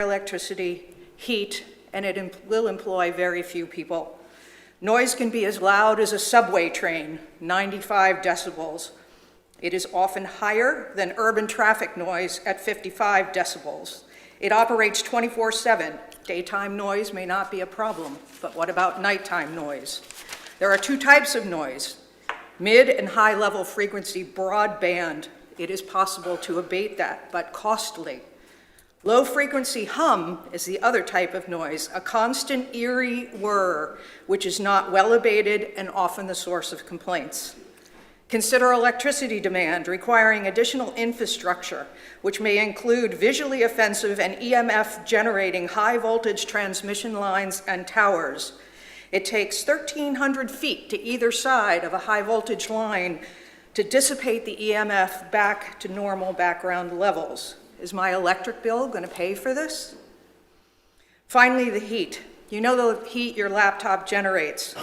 electricity, heat, and it will employ very few people. Noise can be as loud as a subway train, 95 decibels. It is often higher than urban traffic noise at 55 decibels. It operates 24/7. Daytime noise may not be a problem, but what about nighttime noise? There are two types of noise: mid and high level frequency broadband. It is possible to abate that, but costly. Low frequency hum is the other type of noise, a constant eerie whir, which is not well abated and often the source of complaints. Consider electricity demand requiring additional infrastructure, which may include visually offensive and EMF generating high voltage transmission lines and towers. It takes 1,300 feet to either side of a high voltage line to dissipate the EMF back to normal background levels. Is my electric bill going to pay for this? Finally, the heat. You know the heat your laptop generates.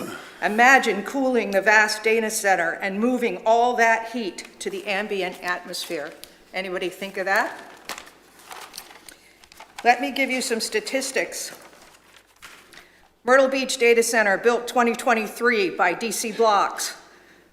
Imagine cooling the vast data center and moving all that heat to the ambient atmosphere. Anybody think of that? Let me give you some statistics. Myrtle Beach Data Center, built 2023 by DC Blocks,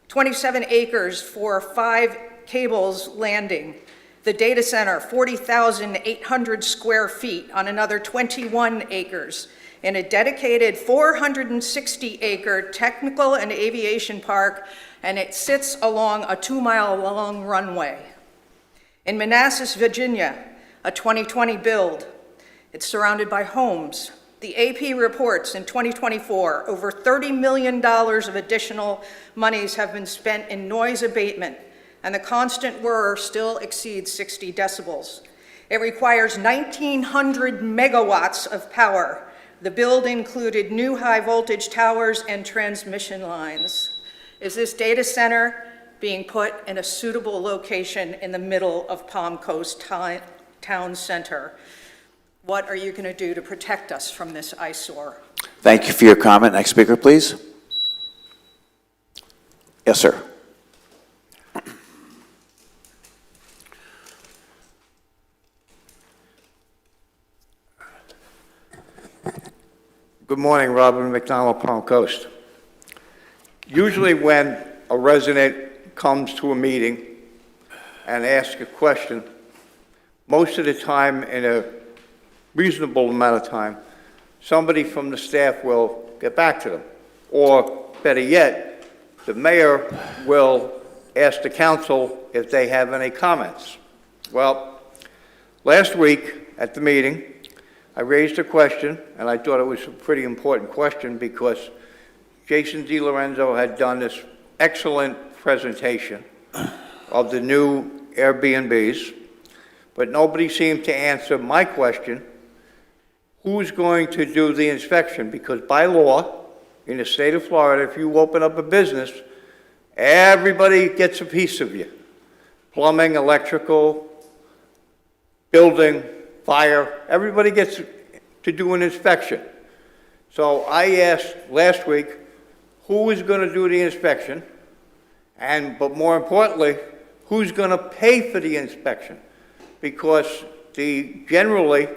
27 acres for 5 cables landing. The data center, 40,800 square feet on another 21 acres in a dedicated 460-acre technical and aviation park, and it sits along a 2-mile-long runway. In Manassas, Virginia, a 2020 build. It's surrounded by homes. The AP reports in 2024, over $30 million of additional monies have been spent in noise abatement, and the constant whir still exceeds 60 decibels. It requires 1,900 megawatts of power. The build included new high voltage towers and transmission lines. Is this data center being put in a suitable location in the middle of Palm Coast Town Center? What are you going to do to protect us from this eyesore? Thank you for your comment. Next speaker, please. Yes, sir. Good morning, Robin McDonald, Palm Coast. Usually when a resident comes to a meeting and asks a question, most of the time, in a reasonable amount of time, somebody from the staff will get back to them. Or better yet, the mayor will ask the council if they have any comments. Well, last week at the meeting, I raised a question, and I thought it was a pretty important question because Jason DiLorenzo had done this excellent presentation of the new Airbnbs, but nobody seemed to answer my question: who's going to do the inspection? Because by law, in the state of Florida, if you open up a business, everybody gets a piece of you. Plumbing, electrical, building, fire, everybody gets to do an inspection. So I asked last week, who is going to do the inspection? But more importantly, who's going to pay for the inspection? Because generally,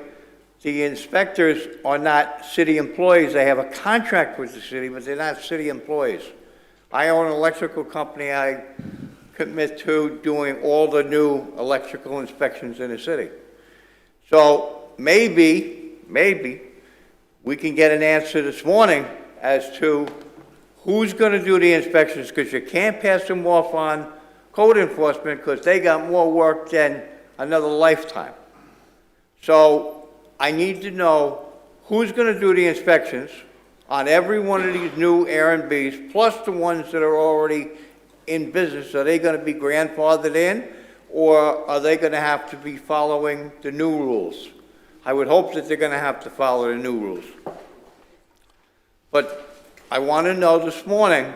the inspectors are not city employees. They have a contract with the city, but they're not city employees. I own an electrical company. I commit to doing all the new electrical inspections in the city. So maybe we can get an answer this morning as to who's going to do the inspections, because you can't pass them off on code enforcement because they got more work than another lifetime. So I need to know who's going to do the inspections on every one of these new Airbnbs, plus the ones that are already in business. Are they going to be grandfathered in, or are they going to have to be following the new rules? I would hope that they're going to have to follow the new rules. But I want to know this morning,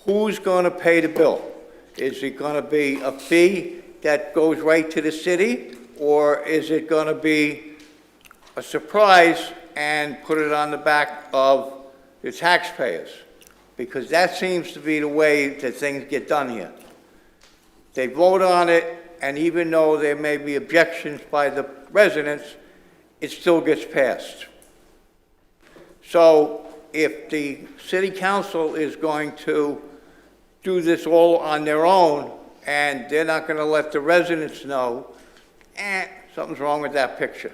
who's going to pay the bill? Is it going to be a fee that goes right to the city, or is it going to be a surprise and put it on the back of the taxpayers? Because that seems to be the way that things get done here. They vote on it, and even though there may be objections by the residents, it still gets passed. So if the city council is going to do this all on their own, and they're not going to let the residents know, something's wrong with that picture.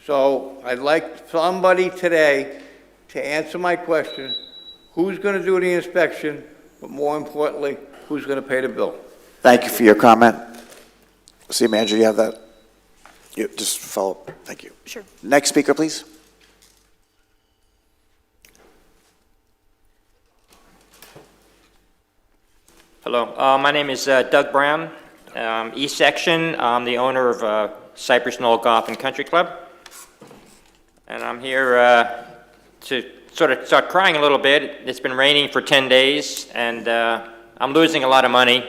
So I'd like somebody today to answer my question, who's going to do the inspection, but more importantly, who's going to pay the bill? Thank you for your comment. City Manager, you have that? You just follow up. Thank you. Sure. Next speaker, please. Hello, my name is Doug Brown, East Section. I'm the owner of Cypress Knoll Golf and Country Club. And I'm here to sort of start crying a little bit. It's been raining for 10 days, and I'm losing a lot of money.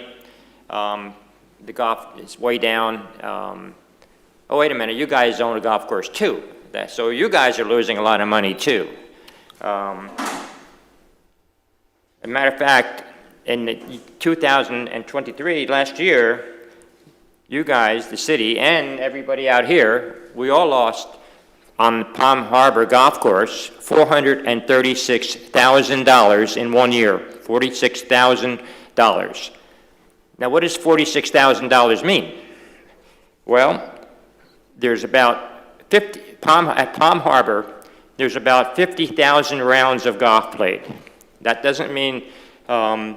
The golf is way down. Oh, wait a minute, you guys own a golf course too. So you guys are losing a lot of money too. As a matter of fact, in 2023, last year, you guys, the city, and everybody out here, we all lost on Palm Harbor Golf Course $436,000 in 1 year, $46,000. Now, what does $46,000 mean? Well, there's about 50, at Palm Harbor, there's about 50,000 rounds of golf played. That doesn't mean, so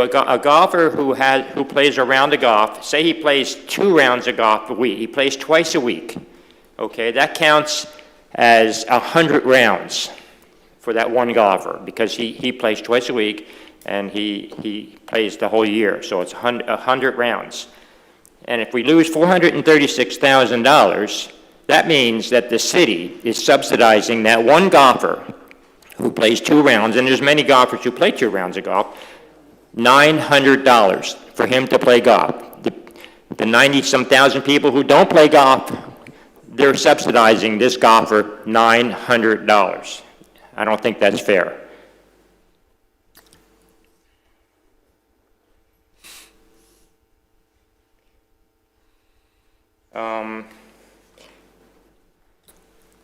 a golfer who plays a round of golf, say he plays 2 rounds of golf a week, he plays twice a week, okay, that counts as 100 rounds for that one golfer, because he plays twice a week and he plays the whole year, so it's 100 rounds. And if we lose $436,000, that means that the city is subsidizing that one golfer who plays 2 rounds, and there's many golfers who play 2 rounds of golf, $900 for him to play golf. The 90-some thousand people who don't play golf, they're subsidizing this golfer $900. I don't think that's fair.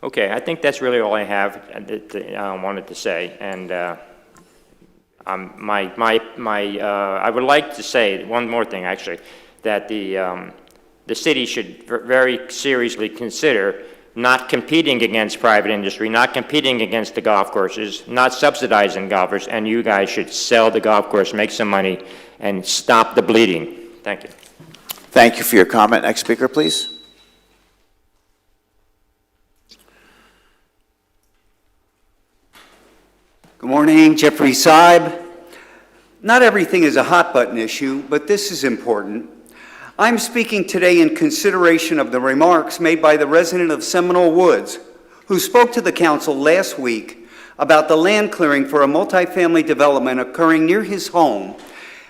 Okay, I think that's really all I have that I wanted to say, and I would like to say one more thing, actually, that the city should very seriously consider not competing against private industry, not competing against the golf courses, not subsidizing golfers, and you guys should sell the golf course, make some money, and stop the bleeding. Thank you. Thank you for your comment. Next speaker, please. Good morning, Jeffrey Seib. Not everything is a hot button issue, but this is important. I'm speaking today in consideration of the remarks made by the resident of Seminole Woods, who spoke to the council last week about the land clearing for a multifamily development occurring near his home,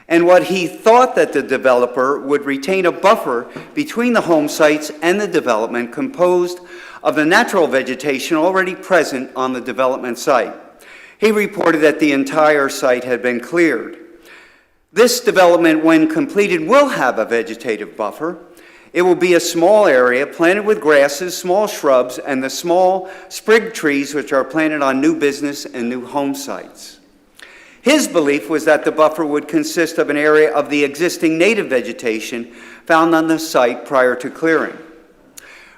and what he thought that the developer would retain a buffer between the home sites and the development composed of the natural vegetation already present on the development site. He reported that the entire site had been cleared. This development, when completed, will have a vegetative buffer. It will be a small area planted with grasses, small shrubs, and the small sprig trees which are planted on new business and new home sites. His belief was that the buffer would consist of an area of the existing native vegetation found on the site prior to clearing.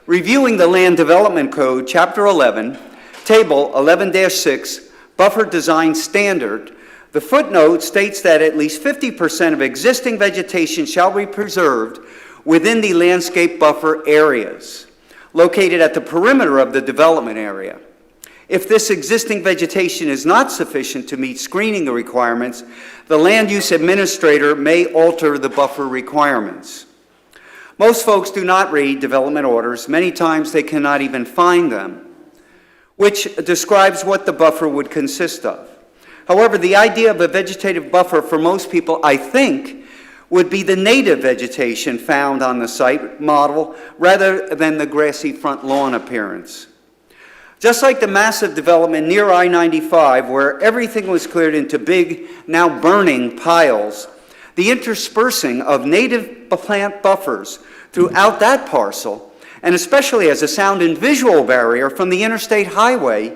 Reviewing the Land Development Code, Chapter 11, Table 11-6, Buffer Design Standard, the footnote states that at least 50% of existing vegetation shall be preserved within the landscape buffer areas located at the perimeter of the development area. If this existing vegetation is not sufficient to meet screening requirements, the land use administrator may alter the buffer requirements. Most folks do not read development orders. Many times they cannot even find them, which describes what the buffer would consist of. However, the idea of a vegetative buffer for most people, I think, would be the native vegetation found on the site model rather than the grassy front lawn appearance. Just like the massive development near I-95, where everything was cleared into big, now burning piles, the interspersing of native plant buffers throughout that parcel and especially as a sound and visual barrier from the interstate highway,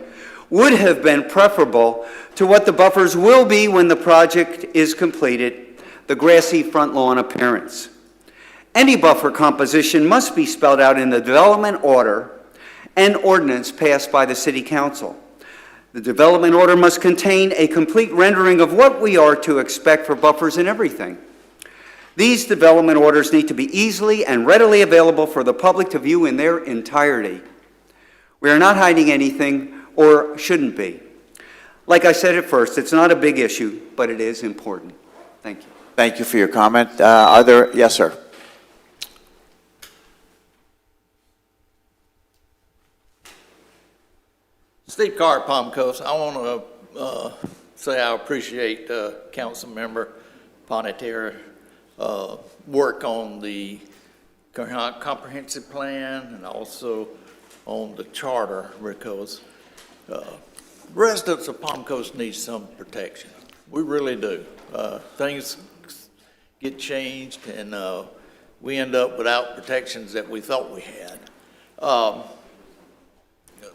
would have been preferable to what the buffers will be when the project is completed, the grassy front lawn appearance. Any buffer composition must be spelled out in the development order and ordinance passed by the City Council. The development order must contain a complete rendering of what we are to expect for buffers and everything. These development orders need to be easily and readily available for the public to view in their entirety. We are not hiding anything, or shouldn't be. Like I said at first, it's not a big issue, but it is important. Thank you. Thank you for your comment. Are there, yes, sir. Steve Carr, Palm Coast. I want to say I appreciate Councilmember Ponetera work on the comprehensive plan and also on the charter, because residents of Palm Coast need some protection. We really do. Things get changed, and we end up without protections that we thought we had.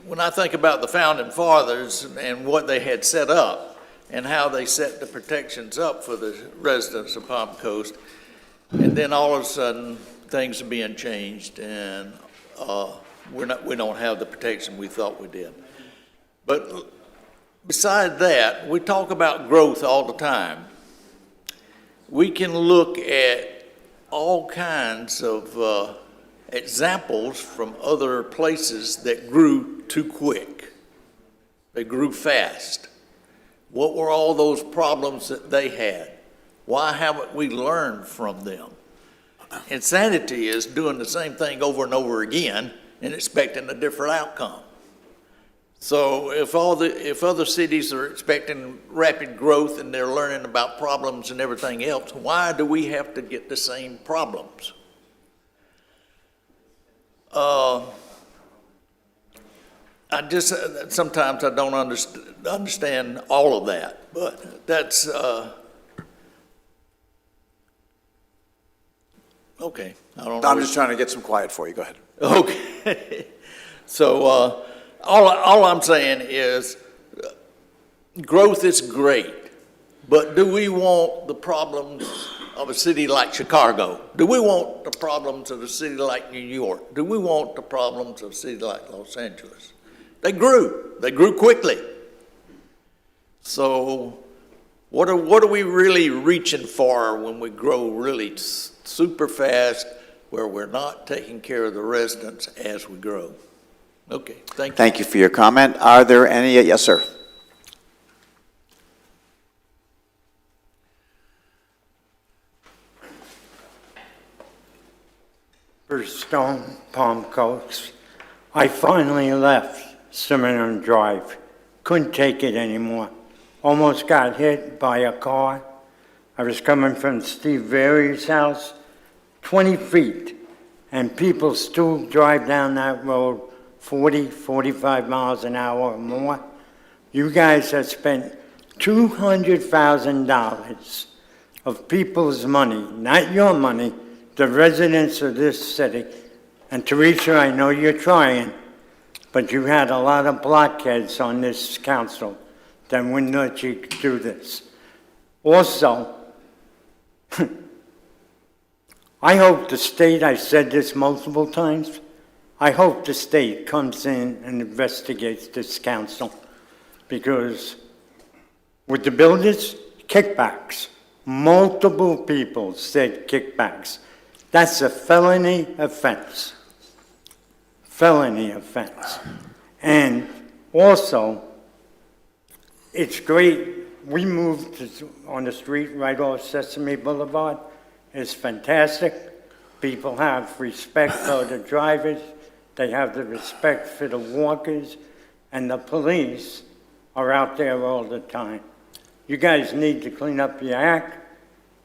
When I think about the Founding Fathers and what they had set up and how they set the protections up for the residents of Palm Coast, and then all of a sudden things are being changed, and we don't have the protection we thought we did. But beside that, we talk about growth all the time. We can look at all kinds of examples from other places that grew too quick. They grew fast. What were all those problems that they had? Why haven't we learned from them? Insanity is doing the same thing over and over again and expecting a different outcome. So if other cities are expecting rapid growth and they're learning about problems and everything else, why do we have to get the same problems? Sometimes I don't understand all of that, but that's, okay. I don't know. I'm just trying to get some quiet for you. Go ahead. Okay. So, all I'm saying is growth is great, but do we want the problems of a city like Chicago? Do we want the problems of a city like New York? Do we want the problems of a city like Los Angeles? They grew quickly. So what are we really reaching for when we grow really super fast, where we're not taking care of the residents as we grow? Okay, thank you. Thank you for your comment. Are there any, yes, sir. Stone, Palm Coast. I finally left Seminole Drive. Couldn't take it anymore. Almost got hit by a car. I was coming from Steve Vary's house, 20 feet, and people still drive down that road 40, 45 miles an hour or more. You guys have spent $200,000 of people's money, not your money, the residents of this city. And Teresa, I know you're trying, but you had a lot of blockheads on this council that wouldn't let you do this. Also, I hope the state, I said this multiple times, I hope the state comes in and investigates this council, because with the builders, kickbacks. Multiple people said kickbacks. That's a felony offense. Felony offense. And also, it's great. We moved on the street right off Sesame Boulevard. It's fantastic. People have respect for the drivers. They have the respect for the walkers. And the police are out there all the time. You guys need to clean up your act.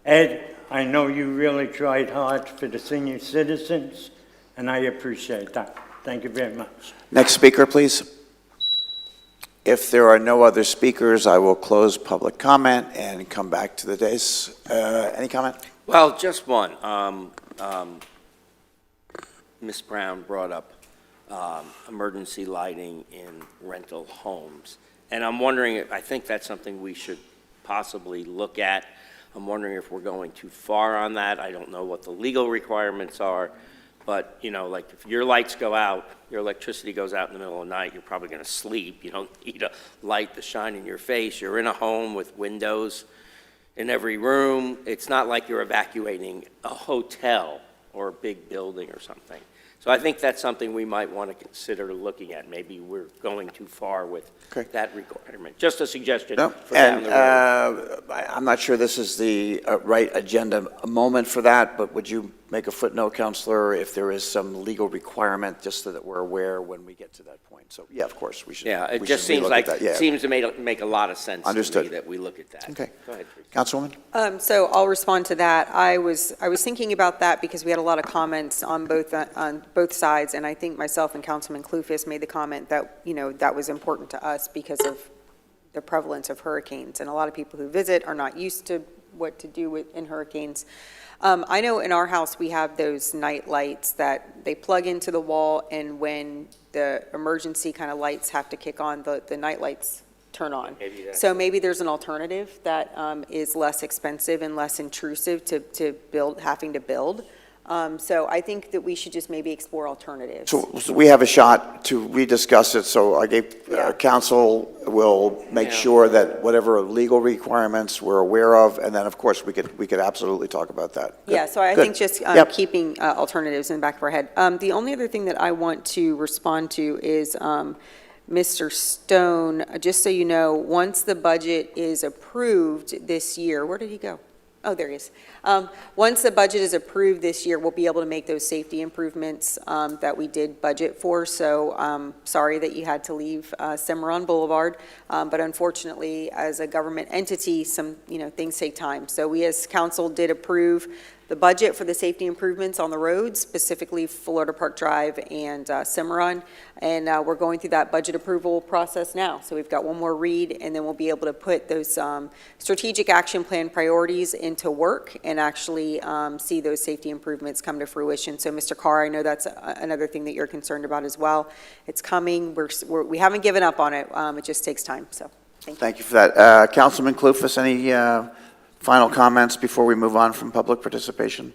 Ed, I know you really tried hard for the senior citizens, and I appreciate that. Thank you very much. Next speaker, please. If there are no other speakers, I will close public comment and come back to the dais. Any comment? Well, just one. Ms. Brown brought up emergency lighting in rental homes. And I'm wondering, I think that's something we should possibly look at. I'm wondering if we're going too far on that. I don't know what the legal requirements are, but, you know, like if your lights go out, your electricity goes out in the middle of the night, you're probably going to sleep. You don't need a light to shine in your face. You're in a home with windows in every room. It's not like you're evacuating a hotel or a big building or something. So I think that's something we might want to consider looking at. Maybe we're going too far with Okay. that requirement. Just a suggestion No, for down and the road. I'm not sure this is the right agenda moment for that, but would you make a footnote, Counselor, if there is some legal requirement, just so that we're aware when we get to that point? So, yeah, of course, we should. Yeah, it we just should seems relook like, at that, yeah. seems to make a lot of sense to me Understood. that we look at that. Okay. Go ahead, Teresa. Councilwoman? So I'll respond to that. I was thinking about that because we had a lot of comments on both sides, and I think myself and Councilman Clufus made the comment that, you know, that was important to us because of the prevalence of hurricanes, and a lot of people who visit are not used to what to do in hurricanes. I know in our house, we have those night lights that they plug into the wall, and when the emergency kind of lights have to kick on, the night lights turn on. Maybe that's- So maybe there's an alternative that is less expensive and less intrusive to build, having to build. So I think that we should just maybe explore alternatives. So we have a shot to rediscuss it, so I gave, Yeah. council will make Yeah. sure that whatever legal requirements we're aware of, and then, of course, we could absolutely talk about that. Good. Yeah, so I Good. think just Yep. keeping alternatives in the back of our head. The only other thing that I want to respond to is Mr. Stone, just so you know, once the budget is approved this year, where did he go? Oh, there he is. Once the budget is approved this year, we'll be able to make those safety improvements that we did budget for. So sorry that you had to leave Cimarron Boulevard, but unfortunately, as a government entity, some things take time. So we as council did approve the budget for the safety improvements on the roads, specifically Florida Park Drive and Cimarron, and we're going through that budget approval process now. So we've got one more read, and then we'll be able to put those strategic action plan priorities into work and actually see those safety improvements come to fruition. So Mr. Carr, I know that's another thing that you're concerned about as well. It's coming. We haven't given up on it. It just takes time. So thank you. Thank you for that. Councilman Clufus, any final comments before we move on from public participation?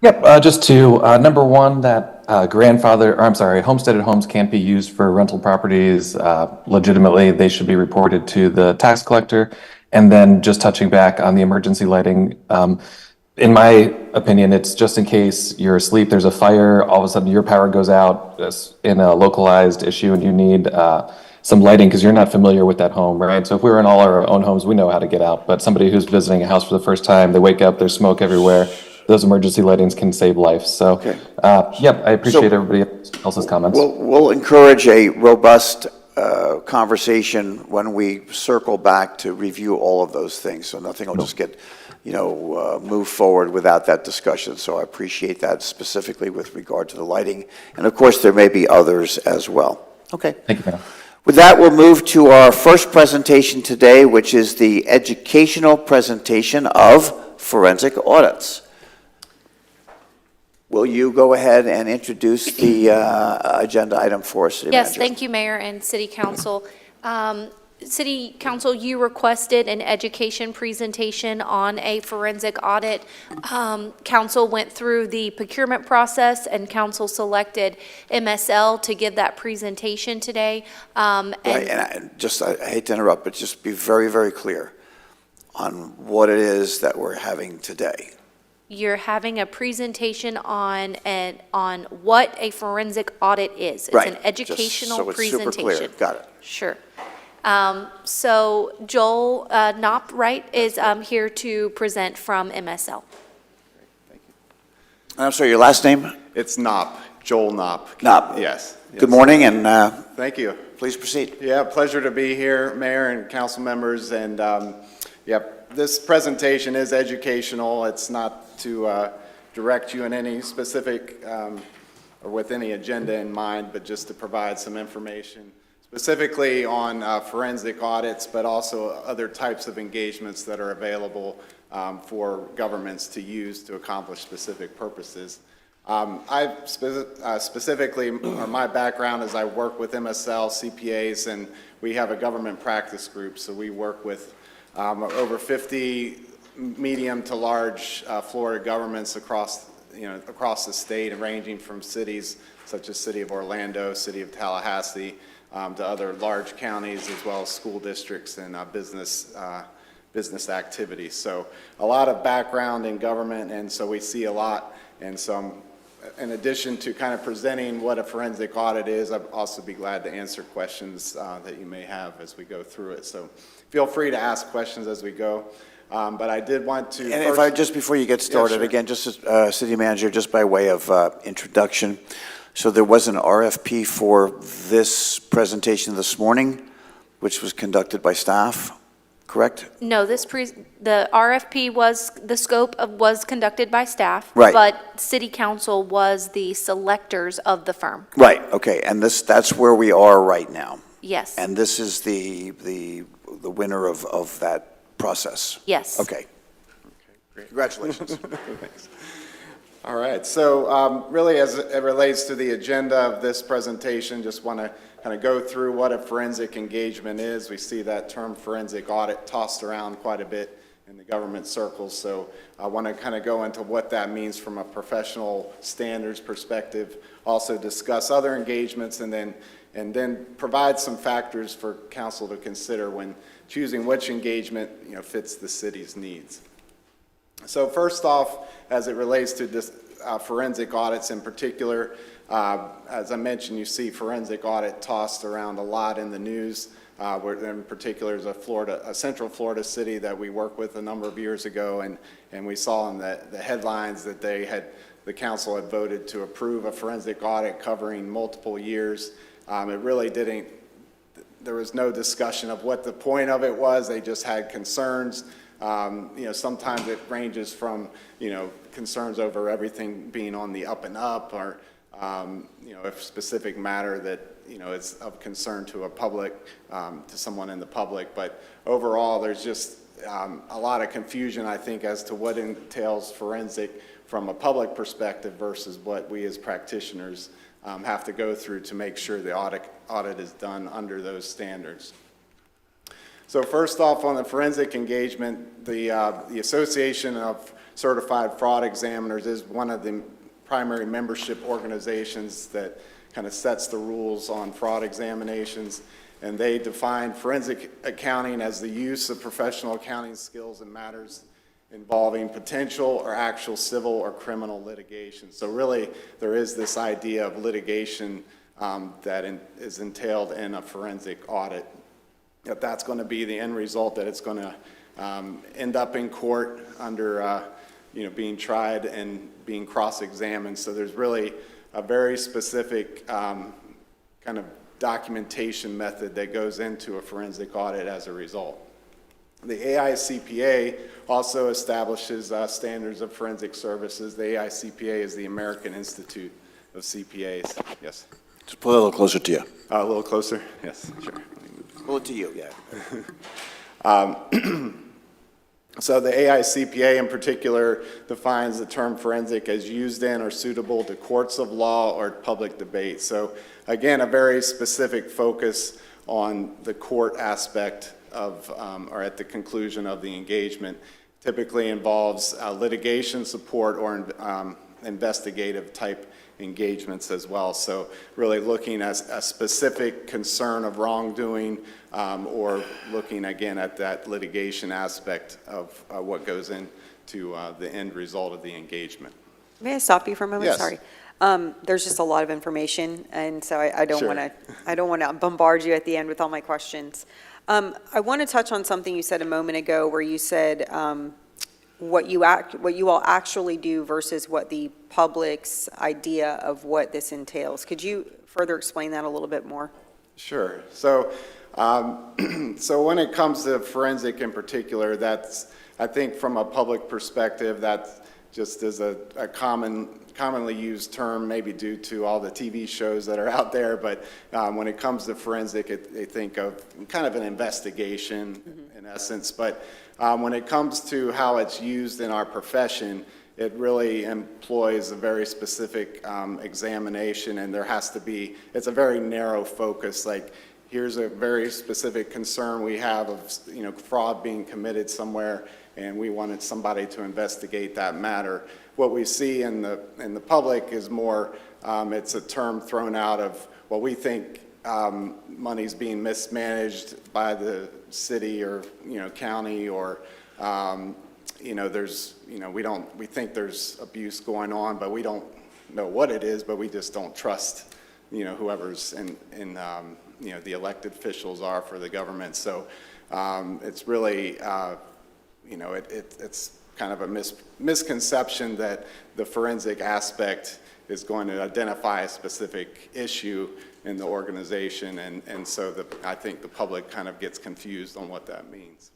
Yep, just two. Number one, that homesteaded homes can't be used for rental properties legitimately. They should be reported to the tax collector. And then just touching back on the emergency lighting, in my opinion, it's just in case you're asleep, there's a fire, all of a sudden your power goes out in a localized issue and you need some lighting because you're not familiar with that home, right? So if we were in all our own homes, we know how to get out. But somebody who's visiting a house for the first time, they wake up, there's smoke everywhere. Those emergency lightings can save lives. So, Okay. I appreciate everybody else's comments. We'll encourage a robust conversation when we circle back to review all of those things. So nothing will just get, move forward without that discussion. So I appreciate that specifically with regard to the lighting. And of course, there may be others as well. Okay. Thank you, Mayor. With that, we'll move to our first presentation today, which is the educational presentation of forensic audits. Will you go ahead and introduce the agenda item for us, City Yes, Manager? thank you, Mayor and City Council. City Council, you requested an education presentation on a forensic audit. Council went through the procurement process, and council selected MSL to give that presentation today. Right, and I hate to interrupt, but just be very, very clear on what it is that we're having today. You're having a presentation on what a forensic audit is. It's Right, an just educational so it's presentation. super clear. Got it. Sure. So Joel Knopp, right, is here to present from MSL. I'm sorry, your last name? It's Knopp, Joel Knopp. Knopp. Yes. Good morning, and Thank you. please proceed. Yeah, pleasure to be here, Mayor and council members. And, this presentation is educational. It's not to direct you in any specific or with any agenda in mind, but just to provide some information specifically on forensic audits, but also other types of engagements that are available for governments to use to accomplish specific purposes. Specifically, or my background is I work with MSL, CPAs, and we have a government practice group. So we work with over 50 medium to large Florida governments across the state, ranging from cities such as City of Orlando, City of Tallahassee, to other large counties, as well as school districts and business activities. So a lot of background in government, and so we see a lot. And so in addition to kind of presenting what a forensic audit is, I'd also be glad to answer questions that you may have as we go through it. So feel free to ask questions as we go. But I did want to. And if I, just before you get started, sure. again, just as City Manager, just by way of introduction, so there was an RFP for this presentation this morning, which was conducted by staff, correct? No, the RFP was conducted by staff. Right. But city council was the selectors of the firm. Right, okay, and that's where we are right now. Yes. And this is the winner of that process? Yes. Okay. Great. Congratulations. Thanks. All right, so really as it relates to the agenda of this presentation, just want to kind of go through what a forensic engagement is. We see that term forensic audit tossed around quite a bit in the government circles, so I want to kind of go into what that means from a professional standards perspective, also discuss other engagements, and then provide some factors for council to consider when choosing which engagement fits the city's needs. So first off, as it relates to this, forensic audits in particular, as I mentioned, you see forensic audit tossed around a lot in the news. Where in particular is a Central Florida city that we worked with a number of years ago, and we saw in the headlines that the council had voted to approve a forensic audit covering multiple years. It really didn't. There was no discussion of what the point of it was. They just had concerns. Sometimes it ranges from, concerns over everything being on the up and up, or, a specific matter that, is of concern to to someone in the public. But overall, there's just a lot of confusion, I think, as to what entails forensic from a public perspective versus what we as practitioners have to go through to make sure the audit is done under those standards. So first off, on the forensic engagement, the Association of Certified Fraud Examiners is one of the primary membership organizations that kind of sets the rules on fraud examinations, and they define forensic accounting as the use of professional accounting skills in matters involving potential or actual civil or criminal litigation. So really, there is this idea of litigation that is entailed in a forensic audit. That's going to be the end result, that it's going to end up in court under, being tried and being cross-examined. So there's really a very specific kind of documentation method that goes into a forensic audit as a result. The AICPA also establishes standards of forensic services. The AICPA is the American Institute of CPAs. Yes? Just pull it a little closer to you. A little closer? Yes, sure. Pull it to you, yeah. So the AICPA in particular defines the term forensic as used in or suitable to courts of law or public debate. So again, a very specific focus on the court aspect of, or at the conclusion of the engagement. Typically involves litigation support or investigative type engagements as well. So really looking at a specific concern of wrongdoing, or looking again at that litigation aspect of what goes into the end result of the engagement. May I stop you for a moment? Yes. Sorry. There's just a lot of information, and so I don't Sure. want to bombard you at the end with all my questions. I want to touch on something you said a moment ago, where you said what you all actually do versus what the public's idea of what this entails. Could you further explain that a little bit more? Sure. So, so when it comes to forensic in particular, that's, I think from a public perspective, that just is a commonly used term, maybe due to all the TV shows that are out there. But when it comes to forensic, they think of kind of an investigation in essence. But when it comes to how it's used in our profession, it really employs a very specific examination, and there has to be, it's a very narrow focus, like, here's a very specific concern we have of, fraud being committed somewhere, and we wanted somebody to investigate that matter. What we see in the public is more, it's a term thrown out of, well, we think money's being mismanaged by the city or, county, or, there's, we think there's abuse going on, but we don't know what it is, but we just don't trust, whoever's in the elected officials are for the government. So it's really, it's kind of a misconception that the forensic aspect is going to identify a specific issue in the organization, and so I think the public kind of gets confused on what that means.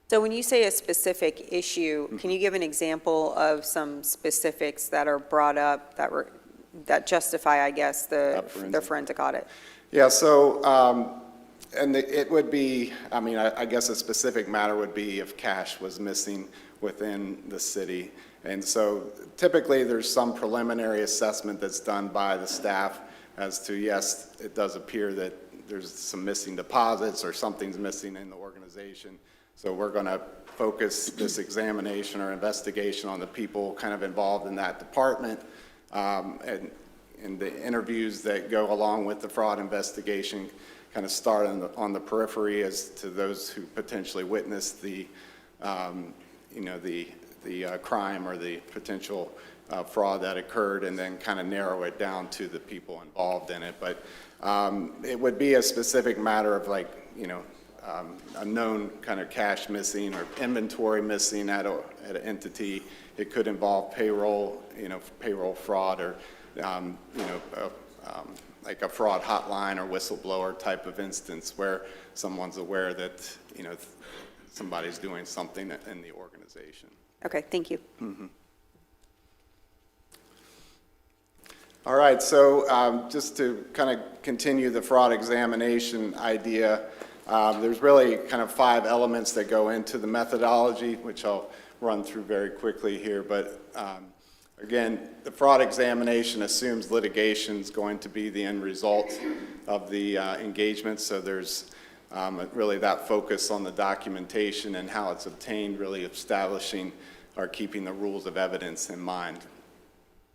So when you say a specific issue, can you give an example of some specifics that are brought up that justify, I guess, the forensic audit? Yeah, so, it would be, I guess a specific matter would be if cash was missing within the city. And so typically there's some preliminary assessment that's done by the staff as to, yes, it does appear that there's some missing deposits or something's missing in the organization. So we're going to focus this examination or investigation on the people kind of involved in that department. And the interviews that go along with the fraud investigation kind of start on the periphery as to those who potentially witnessed the crime or the potential fraud that occurred, and then kind of narrow it down to the people involved in it. But it would be a specific matter of, like, a known kind of cash missing or inventory missing at an entity. It could involve payroll, payroll fraud, or like a fraud hotline or whistleblower type of instance where someone's aware that, somebody's doing something in the organization. Okay, thank you. Mm-hmm. All right, so just to kind of continue the fraud examination idea, there's really kind of 5 elements that go into the methodology, which I'll run through very quickly here. But again, the fraud examination assumes litigation is going to be the end result of the engagement. So there's really that focus on the documentation and how it's obtained, really establishing or keeping the rules of evidence in mind.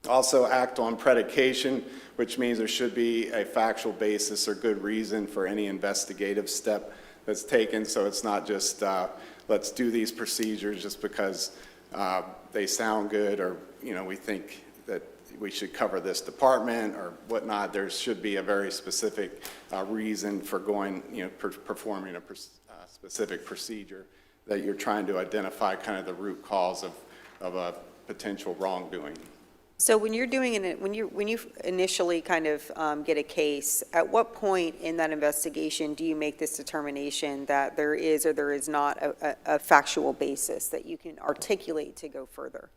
Also act on predication, which means there should be a factual basis or good reason for any investigative step that's taken. So it's not just let's do these procedures just because they sound good, or we think that we should cover this department or whatnot. There should be a very specific reason for going, performing a specific procedure that you're trying to identify kind of the root cause of a potential wrongdoing. So when you're doing it, when you initially kind of get a case, at what point in that investigation do you make this determination that there is or there is not a factual basis that you can articulate to go further?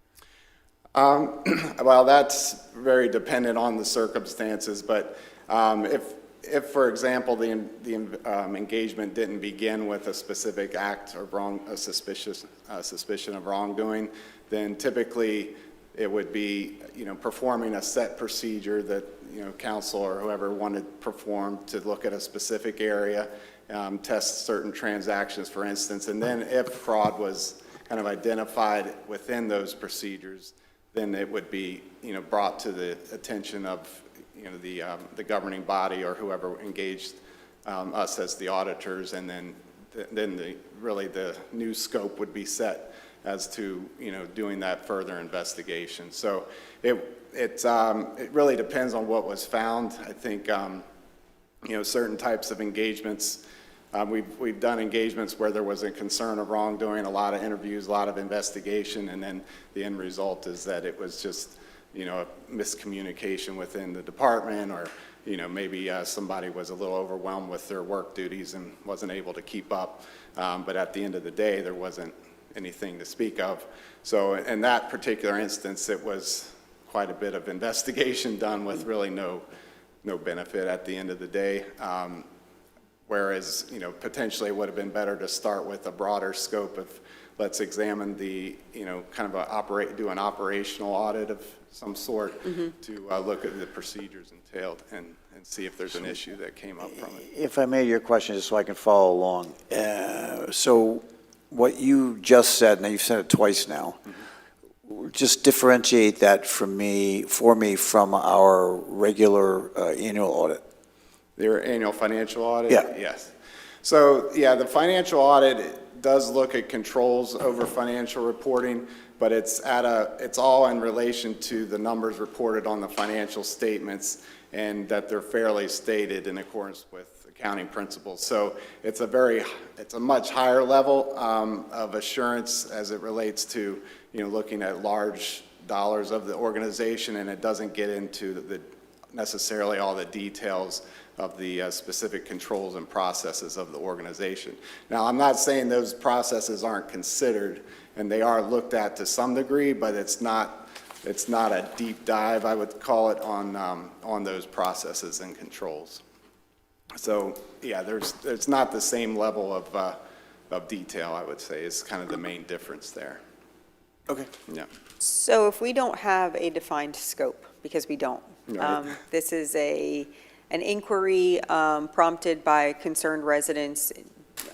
Well, that's very dependent on the circumstances, but if for example, the engagement didn't begin with a specific act or a suspicion of wrongdoing, then typically it would be, performing a set procedure that, counsel or whoever wanted performed to look at a specific area, test certain transactions, for instance, and then if fraud was kind of identified within those procedures, then it would be, brought to the attention of, the governing body or whoever engaged us as the auditors, and then really the new scope would be set as to, doing that further investigation. So it really depends on what was found. I think, certain types of engagements, we've done engagements where there was a concern of wrongdoing, a lot of interviews, a lot of investigation, and then the end result is that it was just, a miscommunication within the department, or, maybe somebody was a little overwhelmed with their work duties and wasn't able to keep up. But at the end of the day, there wasn't anything to speak of. So in that particular instance, it was quite a bit of investigation done with really no benefit at the end of the day. Whereas, potentially it would have been better to start with a broader scope of let's examine the, kind of do an operational audit of some sort to look at the procedures entailed and see if there's an issue that came up from it. If I may, your question, just so I can follow along. So what you just said, now you've said it twice now, just differentiate that for me from our regular annual audit. Their annual financial audit? Yeah. Yes. So, yeah, the financial audit does look at controls over financial reporting, but it's all in relation to the numbers reported on the financial statements and that they're fairly stated in accordance with accounting principles. So it's a much higher level of assurance as it relates to, looking at large dollars of the organization, and it doesn't get into necessarily all the details of the specific controls and processes of the organization. Now, I'm not saying those processes aren't considered, and they are looked at to some degree, but it's not a deep dive, I would call it, on those processes and controls. So, yeah, there's not the same level of detail, I would say, is kind of the main difference there. Okay. Yeah. So if we don't have a defined scope, because we don't, Right. this is an inquiry prompted by concerned residents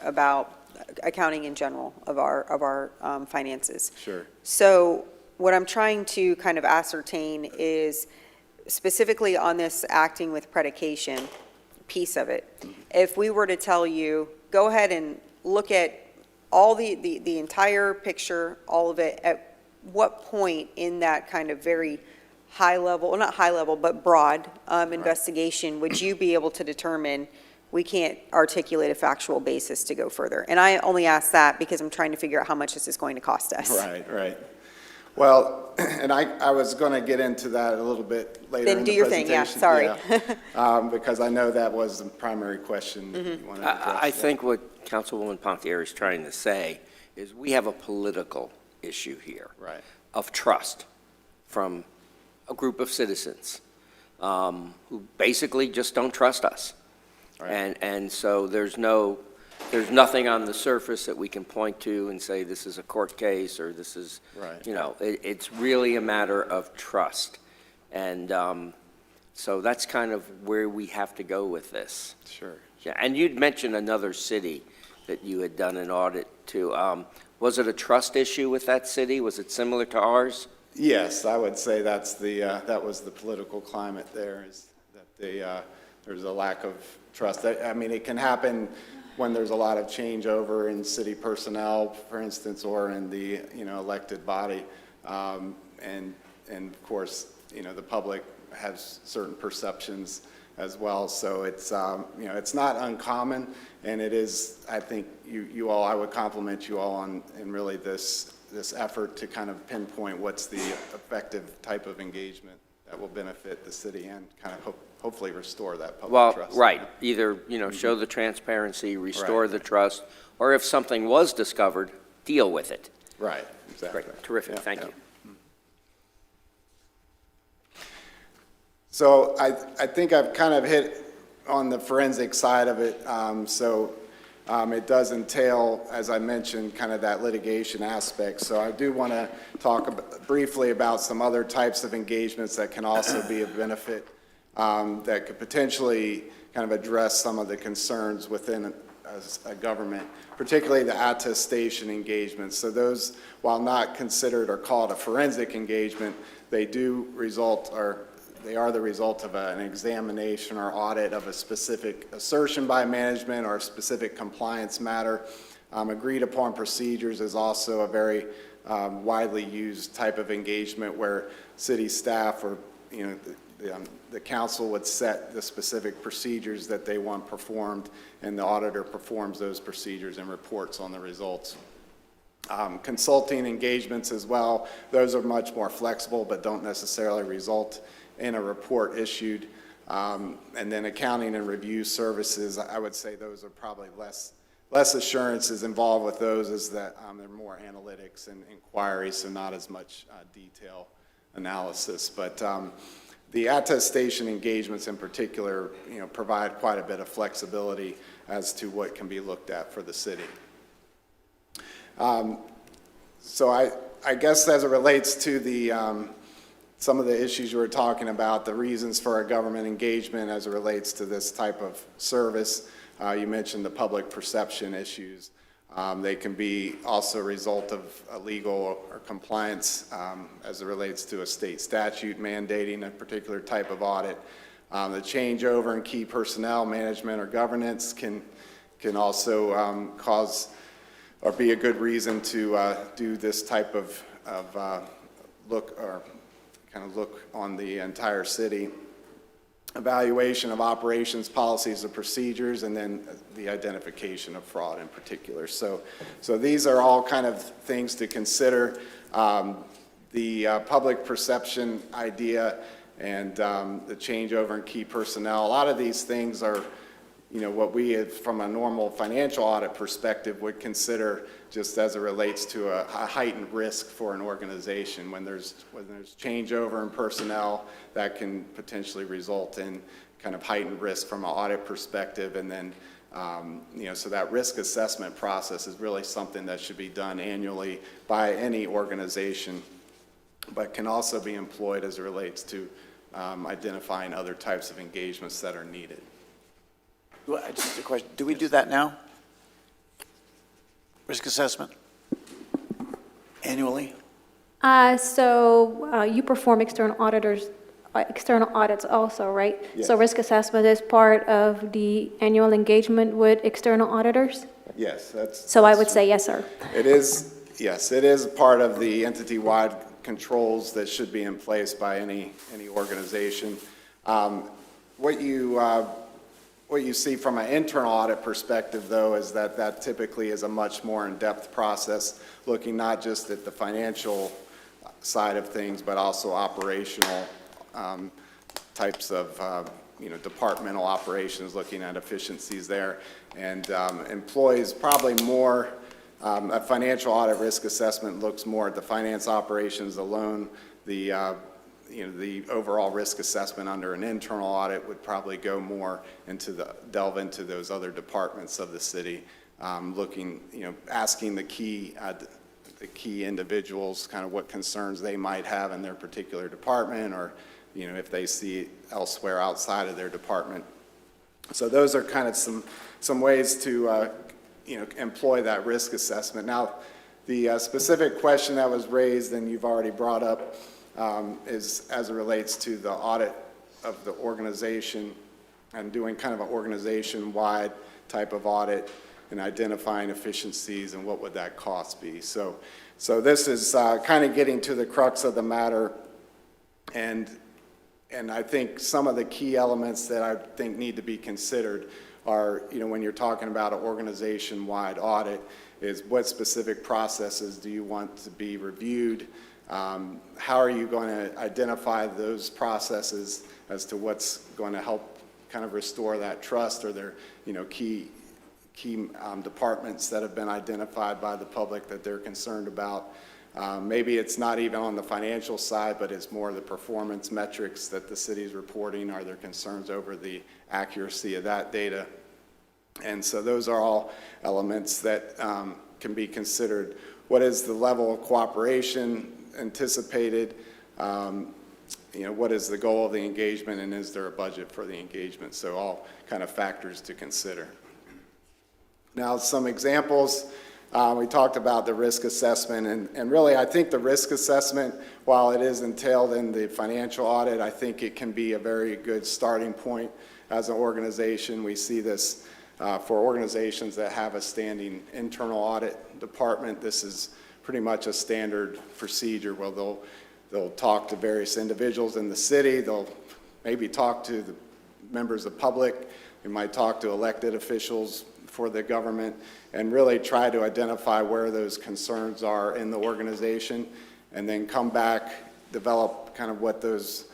about accounting in general of our finances. Sure. So what I'm trying to kind of ascertain is specifically on this acting with predication piece of it. If we were to tell you, go ahead and look at all the entire picture, all of it, at what point in that kind of very high level, well, not high level, but broad investigation, would you be able to determine we can't articulate a factual basis to go further? And I only ask that because I'm trying to figure out how much this is going to cost us. Right. Well, and I was going to get into that a little bit later Then in do the your thing, yeah, presentation. sorry. Yeah. Because I know that was the primary question you wanted to address. I think what Councilwoman Pontieri is trying to say is we have a political issue here. Right. Of trust from a group of citizens who basically just don't trust us. Right. And so there's nothing on the surface that we can point to and say this is a court case or this is, Right. It's really a matter of trust. And so that's kind of where we have to go with this. Sure. Yeah, and you'd mentioned another city that you had done an audit to. Was it a trust issue with that city? Was it similar to ours? Yes, I would say that was the political climate there, is that there's a lack of trust. I mean, it can happen when there's a lot of changeover in city personnel, for instance, or in the, elected body. And of course, the public has certain perceptions as well. So it's, it's not uncommon, and it is, I think, you all, I would compliment you all on, in really this effort to kind of pinpoint what's the effective type of engagement that will benefit the city and kind of hopefully restore that public trust. Well, right, either, show the transparency, restore Right. the trust, or if something was discovered, deal with it. Right, exactly. Great, terrific, Yeah, thank yeah. you. So I think I've kind of hit on the forensic side of it. It does entail, as I mentioned, kind of that litigation aspect. So I do want to talk briefly about some other types of engagements that can also be of benefit, that could potentially kind of address some of the concerns within a government, particularly the attestation engagements. So those, while not considered or called a forensic engagement, they are the result of an examination or audit of a specific assertion by management or a specific compliance matter. Agreed upon procedures is also a very widely used type of engagement where city staff or, the council would set the specific procedures that they want performed, and the auditor performs those procedures and reports on the results. Consulting engagements as well, those are much more flexible but don't necessarily result in a report issued. And then accounting and review services, I would say those are probably less assurances involved with those, is that they're more analytics and inquiries, so not as much detail analysis. But the attestation engagements in particular, provide quite a bit of flexibility as to what can be looked at for the city. So I guess as it relates to the, some of the issues you were talking about, the reasons for a government engagement as it relates to this type of service, you mentioned the public perception issues. They can be also a result of a legal or compliance as it relates to a state statute mandating a particular type of audit. The changeover in key personnel management or governance can also cause or be a good reason to do this type of look or kind of look on the entire city. Evaluation of operations, policies, and procedures, and then the identification of fraud in particular. So these are all kind of things to consider. The public perception idea and the changeover in key personnel, a lot of these things are, you know, what we, from a normal financial audit perspective, would consider just as it relates to a heightened risk for an organization. When there's changeover in personnel, that can potentially result in kind of heightened risk from an audit perspective. And then, you know, so that risk assessment process is really something that should be done annually by any organization, but can also be employed as it relates to identifying other types of engagements that are needed. Just a question, do we do that now? Risk assessment? Annually? You perform external audits also, right? Yes. So risk assessment is part of the annual engagement with external auditors? Yes, that's. So I would say yes, sir. It is, yes, it is part of the entity-wide controls that should be in place by any organization. What you see from an internal audit perspective, though, is that typically is a much more in-depth process, looking not just at the financial side of things, but also operational types of, you know, departmental operations, looking at efficiencies there. And employees probably more, a financial audit risk assessment looks more at the finance operations alone. You know, the overall risk assessment under an internal audit would probably go more delve into those other departments of the city, looking, you know, asking the key individuals kind of what concerns they might have in their particular department, or, you know, if they see elsewhere outside of their department. So those are kind of some ways to, you know, employ that risk assessment. Now, the specific question that was raised and you've already brought up is as it relates to the audit of the organization and doing kind of an organization-wide type of audit and identifying efficiencies and what would that cost be. So this is kind of getting to the crux of the matter, and I think some of the key elements that I think need to be considered are, you know, when you're talking about an organization-wide audit, is what specific processes do you want to be reviewed? How are you going to identify those processes as to what's going to help kind of restore that trust? Are there, you know, key departments that have been identified by the public that they're concerned about? Maybe it's not even on the financial side, but it's more the performance metrics that the city's reporting. Are there concerns over the accuracy of that data? And so those are all elements that can be considered. What is the level of cooperation anticipated? You know, what is the goal of the engagement, and is there a budget for the engagement? So all kind of factors to consider. Now, some examples. We talked about the risk assessment, and really I think the risk assessment, while it is entailed in the financial audit, I think it can be a very good starting point as an organization. We see this for organizations that have a standing internal audit department. This is pretty much a standard procedure where they'll talk to various individuals in the city. They'll maybe talk to the members of the public. They might talk to elected officials for the government, and really try to identify where those concerns are in the organization, and then come back, develop kind of what those,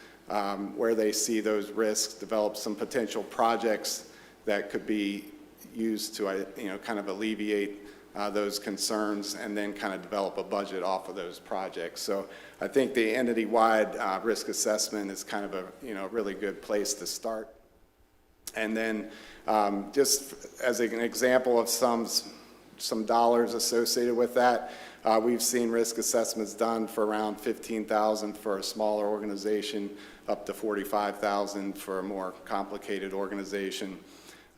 where they see those risks, develop some potential projects that could be used to, you know, kind of alleviate those concerns, and then kind of develop a budget off of those projects. So I think the entity-wide risk assessment is kind of a, you know, really good place to start. And then just as an example of some dollars associated with that, We've seen risk assessments done for around $15,000 for a smaller organization, up to $45,000 for a more complicated organization.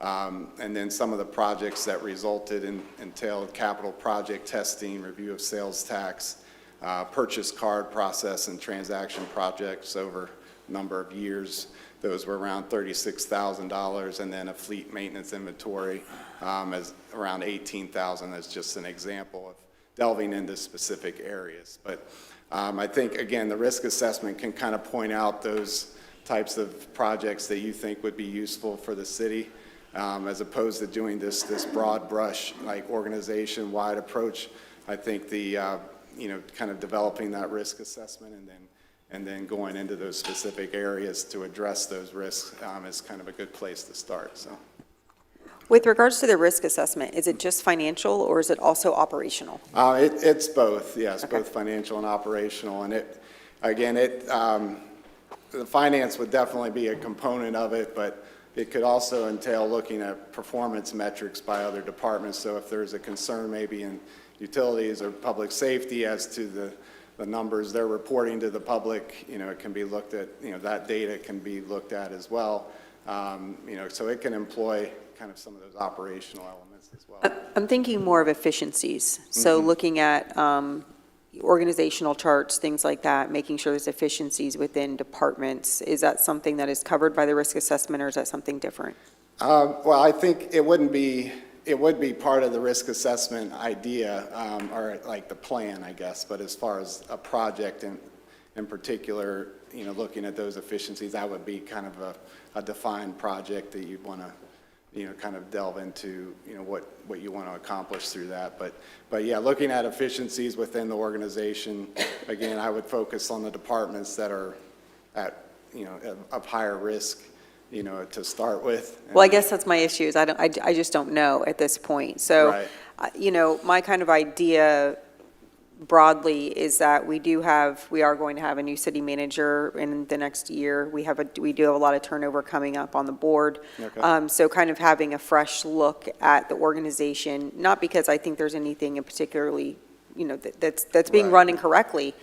And then some of the projects that resulted entailed capital project testing, review of sales tax, purchase card process and transaction projects over a number of years. Those were around $36,000, and then a fleet maintenance inventory as around $18,000 as just an example of delving into specific areas. But I think, again, the risk assessment can kind of point out those types of projects that you think would be useful for the city, as opposed to doing this broad brush, like organization-wide approach. I think the, kind of developing that risk assessment and then going into those specific areas to address those risks is kind of a good place to start, so. With regards to the risk assessment, is it just financial or is it also operational? It's both, yes, Okay. both financial and operational. And the finance would definitely be a component of it, but it could also entail looking at performance metrics by other departments. So if there's a concern maybe in utilities or public safety as to the numbers they're reporting to the public, it can be looked at, that data can be looked at as well. So it can employ kind of some of those operational elements as well. I'm thinking more of efficiencies. So looking at organizational charts, things like that, making sure there's efficiencies within departments. Is that something that is covered by the risk assessment, or is that something different? Well, I think it would be part of the risk assessment idea, or like the plan, I guess. But as far as a project in particular, looking at those efficiencies, that would be kind of a defined project that you'd want to, kind of delve into, what you want to accomplish through that. But yeah, looking at efficiencies within the organization, again, I would focus on the departments that are at, of higher risk, to start with. Well, I guess that's my issue, is I just don't know at this point. So, Right. My kind of idea broadly is that we are going to have a new city manager in the next year. We do have a lot of turnover coming up on the board. Okay. So kind of having a fresh look at the organization, not because I think there's anything in particularly, that's being Right. run incorrectly.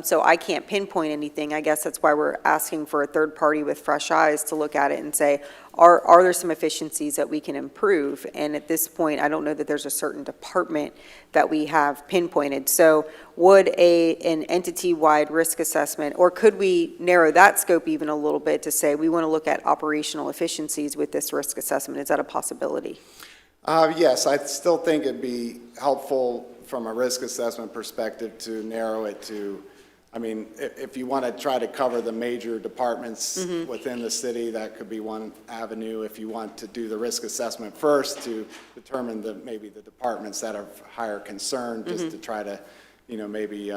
So I can't pinpoint anything. I guess that's why we're asking for a third party with fresh eyes to look at it and say, are there some efficiencies that we can improve? And at this point, I don't know that there's a certain department that we have pinpointed. So would an entity-wide risk assessment, or could we narrow that scope even a little bit to say we want to look at operational efficiencies with this risk assessment? Is that a possibility? Yes, I still think it'd be helpful from a risk assessment perspective to narrow it to, if you want to try to cover the major departments within the city, that could be one avenue. If you want to do the risk assessment first to determine maybe the departments that are of higher concern, just to try to, maybe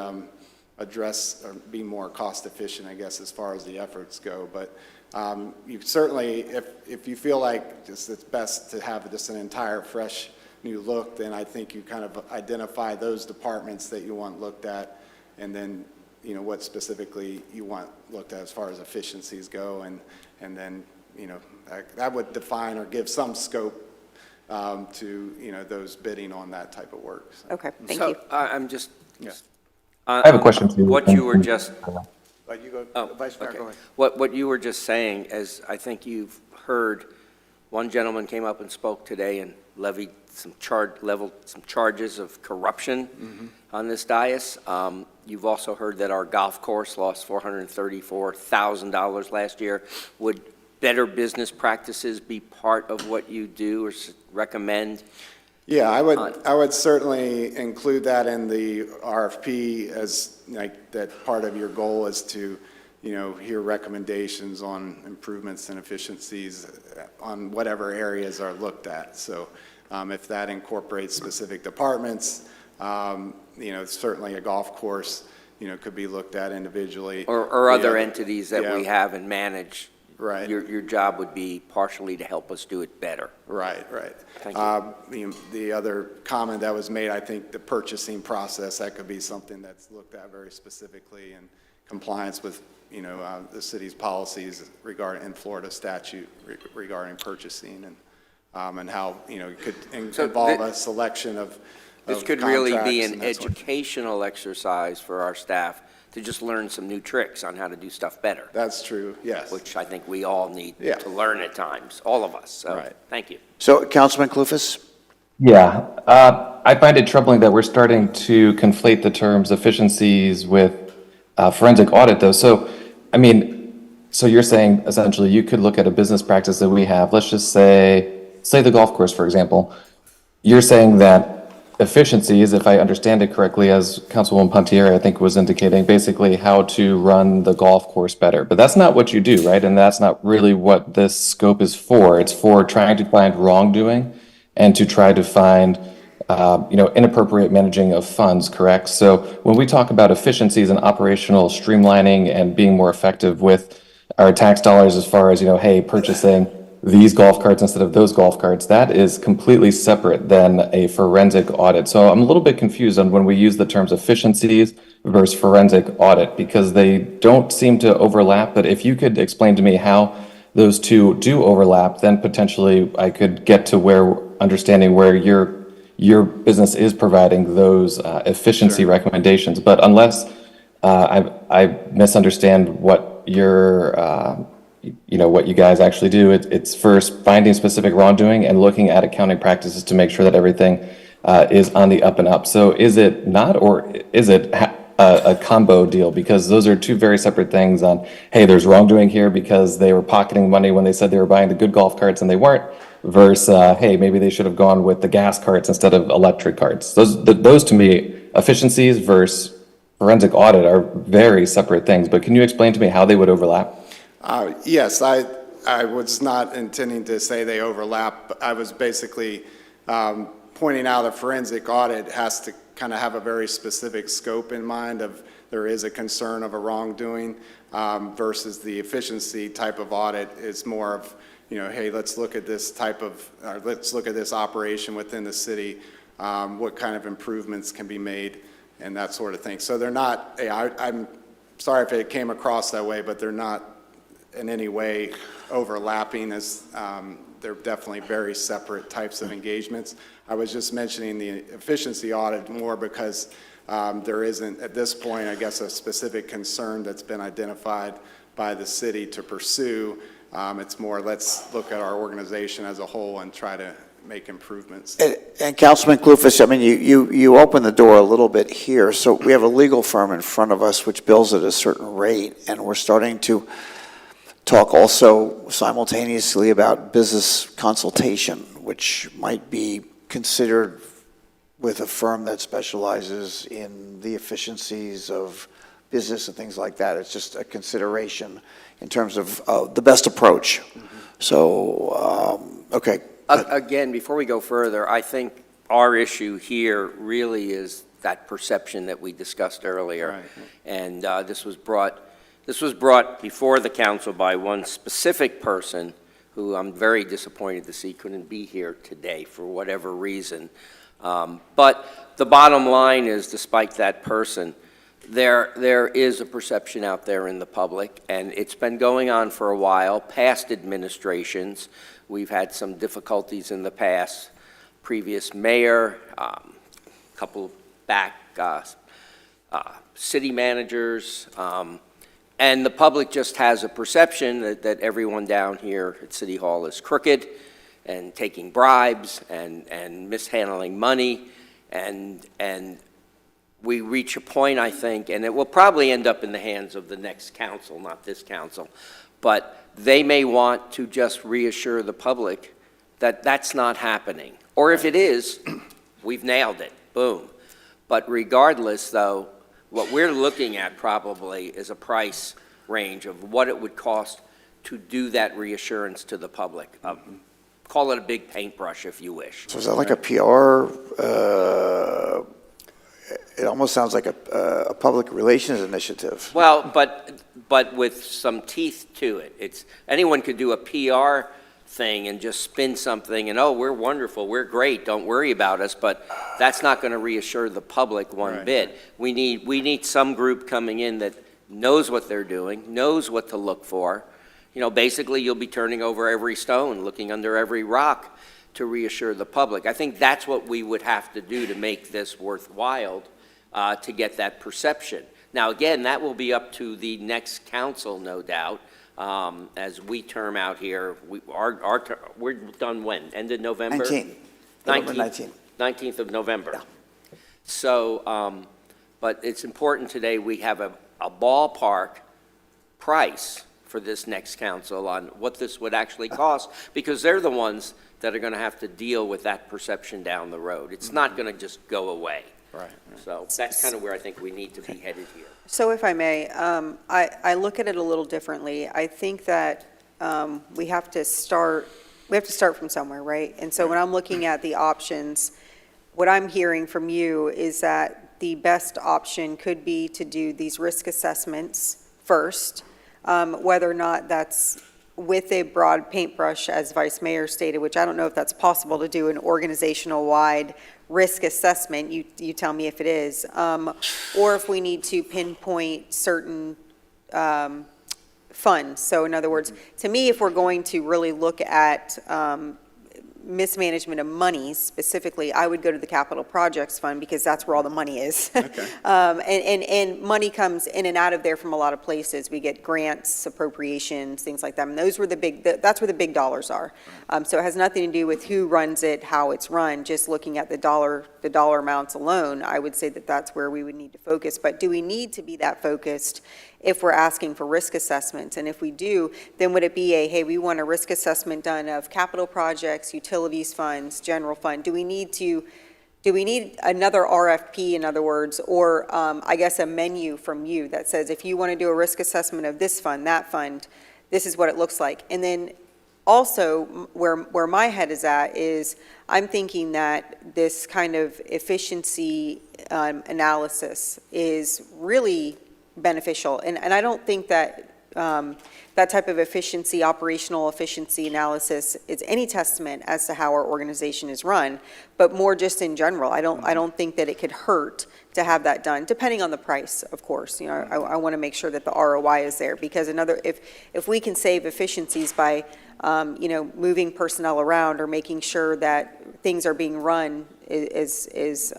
address or be more cost efficient, I guess, as far as the efforts go. But you certainly, if you feel like just it's best to have just an entire fresh new look, then I think you kind of identify those departments that you want looked at, and then what specifically you want looked at as far as efficiencies go, and then that would define or give some scope to those bidding on that type of work. So. Okay, thank So, you. I'm just. Yeah. I have a question too. What you were just, You go, oh, Vice Mayor, okay. go ahead. What you were just saying, as I think you've heard, one gentleman came up and spoke today and leveled some charges of corruption on this dais. You've also heard that our golf course lost $434,000 last year. Would better business practices be part of what you do or recommend? Yeah, I would certainly include that in the RFP as like that part of your goal is to, hear recommendations on improvements and efficiencies on whatever areas are looked at. So if that incorporates specific departments, certainly a golf course, could be looked at individually. Or other entities that we have and manage. Right. Your job would be partially to help us do it better. Right. Thank you. The other comment that was made, I think the purchasing process, that could be something that's looked at very specifically in compliance with, the city's policies regarding Florida statute regarding purchasing and how, it could involve a selection of This of could really be contracts an and that sort of- educational exercise for our staff to just learn some new tricks on how to do stuff better, That's true, yes. which I think we all need Yeah. to learn at times, all of us. So, Right. thank you. So, Councilman Clufus? Yeah, I find it troubling that we're starting to conflate the terms efficiencies with forensic audit, though. So, I mean, so you're saying essentially you could look at a business practice that we have, let's just say the golf course, for example. You're saying that efficiencies, if I understand it correctly, as Councilwoman Pontieri, I think, was indicating, basically how to run the golf course better. But that's not what you do, right? And that's not really what this scope is for. It's for trying to find wrongdoing and to try to find, inappropriate managing of funds, correct? So when we talk about efficiencies and operational streamlining and being more effective with our tax dollars as far as, hey, purchasing these golf carts instead of those golf carts, that is completely separate than a forensic audit. So I'm a little bit confused on when we use the terms efficiencies versus forensic audit, because they don't seem to overlap. But if you could explain to me how those two do overlap, then potentially I could get to understanding where your business is providing those efficiency recommendations. But unless I misunderstand what what you guys actually do, it's first finding specific wrongdoing and looking at accounting practices to make sure that everything is on the up and up. So is it not, or is it a combo deal? Because those are two very separate things on, hey, there's wrongdoing here because they were pocketing money when they said they were buying the good golf carts and they weren't, versus, hey, maybe they should have gone with the gas carts instead of electric carts. Those to me, efficiencies versus forensic audit, are very separate things. But can you explain to me how they would overlap? Yes, I was not intending to say they overlap. I was basically pointing out a forensic audit has to kind of have a very specific scope in mind of there is a concern of a wrongdoing versus the efficiency type of audit is more of, hey, let's look at this let's look at this operation within the city, what kind of improvements can be made and that sort of thing. So they're not, I'm sorry if it came across that way, but they're not in any way overlapping, as they're definitely very separate types of engagements. I was just mentioning the efficiency audit more because there isn't, at this point, I guess, a specific concern that's been identified by the city to pursue. It's more, let's look at our organization as a whole and try to make improvements. And Councilman Clufus, I mean, you opened the door a little bit here. So we have a legal firm in front of us which bills at a certain rate, and we're starting to talk also simultaneously about business consultation, which might be considered with a firm that specializes in the efficiencies of business and things like that. It's just a consideration in terms of the best approach. So, okay. Again, before we go further, I think our issue here really is that perception that we discussed earlier. Right. And this was brought before the council by one specific person who I'm very disappointed to see couldn't be here today for whatever reason. But the bottom line is, despite that person, there is a perception out there in the public, and it's been going on for a while. Past administrations, we've had some difficulties in the past. Previous mayor, couple back city managers, and the public just has a perception that everyone down here at City Hall is crooked and taking bribes and mishandling money, and we reach a point, I think, and it will probably end up in the hands of the next council, not this council, but they may want to just reassure the public that that's not happening. Or if it is, we've nailed it, boom. But regardless, though, what we're looking at probably is a price range of what it would cost to do that reassurance to the public. Call it a big paintbrush if you wish. So is that like a PR? It almost sounds like a public relations initiative. Well, but with some teeth to it. Anyone could do a PR thing and just spin something and, oh, we're wonderful, we're great, don't worry about us, but that's not going to reassure the public one bit. We need some group coming in that knows what they're doing, knows what to look for. Basically you'll be turning over every stone, looking under every rock to reassure the public. I think that's what we would have to do to make this worthwhile, to get that perception. Now, again, that will be up to the next council, no doubt. As we term out here, we're done when? End of November? 19. 19th of November. So, but it's important today we have a ballpark price for this next council on what this would actually cost, because they're the ones that are going to have to deal with that perception down the road. It's not going to just go away. Right. So that's kind of where I think we need to be headed here. So if I may, I look at it a little differently. I think that we have to start from somewhere, right? And so when I'm looking at the options, what I'm hearing from you is that the best option could be to do these risk assessments first, whether or not that's with a broad paintbrush, as Vice Mayor stated, which I don't know if that's possible to do an organizational-wide risk assessment, you tell me if it is, or if we need to pinpoint certain funds. So in other words, to me, if we're going to really look at mismanagement of money specifically, I would go to the Capital Projects Fund, because that's where all the money is. Okay. And money comes in and out of there from a lot of places. We get grants, appropriations, things like that. And those were that's where the big dollars are. So it has nothing to do with who runs it, how it's run. Just looking at the dollar amounts alone, I would say that that's where we would need to focus. But do we need to be that focused if we're asking for risk assessments? And if we do, then would it be hey, we want a risk assessment done of capital projects, utilities funds, general fund? Do we need another RFP, in other words, or I guess a menu from you that says, if you want to do a risk assessment of this fund, that fund, this is what it looks like? And then also, where my head is at is, I'm thinking that this kind of efficiency analysis is really beneficial. And I don't think that that type of efficiency, operational efficiency analysis is any testament as to how our organization is run, but more just in general. I don't think that it could hurt to have that done, depending on the price, of course. You know, I want to make sure that the ROI is there, because if we can save efficiencies by moving personnel around, or making sure that things are being run as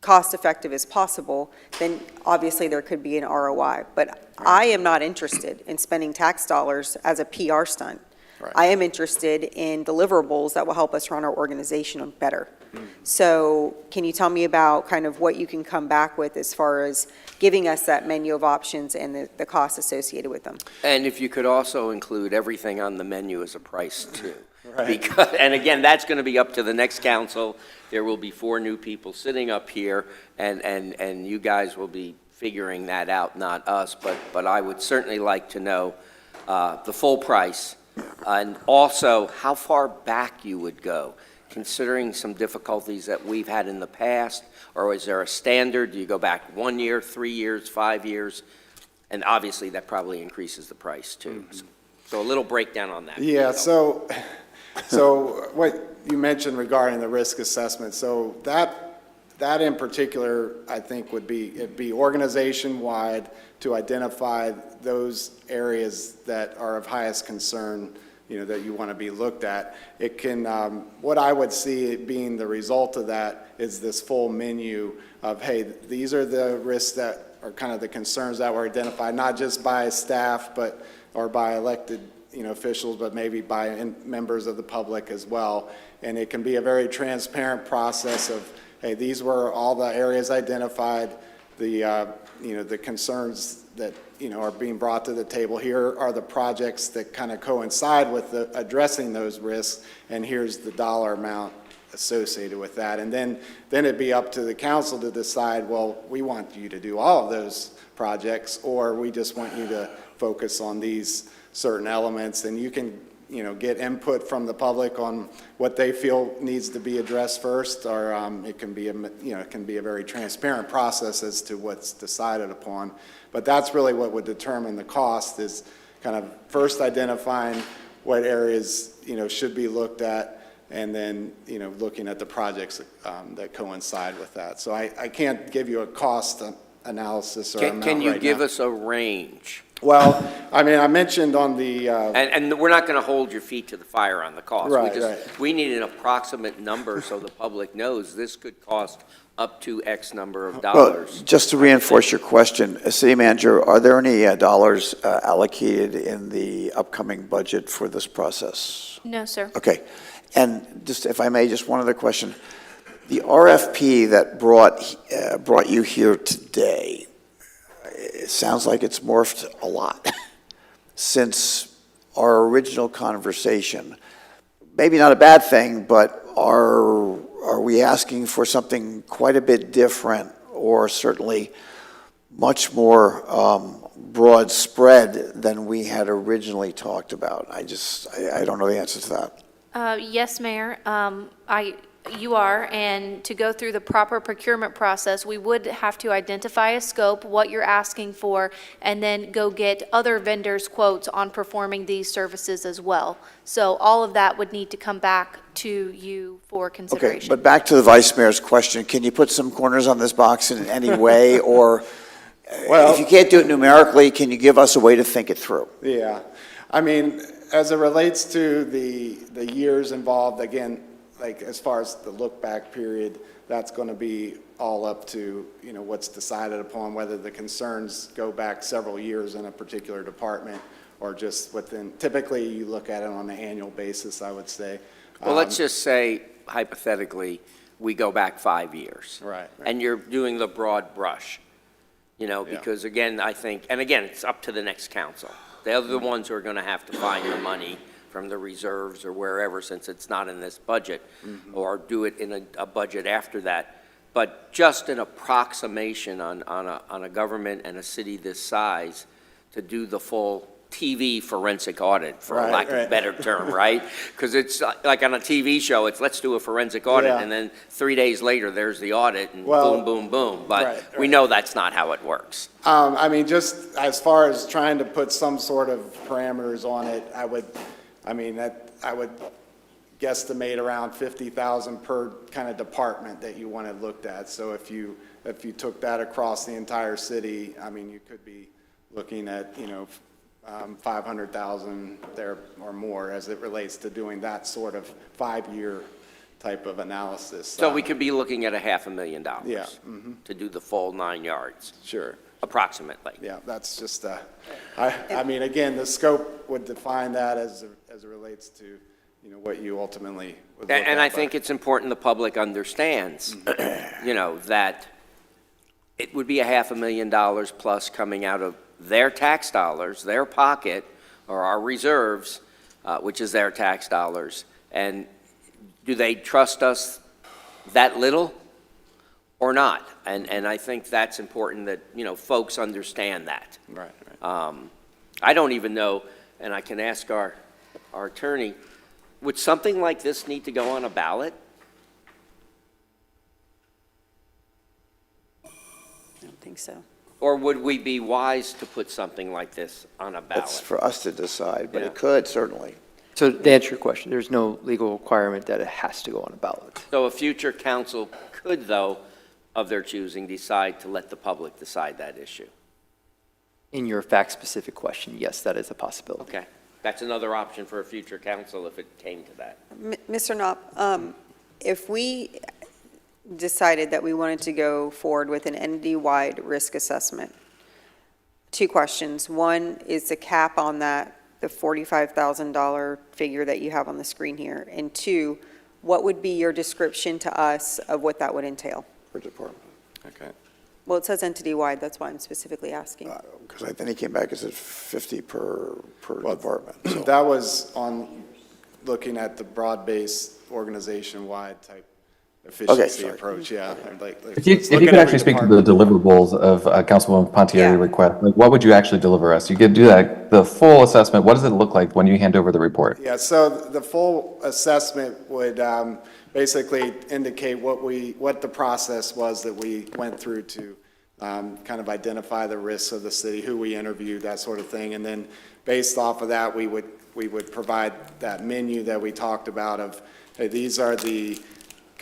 cost-effective as possible, then obviously there could be an ROI. But I am not interested in spending tax dollars as a PR stunt. Right. I am interested in deliverables that will help us run our organization better. So can you tell me about kind of what you can come back with as far as giving us that menu of options and the costs associated with them? And if you could also include everything on the menu as a price too. Right. And again, that's going to be up to the next council. There will be 4 new people sitting up here, and you guys will be figuring that out, not us. But I would certainly like to know the full price, and also how far back you would go, considering some difficulties that we've had in the past. Or is there a standard? Do you go back 1 year, 3 years, 5 years? And obviously, that probably increases the price too. So a little breakdown on that. Yeah, so what you mentioned regarding the risk assessment, so that in particular, I think it'd be organization-wide to identify those areas that are of highest concern, that you want to be looked at. It can, what I would see it being the result of that is this full menu of, hey, these are the risks that are kind of the concerns that were identified, not just by staff, or by elected officials, but maybe by members of the public as well. And it can be a very transparent process of, hey, these were all the areas identified, the concerns that, are being brought to the table. Here are the projects that kind of coincide with addressing those risks, and here's the dollar amount associated with that. And then it'd be up to the council to decide, well, we want you to do all of those projects, or we just want you to focus on these certain elements. And you can, get input from the public on what they feel needs to be addressed first, or it can be a very transparent process as to what's decided upon. But that's really what would determine the cost, is kind of first identifying what areas, should be looked at, and then, looking at the projects that coincide with that. So I can't give you a cost analysis or Can amount can you right give now. us a range? Well, I mean, I mentioned on the, And we're not going to hold your feet to the fire on the cost. We Right, just- right. We need an approximate number so the public knows this could cost up to X number of Well, dollars. just to reinforce your question, City Manager, are there any dollars allocated in the upcoming budget for this process? No, sir. Okay. And just, if I may, just one other question. The RFP that brought you here today, it sounds like it's morphed a lot since our original conversation. Maybe not a bad thing, but are we asking for something quite a bit different, or certainly much more broad spread than we had originally talked about? I don't know the answer to that. Yes, Mayor. You are, and to go through the proper procurement process, we would have to identify a scope, what you're asking for, and then go get other vendors' quotes on performing these services as well. So all of that would need to come back to you for Okay, consideration. but back to the Vice Mayor's question, can you put some corners on this box in any way? Or Well- if you can't do it numerically, can you give us a way to think it through? yeah, I mean, as it relates to the years involved, again, like as far as the look-back period, that's going to be all up to, what's decided upon, whether the concerns go back several years in a particular department or just within, typically you look at it on an annual basis, I would say. Well, let's just say hypothetically, we go back 5 years. Right. And you're doing the broad brush, because again, I think, and again, it's up to the next council. They're the ones who are going to have to find the money from the reserves or wherever, since it's not in this budget, or do it in a budget after that. But just an approximation on a government and a city this size to do the full TV forensic audit, for Right, lack of a right. better term, right? Because it's like on a TV show, it's let's do a forensic audit, Yeah. and then 3 days later, there's the audit, and Well, boom, boom, boom. But right, we right. know that's not how it works. I mean, just as far as trying to put some sort of parameters on it, I would guesstimate around 50,000 per kind of department that you wanted looked at. So if you took that across the entire city, I mean, you could be looking at, 500,000 there or more as it relates to doing that sort of 5-year type of analysis. So we could be looking at $500,000. Yeah, To do the full 9 yards, sure. approximately. Yeah, that's just, I mean, again, the scope would define that as it relates to, what you ultimately would look at. And I but- think it's important the public understands, that it would be $500,000 plus coming out of their tax dollars, their pocket, or our reserves, which is their tax dollars. And do they trust us that little or not? And I think that's important that, folks understand that. Right. I don't even know, and I can ask our attorney, would something like this need to go on a ballot? I don't think so. Or would we be wise to put something like this on a That's ballot? for us to decide, but Yeah. it could, certainly. So to answer your question, there's no legal requirement that it has to go on a ballot. So a future council could, though, of their choosing, decide to let the public decide that issue. In your fact-specific question, yes, that is a possibility. Okay, that's another option for a future council if it came to that. Mr. Knopp, if we decided that we wanted to go forward with an entity-wide risk assessment, 2 questions. One, is the cap on that the $45,000 figure that you have on the screen here? And 2, what would be your description to us of what that would entail? Per department. Okay. Well, it says entity-wide, that's why I'm specifically asking. Because I think he came back and said 50 per Well, department. So That was on looking at the broad-based organization-wide type efficiency sorry. approach, yeah. If you could actually speak to the deliverables of Councilwoman Pontieri Yeah. request, like what would you actually deliver us? You could do that, the full assessment. What does it look like when you hand over the report? Yeah, so the full assessment would basically indicate what the process was that we went through to kind of identify the risks of the city, who we interviewed, that sort of thing. And then based off of that, we would provide that menu that we talked about of, hey, these are the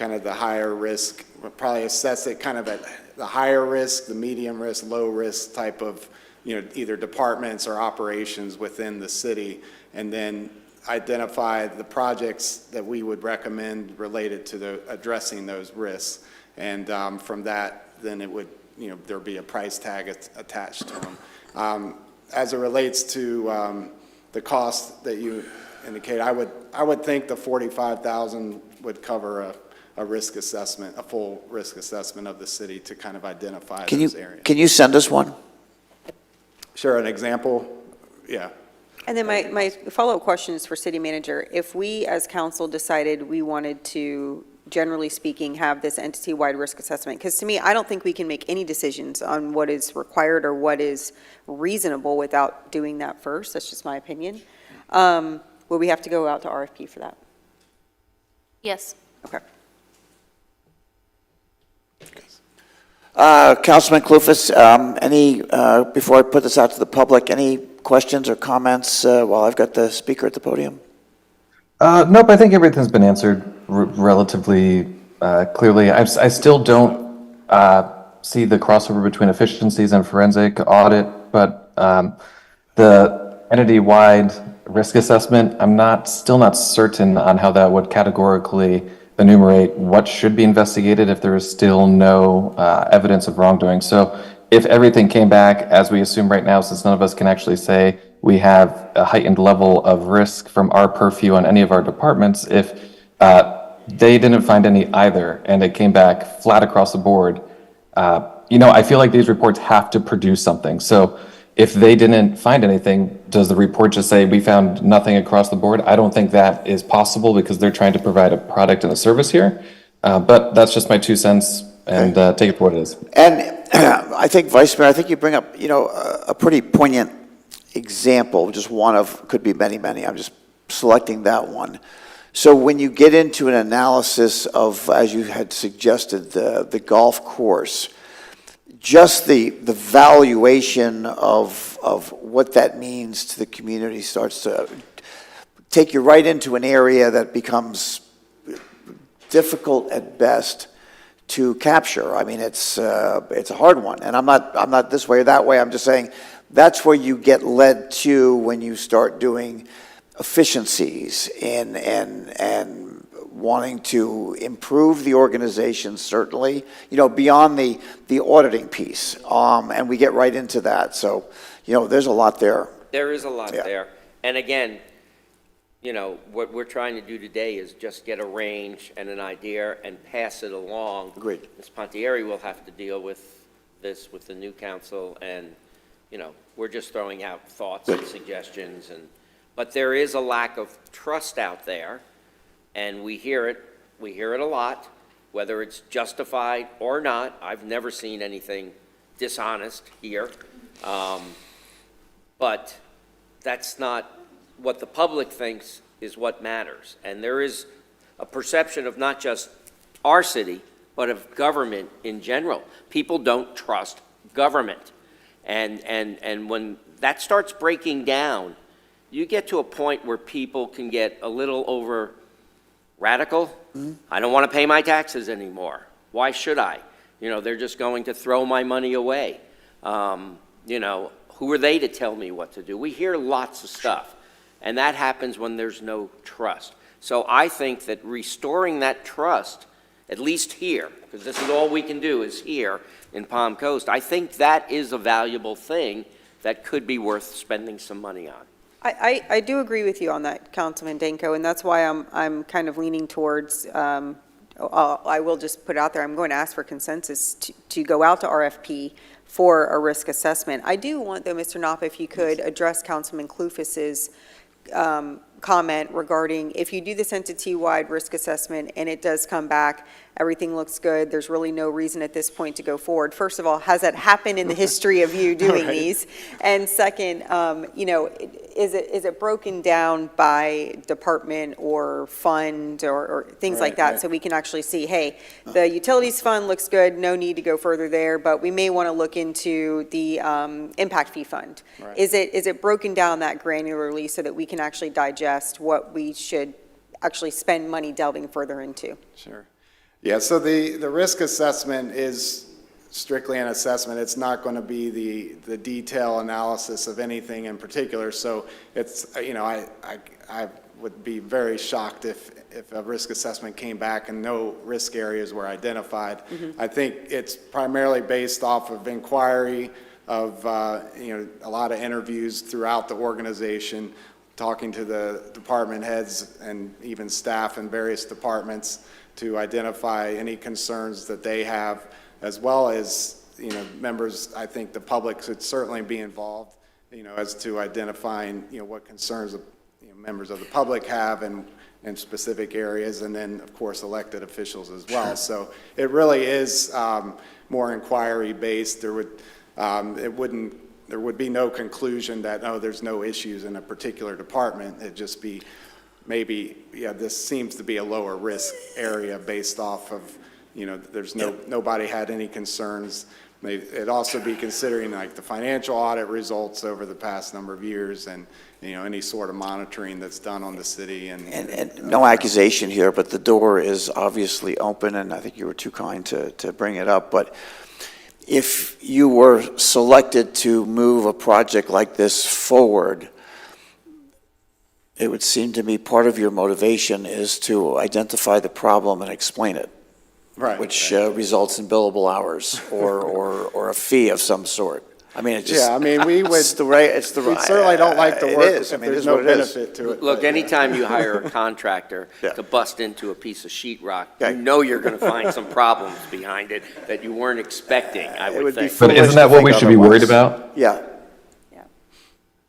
kind of the higher risk, we'll probably assess it kind of at the higher risk, the medium risk, low risk type of, either departments or operations within the city, and then identify the projects that we would recommend related to addressing those risks. And from that, then it would, there'd be a price tag attached to them. As it relates to the cost that you indicate, I would think the $45,000 would cover a risk assessment, a full risk assessment of the city to kind of identify those areas. Can you send us one? Sure, an example, yeah. And then my follow-up question is for city manager. If we, as council, decided we wanted to, generally speaking, have this entity-wide risk assessment, because to me, I don't think we can make any decisions on what is required or what is reasonable without doing that first. That's just my opinion. Will we have to go out to RFP for that? Yes. Okay. Councilman Clufus, before I put this out to the public, any questions or comments while I've got the speaker at the podium? Nope, I think everything's been answered relatively clearly. I still don't see the crossover between efficiencies and forensic audit, but the entity-wide risk assessment, I'm still not certain on how that would categorically enumerate what should be investigated if there is still no evidence of wrongdoing. So if everything came back, as we assume right now, since none of us can actually say we have a heightened level of risk from our purview on any of our departments, if they didn't find any either, and it came back flat across the board, I feel like these reports have to produce something. So if they didn't find anything, does the report just say we found nothing across the board? I don't think that is possible because they're trying to provide a product and a service here. But that's just my 2 cents, and take it for what it is. And I think, Vice Mayor, I think you bring up, a pretty poignant example, just one of, could be many, many. I'm just selecting that one. So when you get into an analysis of, as you had suggested, the golf course, just the valuation of what that means to the community starts to take you right into an area that becomes difficult at best to capture. I mean, it's a hard one, and I'm not this way or that way. I'm just saying that's where you get led to when you start doing efficiencies and wanting to improve the organization, certainly, beyond the auditing piece. And we get right into that. So, there's a lot there. There is a lot there. And again, what we're trying to do today is just get a range and an idea and pass it along. Agreed. Ms. Pontieri will have to deal with this with the new council, and, we're just throwing out thoughts and suggestions. But there is a lack of trust out there, and we hear it a lot, whether it's justified or not. I've never seen anything dishonest here. But that's not what the public thinks is what matters. And there is a perception of not just our city, but of government in general. People don't trust government. And when that starts breaking down, you get to a point where people can get a little over radical. Mm-hmm. I don't want to pay my taxes anymore. Why should I? They're just going to throw my money away. Who are they to tell me what to do? We hear lots of stuff, and that happens when there's no trust. So I think that restoring that trust, at least here, because this is all we can do is here in Palm Coast, I think that is a valuable thing that could be worth spending some money on. I do agree with you on that, Councilman Danko, and that's why I'm kind of leaning towards, I will just put it out there, I'm going to ask for consensus to go out to RFP for a risk assessment. I do want, though, Mr. Napa, if you could address Councilman Clufus's comment regarding if you do this entity-wide risk assessment and it does come back, everything looks good, there's really no reason at this point to go forward. First of all, has that happened in the history of you doing these? And second, is it broken down by department or fund or things like that, so we can actually see, hey, the utilities fund looks good, no need to go further there, but we may want to look into the impact fee fund. Right. Is it broken down that granularly so that we can actually digest what we should actually spend money delving further into? Sure. Yeah, so the risk assessment is strictly an assessment. It's not going to be the detail analysis of anything in particular. So it's, I would be very shocked if a risk assessment came back and no risk areas were identified. I think it's primarily based off of inquiry of, a lot of interviews throughout the organization, talking to the department heads and even staff in various departments to identify any concerns that they have, as well as, members, I think the public should certainly be involved, as to identifying, what concerns members of the public have in specific areas, and then, of course, elected officials as well. So it really is more inquiry-based. There would be no conclusion that, oh, there's no issues in a particular department. It'd just be maybe, this seems to be a lower risk area based off of, there's nobody had any concerns. It'd also be considering like the financial audit results over the past number of years and, any sort of monitoring that's done on the city. And no accusation here, but the door is obviously open, and I think you were too kind to bring it up. But if you were selected to move a project like this forward, it would seem to me part of your motivation is to identify the problem and explain it. Right. Which results in billable hours or a fee of some sort. I mean, it just. Yeah, I mean, we would. We certainly don't like to work if there's no benefit to it. Look, but, anytime you hire a contractor Yeah. to bust into a piece of sheetrock, Okay. you know you're going to find some problems behind it that you weren't expecting, I It would would be think. But foolish isn't that to what think we should be worried otherwise. about? Yeah.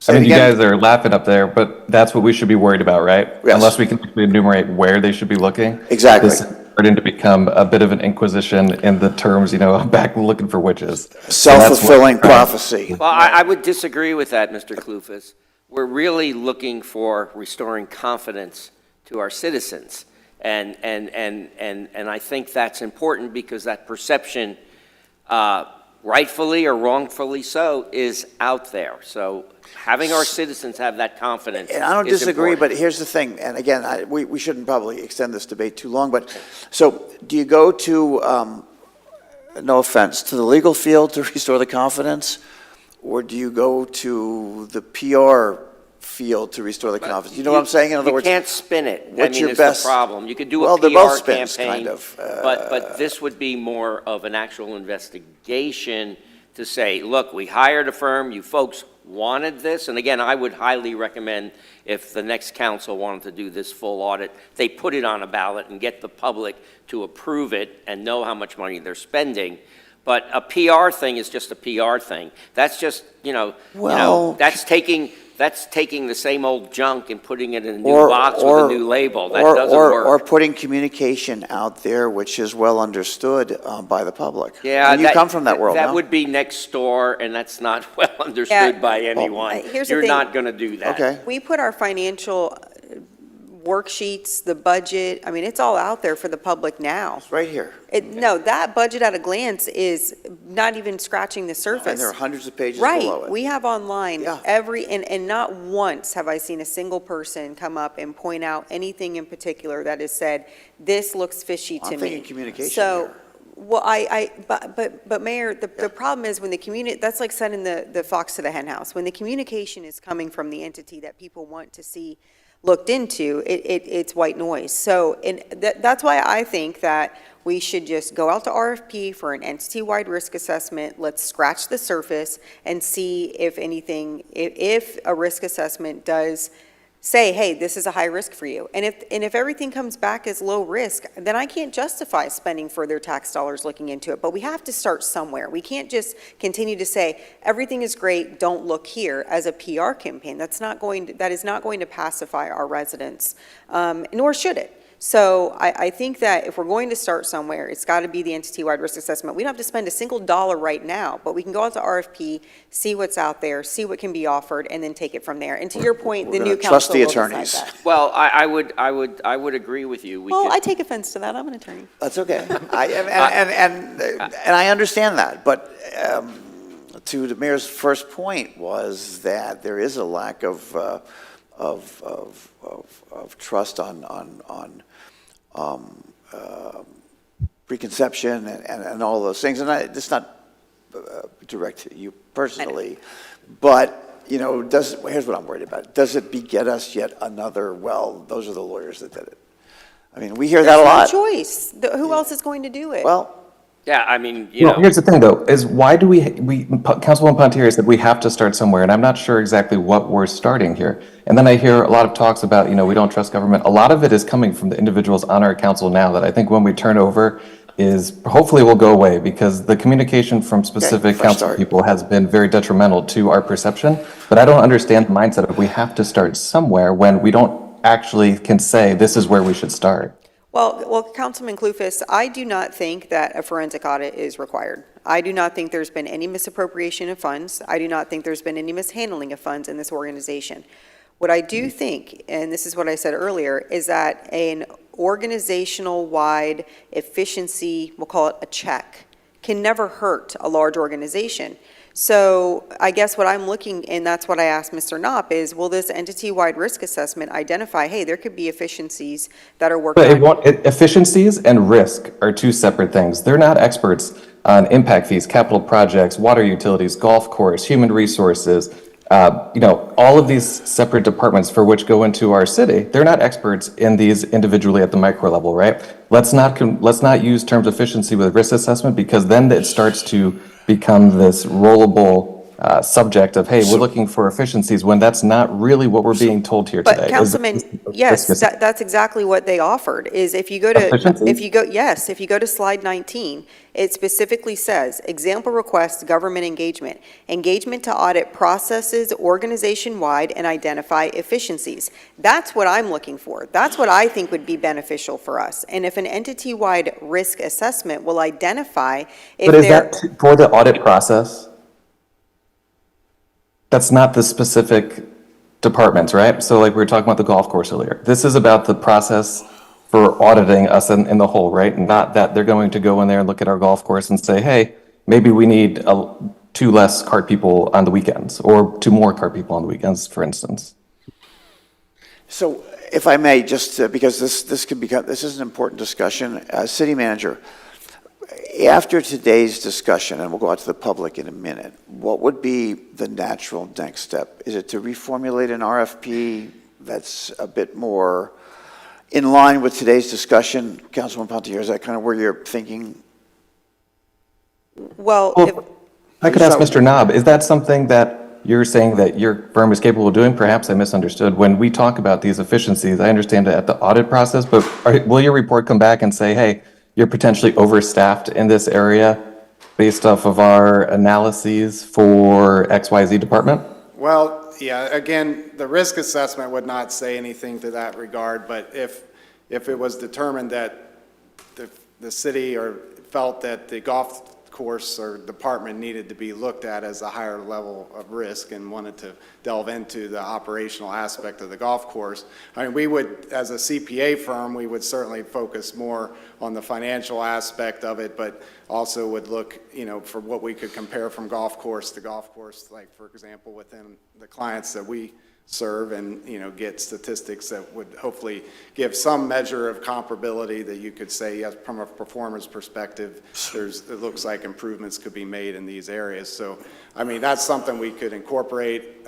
I mean, you again- guys are laughing up there, but that's what we should be worried about, right? Yes. Unless we can enumerate where they should be looking. Exactly. This is starting to become a bit of an inquisition in the terms, back looking for witches. So that's what- Self-fulfilling prophecy. Well, I would disagree with that, Mr. Kloufas. We're really looking for restoring confidence to our citizens. And I think that's important because that perception, rightfully or wrongfully so, is out there. So having our citizens have that confidence And I don't is disagree, important. but here's the thing, and again, we shouldn't probably extend this debate too long, but, so, do you go to, no offense, to the legal field to restore the confidence? Or do you go to the PR field to restore the confidence? You know what I'm saying? In other words, You can't spin it. what's your Is best- the problem. You could do Well, a they're PR both spins, campaign. kind of. But this would be more of an actual investigation to say, look, we hired a firm, you folks wanted this, and again, I would highly recommend if the next council wanted to do this full audit, they put it on a ballot and get the public to approve it and know how much money they're spending. But a PR thing is just a PR thing. That's just, Well- that's taking the same old junk and putting it in a new Or- box or- with a new label. That or- doesn't or- work. Or putting communication out there which is well understood by the public. Yeah, And you come from that world, That no? would be next door, and that's not well understood by anyone. here's the You're thing. not going to do that. Okay. We put our financial worksheets, the budget, I mean, it's all out there for the public now. It's right here. No, that budget at a glance is not even scratching the And surface. there are hundreds of pages below Right, it. we have online Yeah. and not once have I seen a single person come up and point out anything in particular that has said, this looks fishy to me. I'm thinking communication So, here. well, but Mayor, the problem is when the that's like sending the fox to the hen house. When the communication is coming from the entity that people want to see looked into, it's white noise. So, and that's why I think that we should just go out to RFP for an entity-wide risk assessment. Let's scratch the surface and see if anything, if a risk assessment does say, hey, this is a high risk for you. And if everything comes back as low risk, then I can't justify spending further tax dollars looking into it. But we have to start somewhere. We can't just continue to say, everything is great, don't look here, as a PR campaign. That is not going to pacify our residents, nor should it. So I think that if we're going to start somewhere, it's got to be the entity-wide risk assessment. We don't have to spend a single dollar right now, but we can go out to RFP, see what's out there, see what can be offered, and then take it from there. And to your point, the We're new gonna trust council the will decide attorneys. that. Well, I would agree with you. Well, I take offense to that. I'm an attorney. That's okay. And I understand that, but to the mayor's first point was that there is a lack of trust on preconception and all those things. And it's not direct to you personally, but, you know, here's what I'm worried about. Does it beget us yet another, well, those are the lawyers that did it? I mean, we hear that a lot. There's no choice. Who else is going to do it? Well, Yeah, I mean, you Well, know, here's the thing, though, is why do Councilwoman Pontieri said we have to start somewhere, and I'm not sure exactly what we're starting here. And then I hear a lot of talks about, you know, we don't trust government. A lot of it is coming from the individuals on our council now that I think when we turn over is hopefully will go away, because the communication from specific fresh council start. people has been very detrimental to our perception. But I don't understand the mindset of we have to start somewhere when we don't actually can say this is where we should start. Well, Councilman Clufus, I do not think that a forensic audit is required. I do not think there's been any misappropriation of funds. I do not think there's been any mishandling of funds in this organization. What I do think, and this is what I said earlier, is that an organizational-wide efficiency, we'll call it a check, can never hurt a large organization. So I guess what I'm looking, and that's what I asked Mr. Knopp, is will this entity-wide risk assessment identify, hey, there could be efficiencies that are working But efficiencies and risk are two separate things. They're not experts on impact fees, capital projects, water utilities, golf course, human resources, you know, all of these separate departments for which go into our city. They're not experts in these individually at the micro level, right? Let's not use terms efficiency with risk assessment, because then it starts to become this rollable subject of, hey, we're looking for efficiencies, when that's not really what we're being told here today. But Councilman, yes, that's exactly what they offered, is if you go to, if you go to slide 19, it specifically says, example requests, government engagement to audit processes organization-wide and identify efficiencies. That's what I'm looking for. That's what I think would be beneficial for us. And if an entity-wide risk assessment will identify if But is that for the audit process? That's not the specific departments, right? So like we were talking about the golf course earlier. This is about the process for auditing us in the whole, right? Not that they're going to go in there and look at our golf course and say, hey, maybe we need 2 less cart people on the weekends, or 2 more cart people on the weekends, for instance. So if I may, just because this is an important discussion, City Manager, after today's discussion, and we'll go out to the public in a minute, what would be the natural next step? Is it to reformulate an RFP that's a bit more in line with today's discussion? Councilman Pontieri, is that kind of where you're thinking? Well, I could ask Mr. Knob, is that something that you're saying that your firm is capable of doing? Perhaps I misunderstood. When we talk about these efficiencies, I understand it at the audit process, but will your report come back and say, hey, you're potentially overstaffed in this area based off of our analyses for XYZ department? Well, yeah, again, the risk assessment would not say anything to that regard, but if it was determined that the city or felt that the golf course or department needed to be looked at as a higher level of risk and wanted to delve into the operational aspect of the golf course, I mean, we would, as a CPA firm, we would certainly focus more on the financial aspect of it, but also would look, you know, for what we could compare from golf course to golf course, like, for example, within the clients that we serve, and, you know, get statistics that would hopefully give some measure of comparability that you could say, yes, from a performance perspective, it looks like improvements could be made in these areas. So, I mean, that's something we could incorporate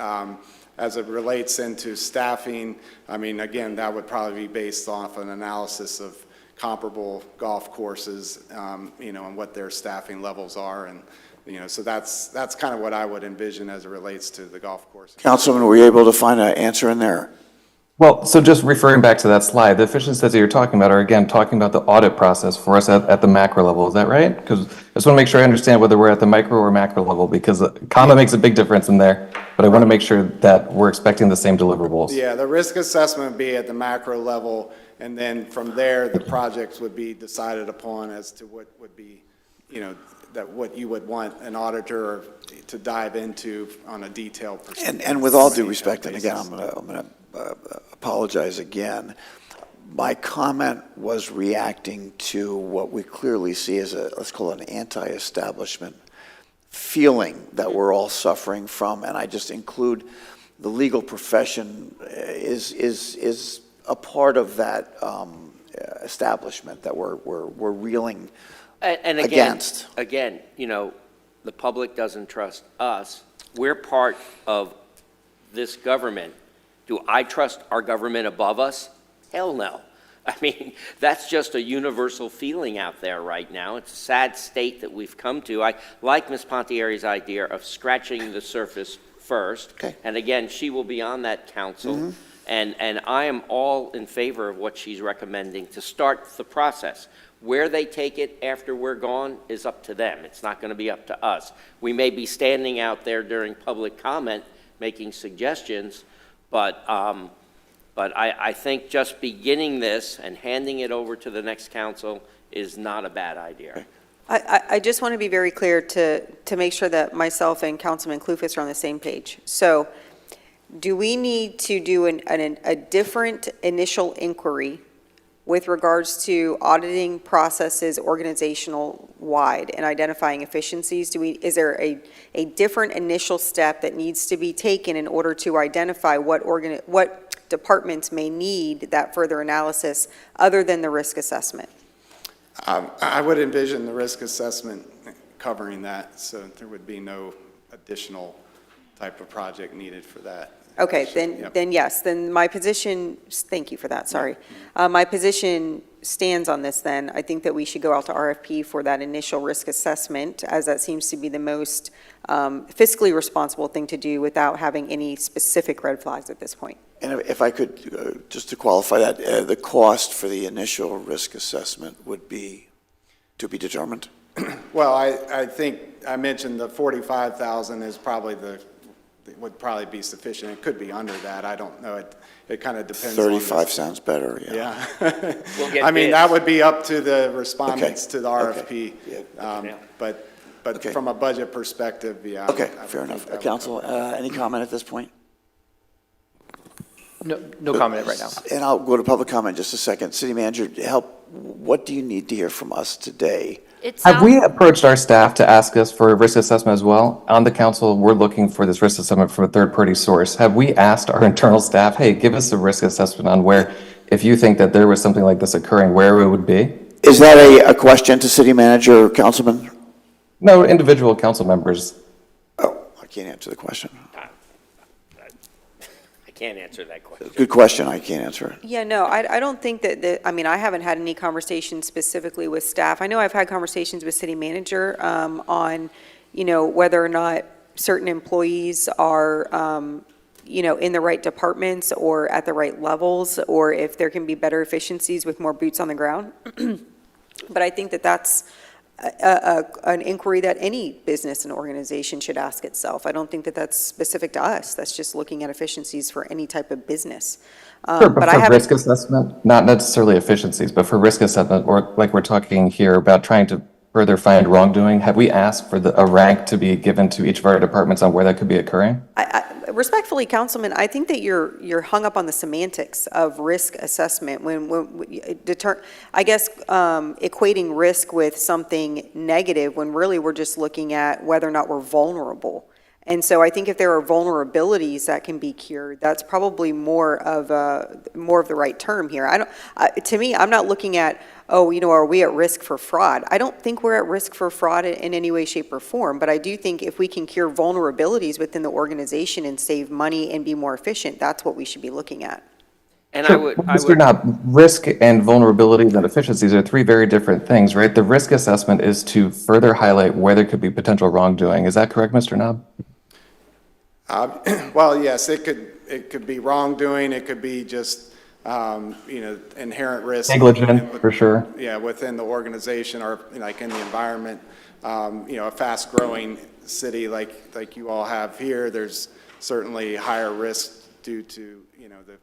as it relates into staffing. I mean, again, that would probably be based off an analysis of comparable golf courses, you know, and what their staffing levels are, and you know, so that's kind of what I would envision as it relates to the golf course. Councilman, were you able to find an answer in there? Well, so just referring back to that slide, the efficiencies that you're talking about are, again, talking about the audit process for us at the macro level. Is that right? Because I just want to make sure I understand whether we're at the micro or macro level, because comma makes a big difference in there, but I want to make sure that we're expecting the same deliverables. Yeah, the risk assessment would be at the macro level, and then from there, the projects would be decided upon as to what would be, you know, that what you would want an auditor to dive into on a detailed perspective. And with all due respect, and again, I'm going to apologize again, my comment was reacting to what we clearly see as a, let's call it an anti-establishment feeling that we're all suffering from, and I just include the legal profession is a part of that establishment that we're reeling And again, against. the public doesn't trust us. We're part of this government. Do I trust our government above us? Hell no. I mean, that's just a universal feeling out there right now. It's a sad state that we've come to. I like Ms. Pontieri's idea of scratching the surface first. Okay. And again, she will be on that council. And I am all in favor of what she's recommending to start the process. Where they take it after we're gone is up to them. It's not going to be up to us. We may be standing out there during public comment making suggestions, but I think just beginning this and handing it over to the next council is not a bad idea. I just want to be very clear to make sure that myself and Councilman Clufus are on the same page. So do we need to do a different initial inquiry with regards to auditing processes organizational wide and identifying efficiencies? Is there a different initial step that needs to be taken in order to identify what departments may need that further analysis other than the risk assessment? I would envision the risk assessment covering that, so there would be no additional type of project needed for that. Okay, Yep. then yes, then my position, thank you for that, sorry. My position stands on this then. I think that we should go out to RFP for that initial risk assessment, as that seems to be the most fiscally responsible thing to do without having any specific red flags at this point. And if I could, just to qualify that, the cost for the initial risk assessment would be to be determined? Well, I think I mentioned the 45,000 is probably would probably be sufficient. It could be under that. I don't know. It kind of depends on 35 sounds better, yeah. Yeah. We'll get I mean, bids. that would be up to the respondents to the Okay. RFP. But Okay. from a budget perspective, yeah. Okay, I would fair think enough. that would Council, cover that. any comment at this point? No comment right now. And I'll go to public comment in just a second. City Manager, what do you need to hear from us today? Have we approached our staff to ask us for a risk assessment as well? On the council, we're looking for this risk assessment from a third-party source. Have we asked our internal staff, hey, give us a risk assessment on where, if you think that there was something like this occurring, where it would be? Is that a question to City Manager or Councilman? No, individual council members. Oh, I can't answer the question. I can't answer that question. Good question, I can't answer it. Yeah, no, I don't think that, I mean, I haven't had any conversations specifically with staff. I know I've had conversations with city manager on, whether or not certain employees are, in the right departments or at the right levels, or if there can be better efficiencies with more boots on the ground. But I think that that's an inquiry that any business and organization should ask itself. I don't think that that's specific to us. That's just looking at efficiencies for any type of business. Sure, but But I for haven't. risk assessment, not necessarily efficiencies, but for risk assessment, or like we're talking here about trying to further find wrongdoing, have we asked for a rank to be given to each of our departments on where that could be occurring? Respectfully, Councilman, I think that you're hung up on the semantics of risk assessment equating risk with something negative when really we're just looking at whether or not we're vulnerable. And so I think if there are vulnerabilities that can be cured, that's probably more of the right term here. To me, I'm not looking at, are we at risk for fraud? I don't think we're at risk for fraud in any way, shape, or form, but I do think if we can cure vulnerabilities within the organization and save money and be more efficient, that's what we should be looking at. And Sure, Mr. Knob, risk and vulnerabilities and efficiencies are three very different things, right? The risk assessment is to further highlight where there could be potential wrongdoing. Is that correct, Mr. Knob? Well, yes, it could be wrongdoing. It could be just, inherent risk. Negligent, for sure. Yeah, within the organization or like in the environment. A fast-growing city like you all have here, there's certainly higher risk due to,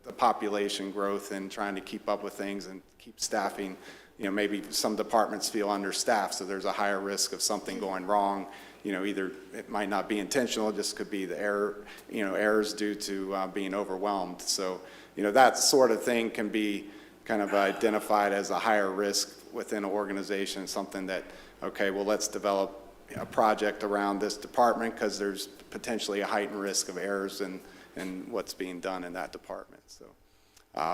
the population growth and trying to keep up with things and keep staffing. Maybe some departments feel understaffed, so there's a higher risk of something going wrong. Either it might not be intentional, it just could be the errors due to being overwhelmed. So, that sort of thing can be kind of identified as a higher risk within an organization, something that, okay, well, let's develop a project around this department because there's potentially a heightened risk of errors in what's being done in that department. So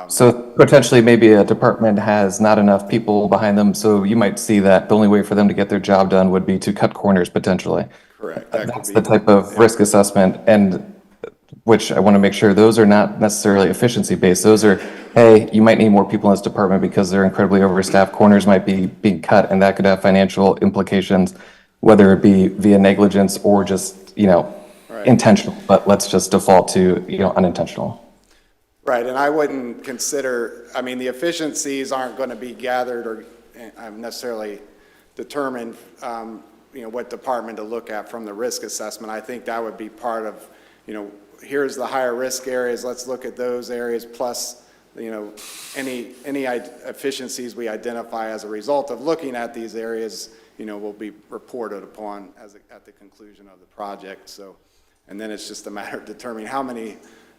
So potentially maybe a department has not enough people behind them, so you might see that the only way for them to get their job done would be to cut corners potentially. Correct. That could That's be- the type of risk assessment, and which I want to make sure those are not necessarily efficiency based. Those are, hey, you might need more people in this department because they're incredibly overstaffed. Corners might be being cut, and that could have financial implications, whether it be via negligence or just, Right. intentional. But let's just default to, unintentional. Right, and I wouldn't consider, I mean, the efficiencies aren't going to be gathered or necessarily determined, what department to look at from the risk assessment. I think that would be part of, here's the higher risk areas, let's look at those areas, plus, any efficiencies we identify as a result of looking at these areas, will be reported upon at the conclusion of the project. So, and then it's just a matter of determining how many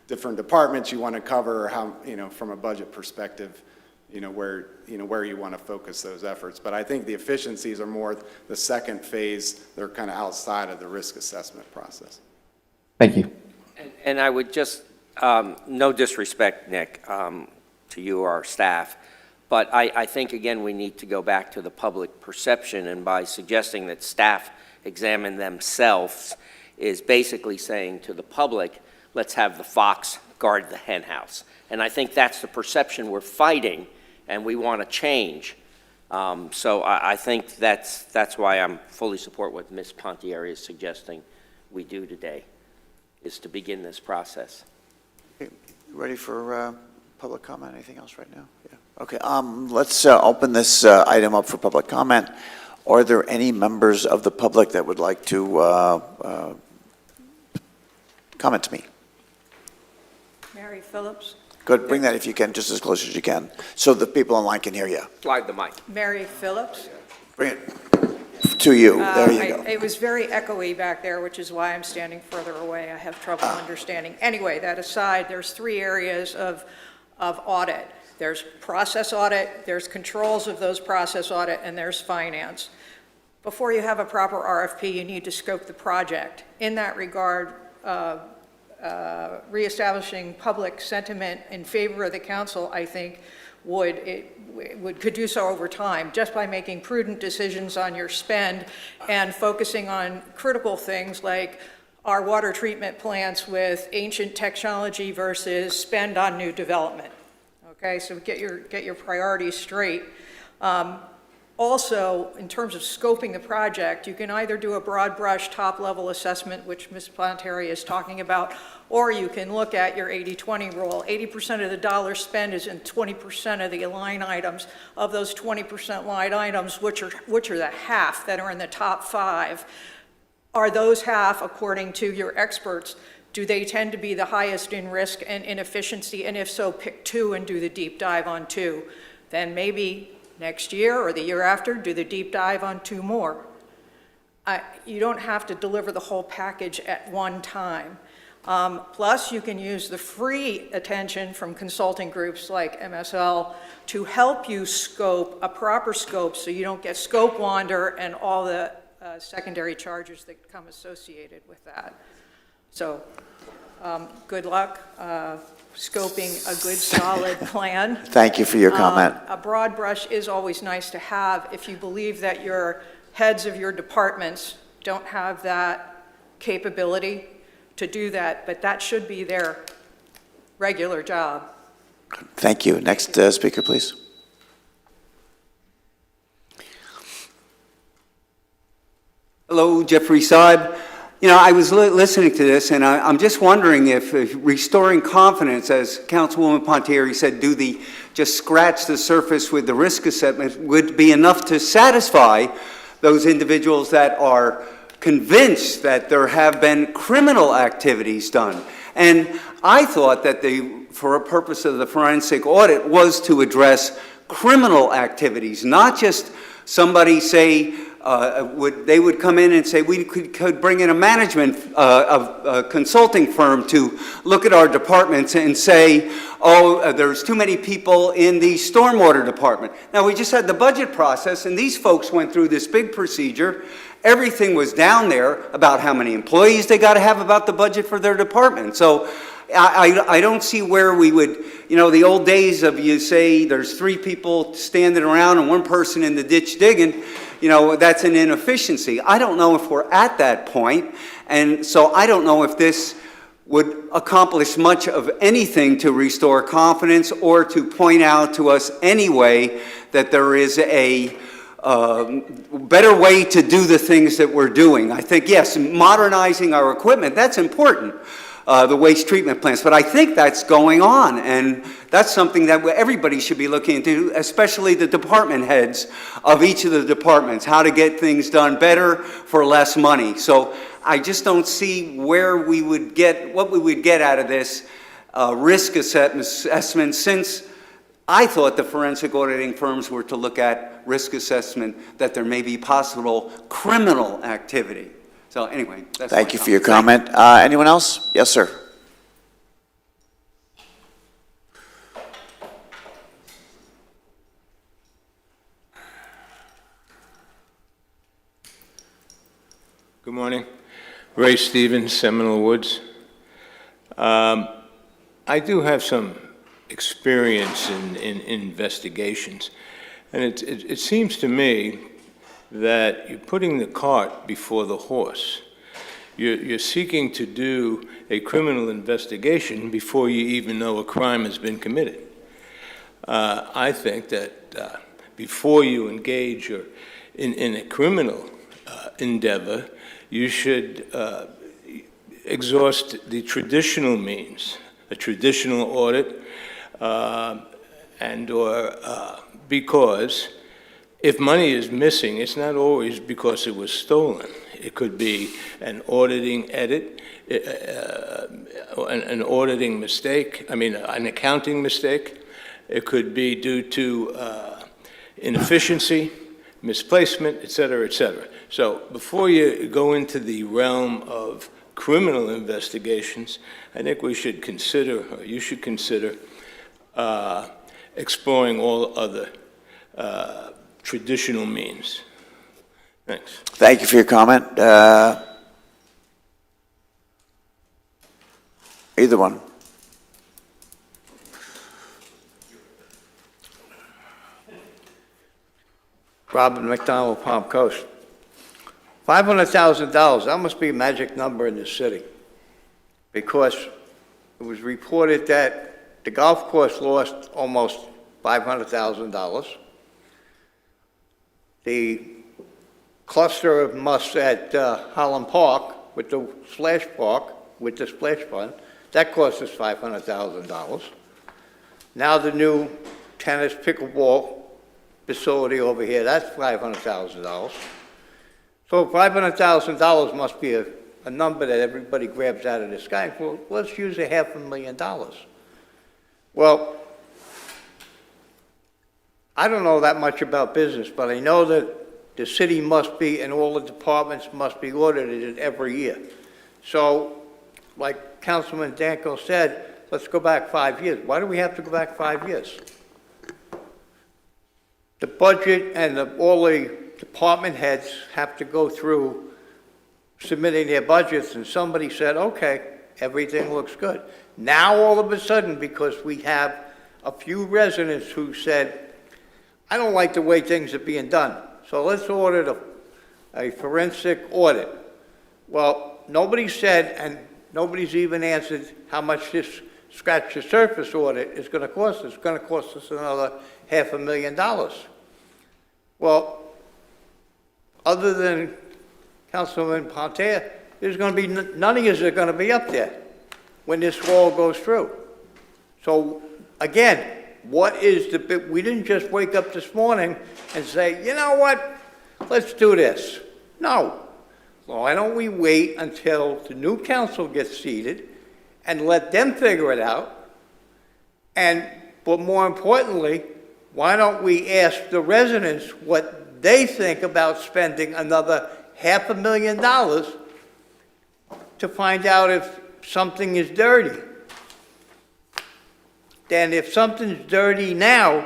different departments you want to cover, or how, from a budget perspective, where you want to focus those efforts. But I think the efficiencies are more the second phase. They're kind of outside of the risk assessment process. Thank you. And I would just, no disrespect, Nick, to you or our staff, but I think, again, we need to go back to the public perception, and by suggesting that staff examine themselves is basically saying to the public, let's have the fox guard the hen house. And I think that's the perception we're fighting, and we want to change. So I think that's why I'm fully support what Ms. Pontieri is suggesting we do today, is to begin this process. Okay, ready for public comment? Anything else right now? Yeah. Okay, let's open this item up for public comment. Are there any members of the public that would like to comment to me? Mary Phillips. Good, bring that if you can, just as close as you can, so the people online can hear you. Slide the mic. Mary Phillips. Bring it to you, there you go. It was very echoey back there, which is why I'm standing further away. I have trouble understanding. Anyway, that aside, there's 3 areas of audit. There's process audit, there's controls of those process audit, and there's finance. Before you have a proper RFP, you need to scope the project. In that regard, reestablishing public sentiment in favor of the council, I think, could do so over time, just by making prudent decisions on your spend and focusing on critical things like our water treatment plants with ancient technology versus spend on new development. Okay, so get your priorities straight. Also, in terms of scoping the project, you can either do a broad brush top-level assessment, which Ms. Pontieri is talking about, or you can look at your 80-20 rule. 80% of the dollar spend is in 20% of the line items. Of those 20% line items, which are the half that are in the top 5, are those half, according to your experts, do they tend to be the highest in risk and inefficiency? And if so, pick 2 and do the deep dive on 2. Then maybe next year or the year after, do the deep dive on 2 more. You don't have to deliver the whole package at one time. Plus, you can use the free attention from consulting groups like MSL to help you scope a proper scope so you don't get scope wander and all the secondary charges that come associated with that. So, good luck scoping a good, solid plan. Thank you for your comment. A broad brush is always nice to have if you believe that your heads of your departments don't have that capability to do that, but that should be their regular job. Thank you. Next speaker, please. Hello, Jeffrey Saib. I was listening to this, and I'm just wondering if restoring confidence, as Councilwoman Pontieri said, just scratch the surface with the risk assessment would be enough to satisfy those individuals that are convinced that there have been criminal activities done. And I thought that for a purpose of the forensic audit was to address criminal activities, not just somebody say, they would come in and say, we could bring in a management, a consulting firm to look at our departments and say, there's too many people in the stormwater department. Now, we just had the budget process, and these folks went through this big procedure. Everything was down there about how many employees they got to have, about the budget for their department. So, I don't see where we would, the old days of you say there's 3 people standing around and 1 person in the ditch digging, that's an inefficiency. I don't know if we're at that point, and so I don't know if this would accomplish much of anything to restore confidence or to point out to us anyway that there is a better way to do the things that we're doing. I think, yes, modernizing our equipment, that's important, the waste treatment plants, but I think that's going on, and that's something that everybody should be looking into, especially the department heads of each of the departments, how to get things done better for less money. So I just don't see where we would get, what we would get out of this risk assessment, since I thought the forensic auditing firms were to look at risk assessment that there may be possible criminal activity. So anyway, that's Thank my you for your comment. comment. Anyone else? Yes, sir. Good morning. Ray Stevens, Seminole Woods. I do have some experience in investigations, and it seems to me that you're putting the cart before the horse. You're seeking to do a criminal investigation before you even know a crime has been committed. I think that before you engage in a criminal endeavor, you should exhaust the traditional means, a traditional audit, because if money is missing, it's not always because it was stolen. It could be an auditing edit, an auditing mistake, an accounting mistake. It could be due to inefficiency, misplacement, et cetera, et cetera. So before you go into the realm of criminal investigations, I think we should consider, or you should consider, exploring all other traditional means. Thanks. Thank you for your comment. Either one. Robert McDonald, Palm Coast. $500,000, that must be a magic number in this city, because it was reported that the golf course lost almost $500,000. The cluster of musts at Holland Park with the splash park, with the splash fund, that cost us $500,000. Now the new tennis pickleball facility over here, that's $500,000. So $500,000 must be a number that everybody grabs out of the sky. Well, let's use $500,000. Well, I don't know that much about business, but I know that the city must be, and all the departments must be audited every year. So, like Councilman Danko said, let's go back 5 years. Why do we have to go back 5 years? The budget and all the department heads have to go through submitting their budgets, and somebody said, okay, everything looks good. Now, all of a sudden, because we have a few residents who said, I don't like the way things are being done, so let's order a forensic audit. Well, nobody said, and nobody's even answered how much this scratch the surface audit is going to cost us. It's going to cost us another $500,000. Well, other than Councilman Pontea, there's going to be, none of you are going to be up there when this all goes through. So, again, what is the bit? We didn't just wake up this morning and say, you know what, let's do this. No. Why don't we wait until the new council gets seated and let them figure it out? But more importantly, why don't we ask the residents what they think about spending another $500,000 to find out if something is dirty? Then if something's dirty now,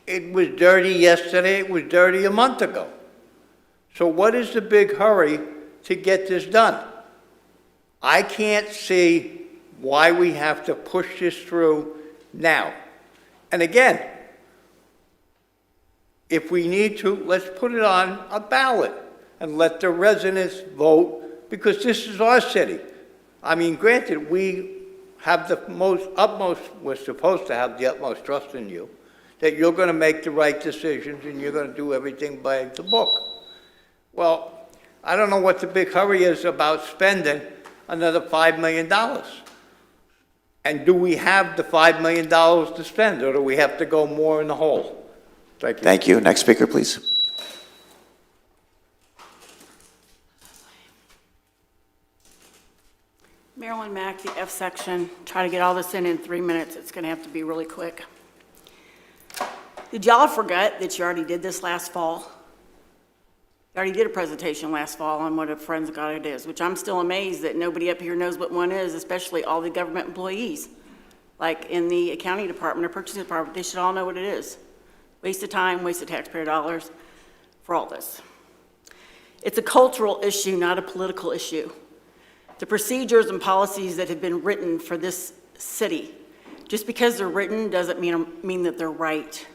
it was dirty yesterday, it was dirty a month ago. So what is the big hurry to get this done? I can't see why we have to push this through now. And again, if we need to, let's put it on a ballot and let the residents vote, because this is our city. I mean, granted, we have the we're supposed to have the utmost trust in you, that you're going to make the right decisions and you're going to do everything by the book. Well, I don't know what the big hurry is about spending another $5 million. And do we have the $5 million to spend, or do we have to go more in the hole? Thank you. Thank you. Next speaker, please. Marilyn Mack, the F section. Try to get all this in 3 minutes. It's going to have to be really quick. Did y'all forget that you already did this last fall? You already did a presentation last fall on what a forensic audit is, which I'm still amazed that nobody up here knows what one is, especially all the government employees. Like in the accounting department or purchasing department, they should all know what it is. Waste of time, waste of taxpayer dollars for all this. It's a cultural issue, not a political issue. The procedures and policies that have been written for this city, just because they're written doesn't mean that they're right,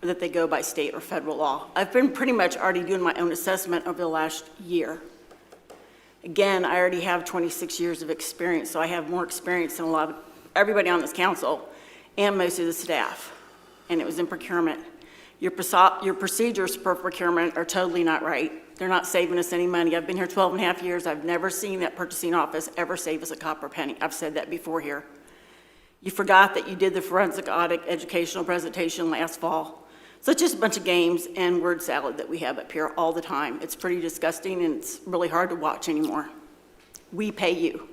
or that they go by state or federal law. I've been pretty much already doing my own assessment over the last year. Again, I already have 26 years of experience, so I have more experience than everybody on this council and most of the staff, and it was in procurement. Your procedures for procurement are totally not right. They're not saving us any money. I've been here 12 and a half years. I've never seen that purchasing office ever save us a copper penny. I've said that before here. You forgot that you did the forensic audit educational presentation last fall. So it's just a bunch of games and word salad that we have up here all the time. It's pretty disgusting and it's really hard to watch anymore. We pay you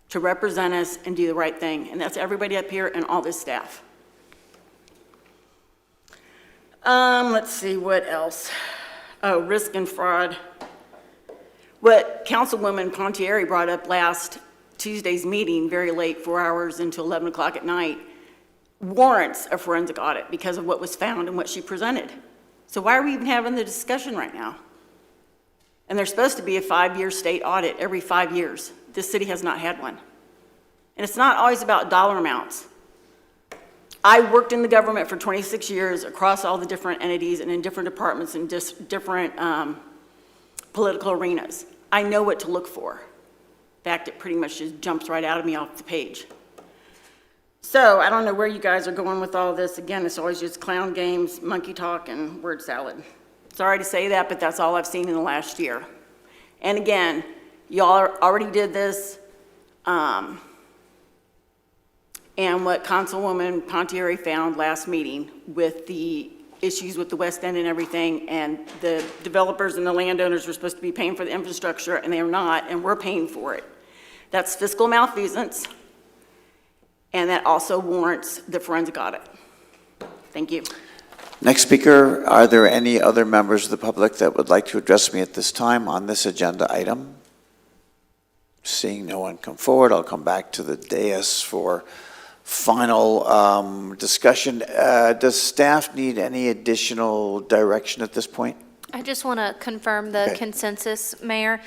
to represent us and do the right thing, and that's everybody up here and all this staff. Let's see, what else? Oh, risk and fraud. What Councilwoman Pontieri brought up last Tuesday's meeting, very late, 4 hours into 11 o'clock at night, warrants a forensic audit because of what was found and what she presented. So why are we even having the discussion right now? And there's supposed to be a 5-year state audit every 5 years. This city has not had one. And it's not always about dollar amounts. I worked in the government for 26 years across all the different entities and in different departments and different political arenas. I know what to look for. In fact, it pretty much just jumps right out of me off the page. So I don't know where you guys are going with all this. Again, it's always just clown games, monkey talk, and word salad. Sorry to say that, but that's all I've seen in the last year. And again, y'all already did this. And what Councilwoman Pontieri found last meeting with the issues with the West End and everything, and the developers and the landowners were supposed to be paying for the infrastructure, and they're not, and we're paying for it. That's fiscal malfeasance, and that also warrants the forensic audit. Thank you. Next speaker, are there any other members of the public that would like to address me at this time on this agenda item? Seeing no one come forward, I'll come back to the dais for final discussion. Does staff need any additional direction at this point? I just want to confirm the consensus, Mayor.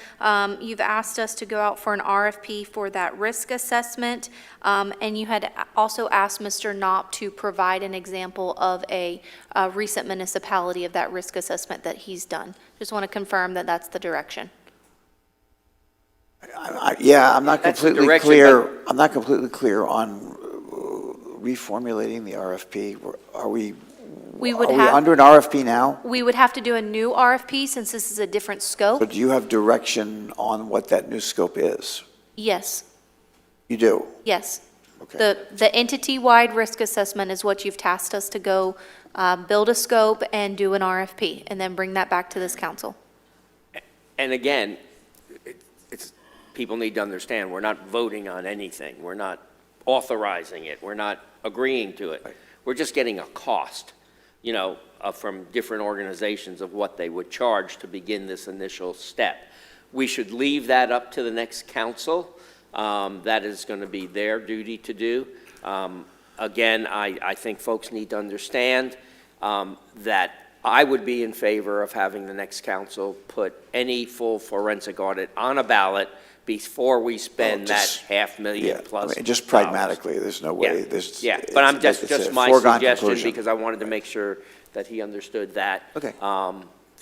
You've asked us to go out for an RFP for that risk assessment, and you had also asked Mr. Knopp to provide an example of a recent municipality of that risk assessment that he's done. Just want to confirm that that's the direction. Yeah, I'm not That's the completely direction, clear. I'm not completely clear on reformulating the RFP. Are we under an RFP now? We would have to do a new RFP since this is a different scope. But do you have direction on what that new scope is? Yes, You do? yes. Okay. The entity-wide risk assessment is what you've tasked us to go build a scope and do an RFP, and then bring that back to this council. And again, people need to understand, we're not voting on anything. We're not authorizing it. We're not agreeing to it. We're just getting a cost, from different organizations of what they would charge to begin this initial step. We should leave that up to the next council. That is going to be their duty to do. Again, I think folks need to understand that I would be in favor of having the next council put any full forensic audit on a ballot before we spend that just- $500,000 Yeah, plus. I mean, just dollars. pragmatically, there's no way, Yeah, there's. yeah, but I'm it's just a my foregone suggestion, conclusion. because I wanted to make sure that he understood that. Okay.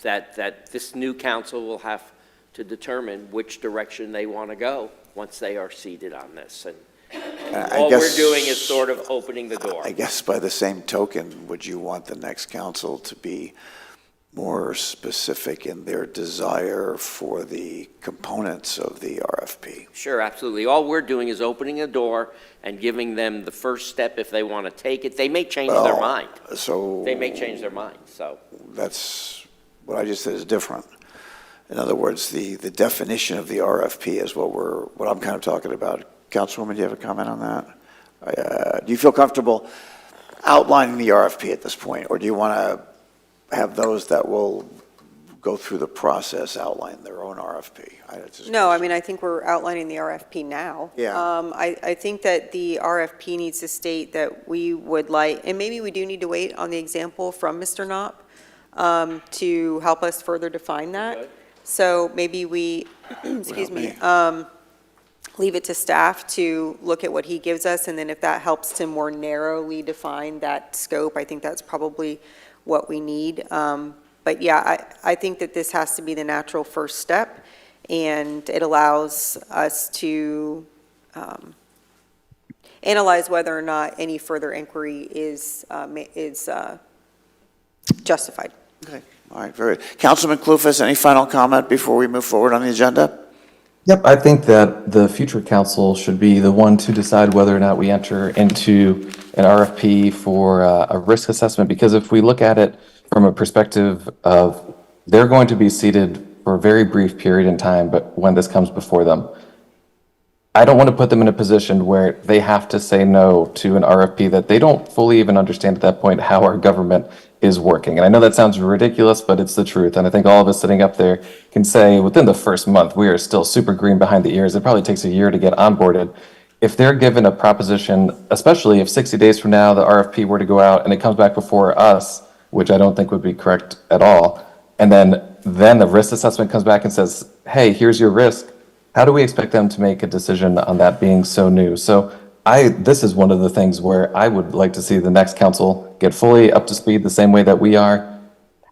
That this new council will have to determine which direction they want to go once they are seated on this. And I all we're guess- doing is sort of opening the door. I guess by the same token, would you want the next council to be more specific in their desire for the components of the RFP? Sure, absolutely. All we're doing is opening a door and giving them the first step if they want to take it. They may change their Well, mind. So. They may change their mind, so. That's, what I just said is different. In other words, the definition of the RFP is what I'm kind of talking about. Councilwoman, do you have a comment on that? Do you feel comfortable outlining the RFP at this point, or do you want to have those that will go through the process outline their own RFP? No, I mean, I think we're outlining the RFP now. Yeah. I think that the RFP needs to state that we would like, and maybe we do need to wait on the example from Mr. Knopp to help us further define that. Good. So maybe we, excuse me, leave it to staff to look at what he gives us, and then if that helps to more narrowly define that scope, I think that's probably what we need. But yeah, I think that this has to be the natural first step, and it allows us to analyze whether or not any further inquiry is justified. Okay, all right, very good. Councilman Clufus, any final comment before we move forward on the agenda? Yep, I think that the future council should be the one to decide whether or not we enter into an RFP for a risk assessment, because if we look at it from a perspective of they're going to be seated for a very brief period in time, but when this comes before them, I don't want to put them in a position where they have to say no to an RFP that they don't fully even understand at that point how our government is working. And I know that sounds ridiculous, but it's the truth. And I think all of us sitting up there can say within the first month, we are still super green behind the ears. It probably takes a year to get onboarded. If they're given a proposition, especially if 60 days from now, the RFP were to go out and it comes back before us, which I don't think would be correct at all, and then the risk assessment comes back and says, hey, here's your risk. How do we expect them to make a decision on that being so new? So this is one of the things where I would like to see the next council get fully up to speed the same way that we are,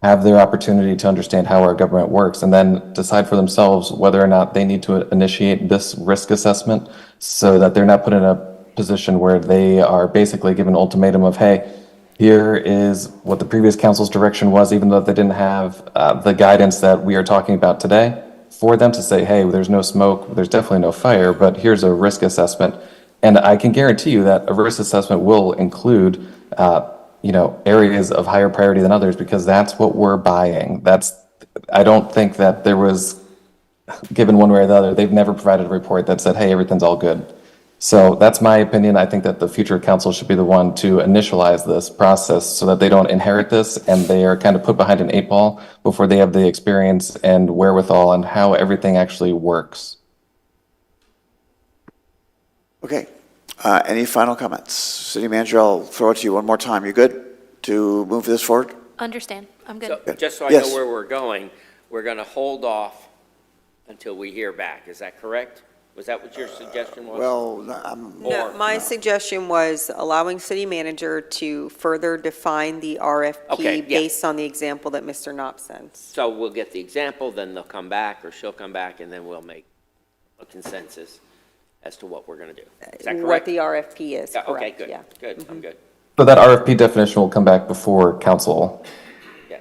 have their opportunity to understand how our government works, and then decide for themselves whether or not they need to initiate this risk assessment so that they're not put in a position where they are basically given an ultimatum of, hey, here is what the previous council's direction was, even though they didn't have the guidance that we are talking about today, for them to say, hey, there's no smoke, there's definitely no fire, but here's a risk assessment. And I can guarantee you that a risk assessment will include, areas of higher priority than others, because that's what we're buying. I don't think that there was, given one way or the other, they've never provided a report that said, hey, everything's all good. So that's my opinion. I think that the future council should be the one to initialize this process so that they don't inherit this and they are kind of put behind an 8 ball before they have the experience and wherewithal on how everything actually works. Okay, any final comments? City Manager, I'll throw it to you one more time. You good to move this forward? Understand, I'm good. So, just so I Yes. know where we're going, we're going to hold off until we hear back. Is that correct? Was that what your suggestion was? Well, No, my suggestion was allowing city manager to further define the Okay, RFP yeah. based on the example that Mr. Knopp sends. So we'll get the example, then they'll come back, or she'll come back, and then we'll make a consensus as to what we're going to do. Is that What correct? the RFP is, Yeah, okay, correct, good, yeah. good, I'm good. So that RFP definition will come back before council.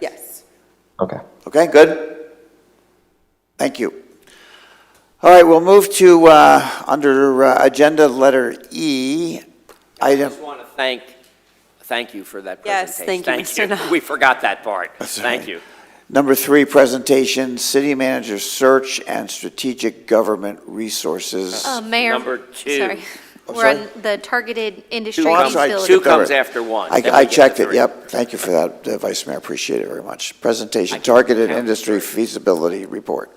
Yes. Okay. Okay, good. Thank you. All right, we'll move to, under agenda letter E, I item, just want to thank you for that Yes, presentation. thank you, Mr. Knopp. We forgot that part. That's all Thank right. you. number 3, presentation, city manager search and strategic government resources. Mayor. Number 2. Sorry. I'm We're sorry? on the targeted industry Oh, I'm sorry. feasibility. 2 comes after 1. then we I get to checked it, 3. yep. Thank you for that, Vice Mayor, appreciate it very much. Presentation, targeted count. industry feasibility report.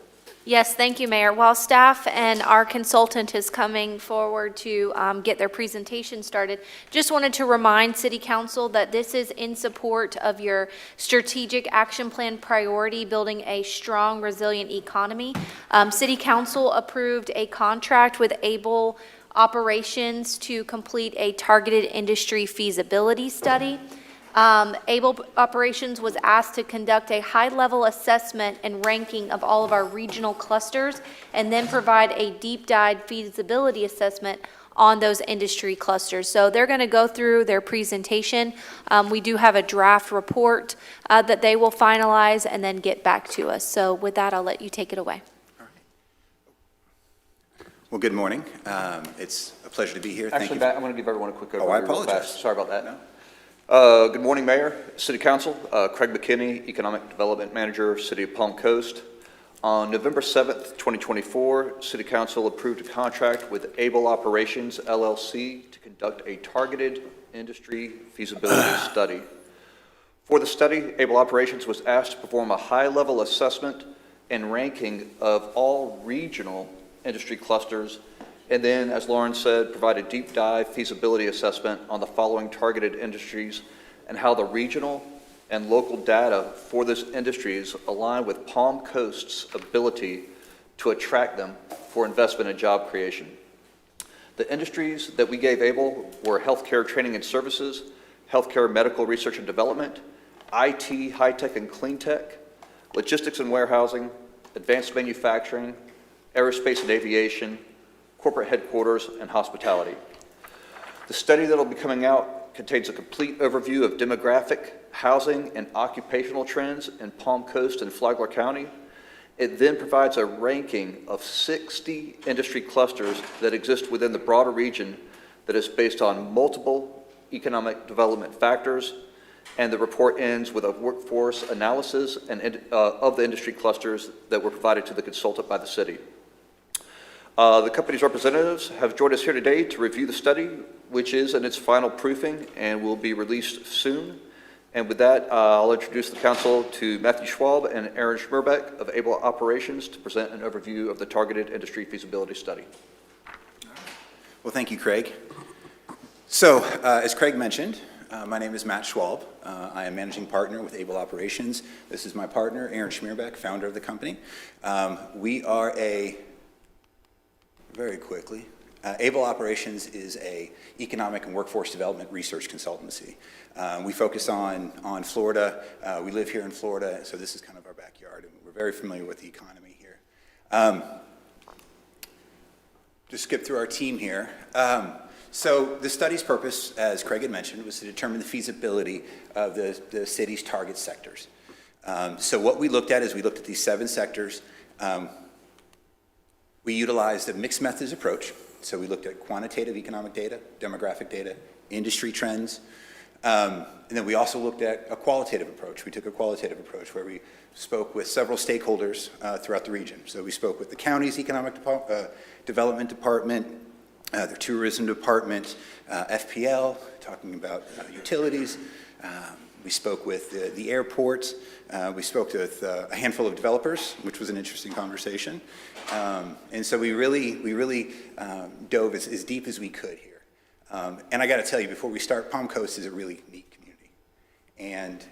Yes, thank you, Mayor. While staff and our consultant is coming forward to get their presentation started, just wanted to remind City Council that this is in support of your strategic action plan priority, building a strong, resilient economy. City Council approved a contract with Able Operations to complete a targeted industry feasibility study. Able Operations was asked to conduct a high-level assessment and ranking of all of our regional clusters, and then provide a deep dive feasibility assessment on those industry clusters. So they're going to go through their presentation. We do have a draft report that they will finalize and then get back to us. So with that, I'll let you take it away. Well, good morning. It's a pleasure to be here. Thank Actually, you. I'm going to give everyone a quick overview. Oh, I real fast. apologize. Sorry about that. No. Good morning, Mayor, City Council. Craig McKinney, Economic Development Manager, City of Palm Coast. On November 7th, 2024, City Council approved a contract with Able Operations, LLC, to conduct a targeted industry feasibility study. For the study, Able Operations was asked to perform a high-level assessment and ranking of all regional industry clusters, and then, as Lauren said, provide a deep dive feasibility assessment on the following targeted industries and how the regional and local data for those industries align with Palm Coast's ability to attract them for investment and job creation. The industries that we gave Able were healthcare training and services, healthcare medical research and development, IT, high-tech and clean tech, logistics and warehousing, advanced manufacturing, aerospace and aviation, corporate headquarters, and hospitality. The study that will be coming out contains a complete overview of demographic, housing, and occupational trends in Palm Coast and Flagler County. It then provides a ranking of 60 industry clusters that exist within the broader region that is based on multiple economic development factors, and the report ends with a workforce analysis of the industry clusters that were provided to the consultant by the city. The company's representatives have joined us here today to review the study, which is in its final proofing and will be released soon. And with that, I'll introduce the council to Matthew Schwab and Aaron Schmerbeck of Able Operations to present an overview of the targeted industry feasibility study. Well, thank you, Craig. So, as Craig mentioned, my name is Matt Schwab. I am managing partner with Able Operations. This is my partner, Aaron Schmerbeck, founder of the company. We are very quickly, Able Operations is a economic and workforce development research consultancy. We focus on Florida. We live here in Florida, so this is kind of our backyard, and we're very familiar with the economy here. Just skip through our team here. So the study's purpose, as Craig had mentioned, was to determine the feasibility of the city's target sectors. So what we looked at is we looked at these 7 sectors. We utilized a mixed methods approach. So we looked at quantitative economic data, demographic data, industry trends, and then we also looked at a qualitative approach. We took a qualitative approach where we spoke with several stakeholders throughout the region. So we spoke with the county's economic development department, the tourism department, FPL, talking about utilities. We spoke with the airports. We spoke with a handful of developers, which was an interesting conversation. And so we really dove as deep as we could here. And I got to tell you, before we start, Palm Coast is a really neat community. And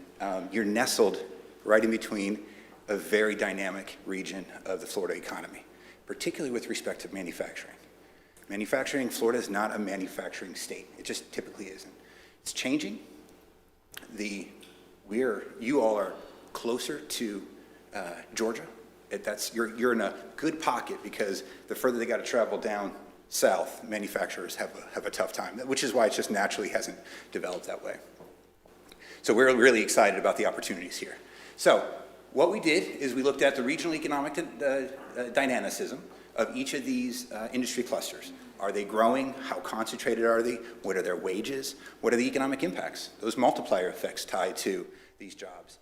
you're nestled right in between a very dynamic region of the Florida economy, particularly with respect to manufacturing. Manufacturing, Florida is not a manufacturing state. It just typically isn't. It's changing. You all are closer to Georgia. You're in a good pocket because the further they got to travel down south, manufacturers have a tough time, which is why it just naturally hasn't developed that way. So we're really excited about the opportunities here. So what we did is we looked at the regional economic dynamicism of each of these industry clusters. Are they growing? How concentrated are they? What are their wages? What are the economic impacts? Those multiplier effects tied to these jobs.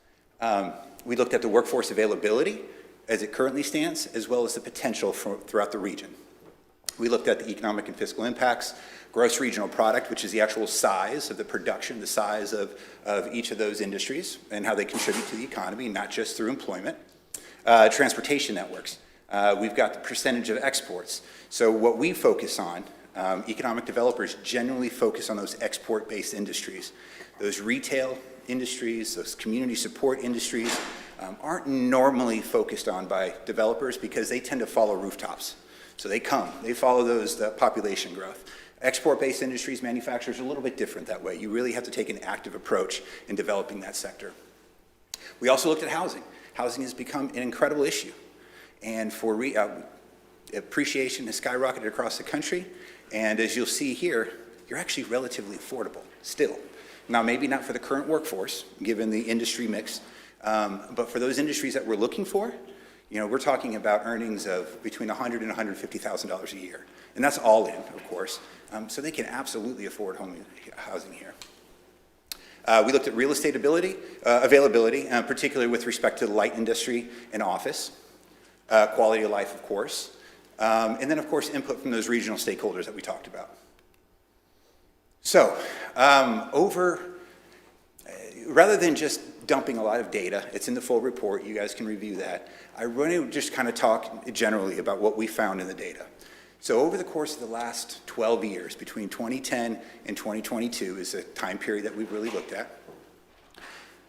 We looked at the workforce availability as it currently stands, as well as the potential throughout the region. We looked at the economic and fiscal impacts, gross regional product, which is the actual size of the production, the size of each of those industries, and how they contribute to the economy, not just through employment. Transportation networks. We've got the percentage of exports. So what we focus on, economic developers generally focus on those export-based industries. Those retail industries, those community support industries aren't normally focused on by developers because they tend to follow rooftops. So they follow the population growth. Export-based industries, manufacturers are a little bit different that way. You really have to take an active approach in developing that sector. We also looked at housing. Housing has become an incredible issue. And for appreciation has skyrocketed across the country. And as you'll see here, you're actually relatively affordable still. Now, maybe not for the current workforce, given the industry mix, but for those industries that we're looking for, we're talking about earnings of between $100,000 and $150,000 a year. And that's all in, of course. So they can absolutely afford housing here. We looked at real estate availability, particularly with respect to the light industry and office, quality of life, of course, and then, of course, input from those regional stakeholders that we talked about. So, rather than just dumping a lot of data, it's in the full report, you guys can review that, I want to just kind of talk generally about what we found in the data. So over the course of the last 12 years, between 2010 and 2022 is a time period that we've really looked at.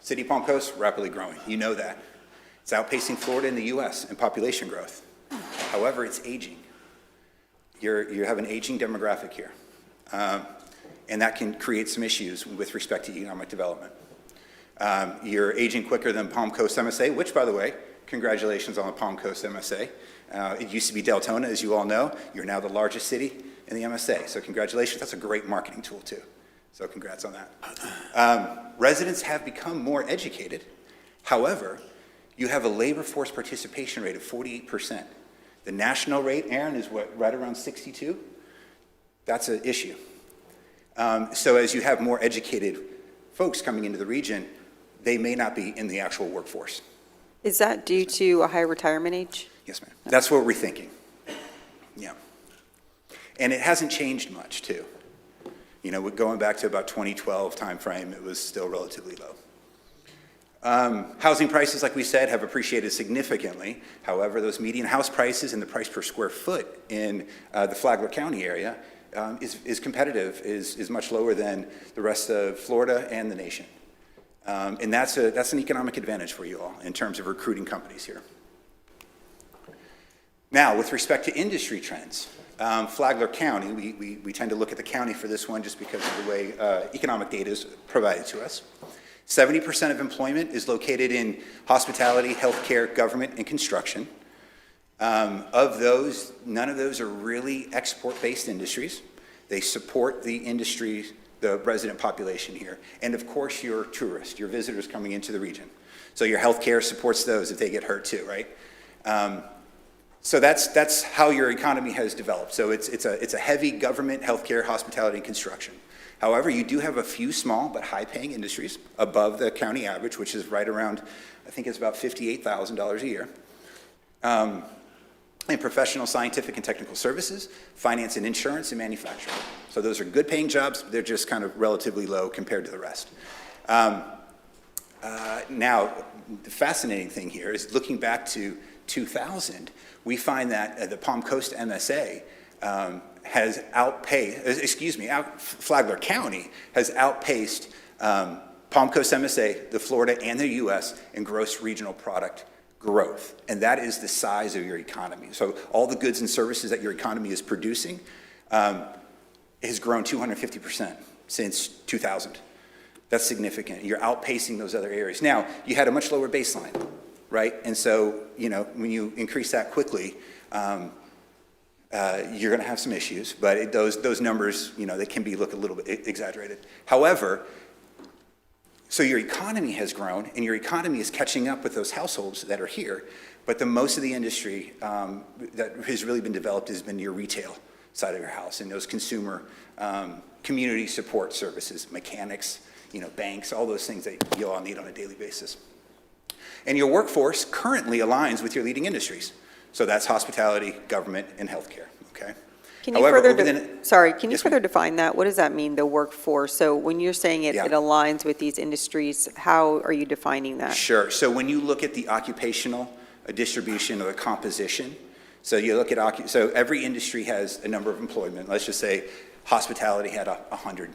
City of Palm Coast, rapidly growing. You know that. It's outpacing Florida and the U.S. in population growth. However, it's aging. You have an aging demographic here. And that can create some issues with respect to economic development. You're aging quicker than Palm Coast MSA, which, by the way, congratulations on the Palm Coast MSA. It used to be Deltona, as you all know. You're now the largest city in the MSA, so congratulations. That's a great marketing tool, too. So congrats on that. Residents have become more educated. However, you have a labor force participation rate of 48%. The national rate, Aaron, is what, right around 62? That's an issue. So as you have more educated folks coming into the region, they may not be in the actual workforce. Is that due to a high retirement age? Yes, ma'am. That's what we're thinking. Yeah. And it hasn't changed much, too. Going back to about 2012 timeframe, it was still relatively low. Housing prices, like we said, have appreciated significantly. However, those median house prices and the price per square foot in the Flagler County area is competitive, is much lower than the rest of Florida and the nation. And that's an economic advantage for you all in terms of recruiting companies here. Now, with respect to industry trends, Flagler County, we tend to look at the county for this one just because of the way economic data is provided to us. 70% of employment is located in hospitality, healthcare, government, and construction. Of those, none of those are really export-based industries. They support the industry, the resident population here. And of course, your tourists, your visitors coming into the region. So your healthcare supports those if they get hurt too, right? So that's how your economy has developed. So it's a heavy government, healthcare, hospitality, and construction. However, you do have a few small but high-paying industries above the county average, which is right around, I think it's about $58,000 a year. In professional, scientific, and technical services, finance and insurance, and manufacturing. So those are good-paying jobs. They're just kind of relatively low compared to the rest. Now, the fascinating thing here is looking back to 2000, we find that the Palm Coast MSA has outpaced, Flagler County has outpaced Palm Coast MSA, the Florida, and the U.S. in gross regional product growth. And that is the size of your economy. So all the goods and services that your economy is producing has grown 250% since 2000. That's significant. You're outpacing those other areas. Now, you had a much lower baseline, right? And so, when you increase that quickly, you're going to have some issues, but those numbers, they can look a little bit exaggerated. However, so your economy has grown, and your economy is catching up with those households that are here, but most of the industry that has really been developed has been your retail side of your house, and those consumer community support services, mechanics, banks, all those things that you all need on a daily basis. And your workforce currently aligns with your leading industries. So that's hospitality, government, and healthcare, okay? Can you further define that? What does that mean, the workforce? So when you're saying it aligns with these industries, how are you defining that? Sure. So when you look at the occupational distribution or the composition, So you look at, so every industry has a number of employment. Let's just say hospitality had 100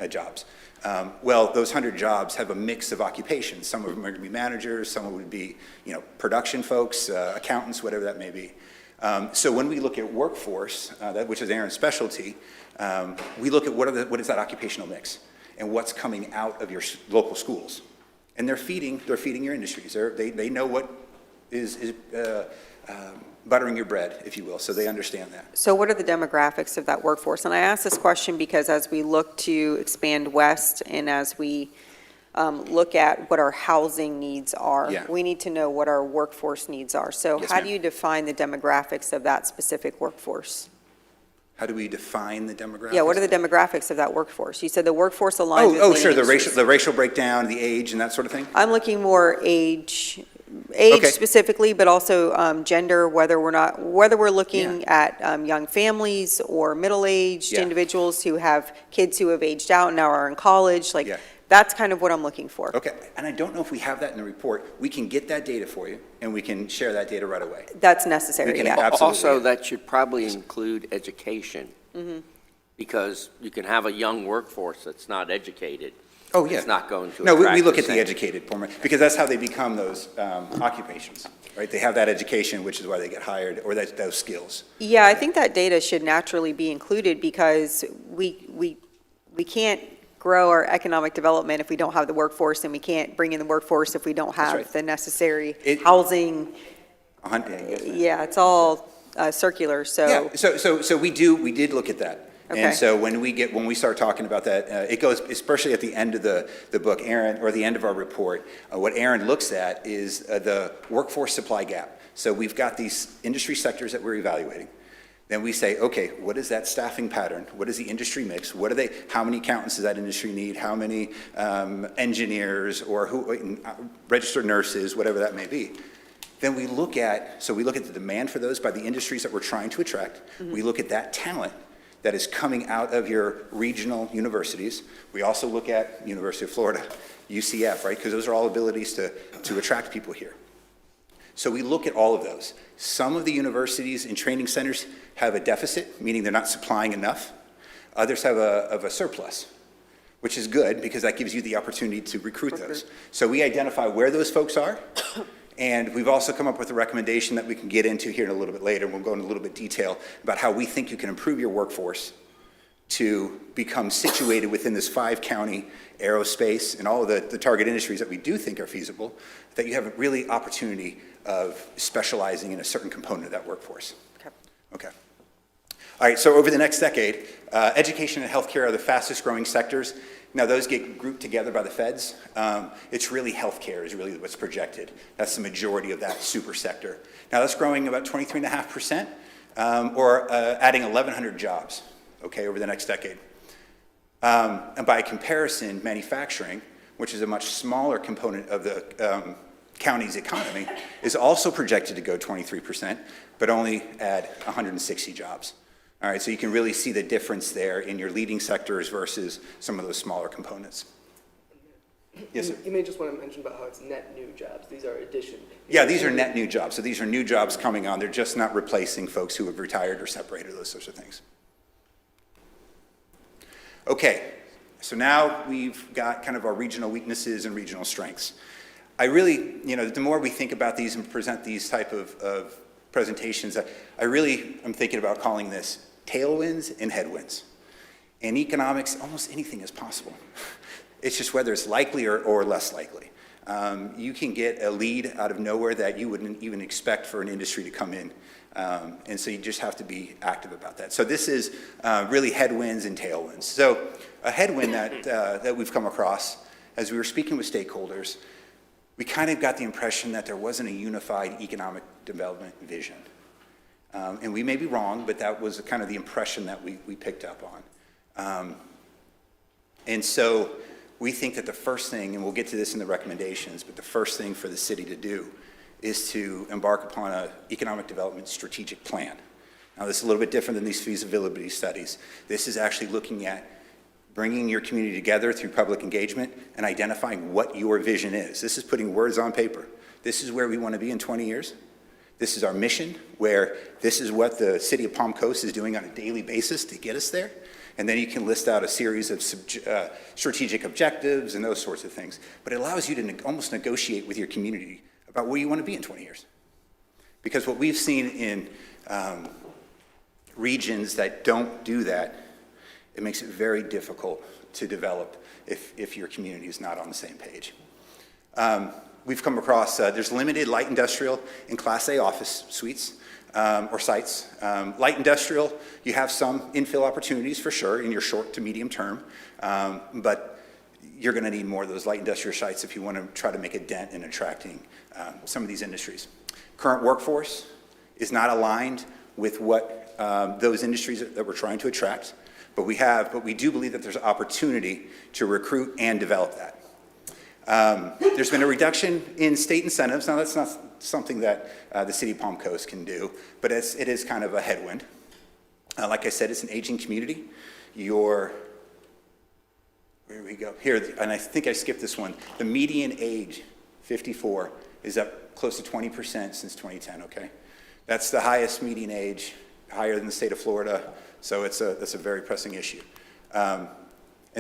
jobs. Well, those 100 jobs have a mix of occupations. Some of them are going to be managers, some would be, production folks, accountants, whatever that may be. So when we look at workforce, which is Aaron's specialty, we look at what is that occupational mix and what's coming out of your local schools. And they're feeding your industries. They know what is buttering your bread, if you will, so they understand that. So what are the demographics of that workforce? And I ask this question because as we look to expand west and as we look at what our housing needs are, Yeah. we need to know what our workforce needs are. So Yes, how ma'am. do you define the demographics of that specific workforce? How do we define the demographics? Yeah, what are the demographics of that workforce? You said the workforce aligns with Oh, many sure, the industries. racial breakdown, the age, and that sort of thing? I'm looking more age Okay. specifically, but also gender, whether we're looking at young families or middle-aged Yeah. individuals who have kids who have aged out and now are in college, Yeah. that's kind of what I'm looking for. Okay, and I don't know if we have that in the report. We can get that data for you, and we can share that data right away. That's necessary, We can yeah. absolutely. Also, that should probably include education, Mhm. because you can have a young workforce that's not educated. Oh, yeah. It's not going to No, we attract look the at the same. educated form, because that's how they become those occupations, right? They have that education, which is why they get hired, or those skills. Yeah, I think that data should naturally be included because we can't grow our economic development if we don't have the workforce, and we can't bring in the workforce if we don't have right. the necessary housing. Yeah, it's all circular, so. Yeah, so we did look at that. Okay. And so when we start talking about that, it goes, especially at the end of the book, Aaron, or the end of our report, what Aaron looks at is the workforce supply gap. So we've got these industry sectors that we're evaluating. Then we say, okay, what is that staffing pattern? What is the industry mix? How many accountants does that industry need? How many engineers or registered nurses, whatever that may be? Then we look at the demand for those by the industries that we're trying to attract. We look at that talent that is coming out of your regional universities. We also look at University of Florida, UCF, right? Because those are all abilities to attract people here. So we look at all of those. Some of the universities and training centers have a deficit, meaning they're not supplying enough. Others have a surplus, which is good because that gives you the opportunity to recruit those. So we identify where those folks are. And we've also come up with a recommendation that we can get into here in a little bit later. We'll go into a little bit detail about how we think you can improve your workforce to become situated within this 5-county aerospace and all of the target industries that we do think are feasible, that you have a really opportunity of specializing in a certain component of that workforce. Okay. All right, so over the next decade, education and healthcare are the fastest growing sectors. Now, those get grouped together by the feds. It's really healthcare is really what's projected. That's the majority of that super sector. Now, that's growing about 23.5%, or adding 1,100 jobs, okay, over the next decade. And by comparison, manufacturing, which is a much smaller component of the county's economy, is also projected to go 23%, but only add 160 jobs. All right, so you can really see the difference there in your leading sectors versus some of those smaller components. Yes, sir. You may just want to mention about how it's net new jobs. These are addition. Yeah, these are net new jobs. So these are new jobs coming on. They're just not replacing folks who have retired or separated, those sorts of things. Okay, so now we've got kind of our regional weaknesses and regional strengths. I really, the more we think about these and present these type of presentations, I really am thinking about calling this tailwinds and headwinds. In economics, almost anything is possible. It's just whether it's likely or less likely. You can get a lead out of nowhere that you wouldn't even expect for an industry to come in. And so you just have to be active about that. So this is really headwinds and tailwinds. So a headwind that we've come across as we were speaking with stakeholders, we kind of got the impression that there wasn't a unified economic development vision. And we may be wrong, but that was kind of the impression that we picked up on. And so we think that the first thing, and we'll get to this in the recommendations, but the first thing for the city to do is to embark upon an economic development strategic plan. Now, this is a little bit different than these feasibility studies. This is actually looking at bringing your community together through public engagement and identifying what your vision is. This is putting words on paper. This is where we want to be in 20 years. This is our mission, where this is what the city of Palm Coast is doing on a daily basis to get us there. And then you can list out a series of strategic objectives and those sorts of things. But it allows you to almost negotiate with your community about where you want to be in 20 years. Because what we've seen in regions that don't do that, it makes it very difficult to develop if your community is not on the same page. We've come across, there's limited light industrial and Class A office suites or sites. Light industrial, you have some infill opportunities for sure in your short to medium term, but you're going to need more of those light industrial sites if you want to try to make a dent in attracting some of these industries. Current workforce is not aligned with what those industries that we're trying to attract, but we do believe that there's opportunity to recruit and develop that. There's been a reduction in state incentives. Now, that's not something that the city of Palm Coast can do, but it is kind of a headwind. Like I said, it's an aging community. Where we go? Here, and I think I skipped this one. The median age, 54, is up close to 20% since 2010, okay? That's the highest median age, higher than the state of Florida, so that's a very pressing issue. And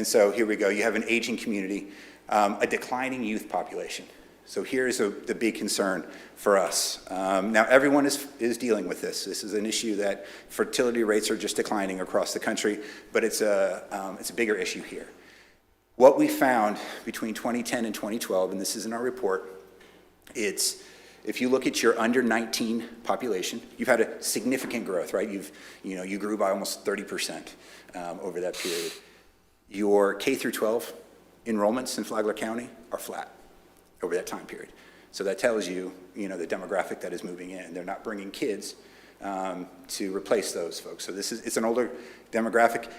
so here we go. You have an aging community, a declining youth population. So here's the big concern for us. Now, everyone is dealing with this. This is an issue that fertility rates are just declining across the country, but it's a bigger issue here. What we found between 2010 and 2012, and this is in our report, if you look at your under 19 population, you've had a significant growth, right? You grew by almost 30% over that period. Your K through 12 enrollments in Flagler County are flat over that time period. So that tells you, the demographic that is moving in. They're not bringing kids to replace those folks. So it's an older demographic.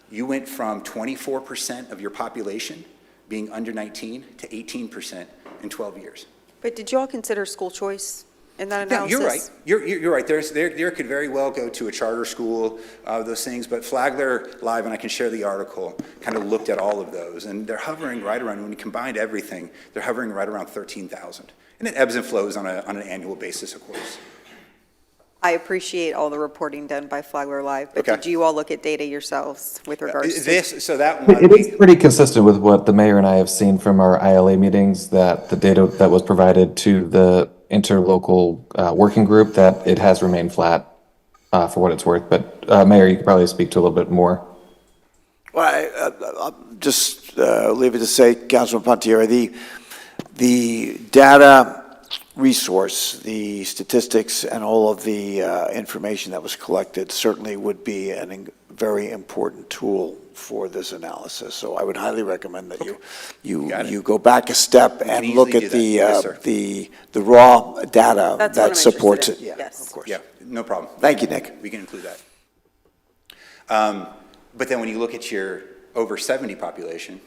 You went from 24% of your population being under 19 to 18% in 12 years. But did you all consider school choice in that analysis? No, you're right. You're right. There could very well go to a charter school, those things, but Flagler Live, and I can share the article, kind of looked at all of those, and they're hovering right around, when you combined everything, they're hovering right around 13,000. And it ebbs and flows on an annual basis, of course. I appreciate all the reporting done by Flagler Live, but Okay. did you all look at data yourselves with regards to? That one. It is pretty consistent with what the mayor and I have seen from our ILA meetings, that the data that was provided to the interlocal working group, that it has remained flat for what it's worth. But Mayor, you could probably speak to a little bit more. Well, I'll just leave it to say, Councilman Pontieri, the data resource, the statistics, and all of the information that was collected certainly would be a very important tool for this analysis. So I would highly recommend that you go back a step and look at the raw data that supports it. Yes. Of course. Yeah, no problem. Thank you, Nick. We can include that. But then when you look at your over 70 population,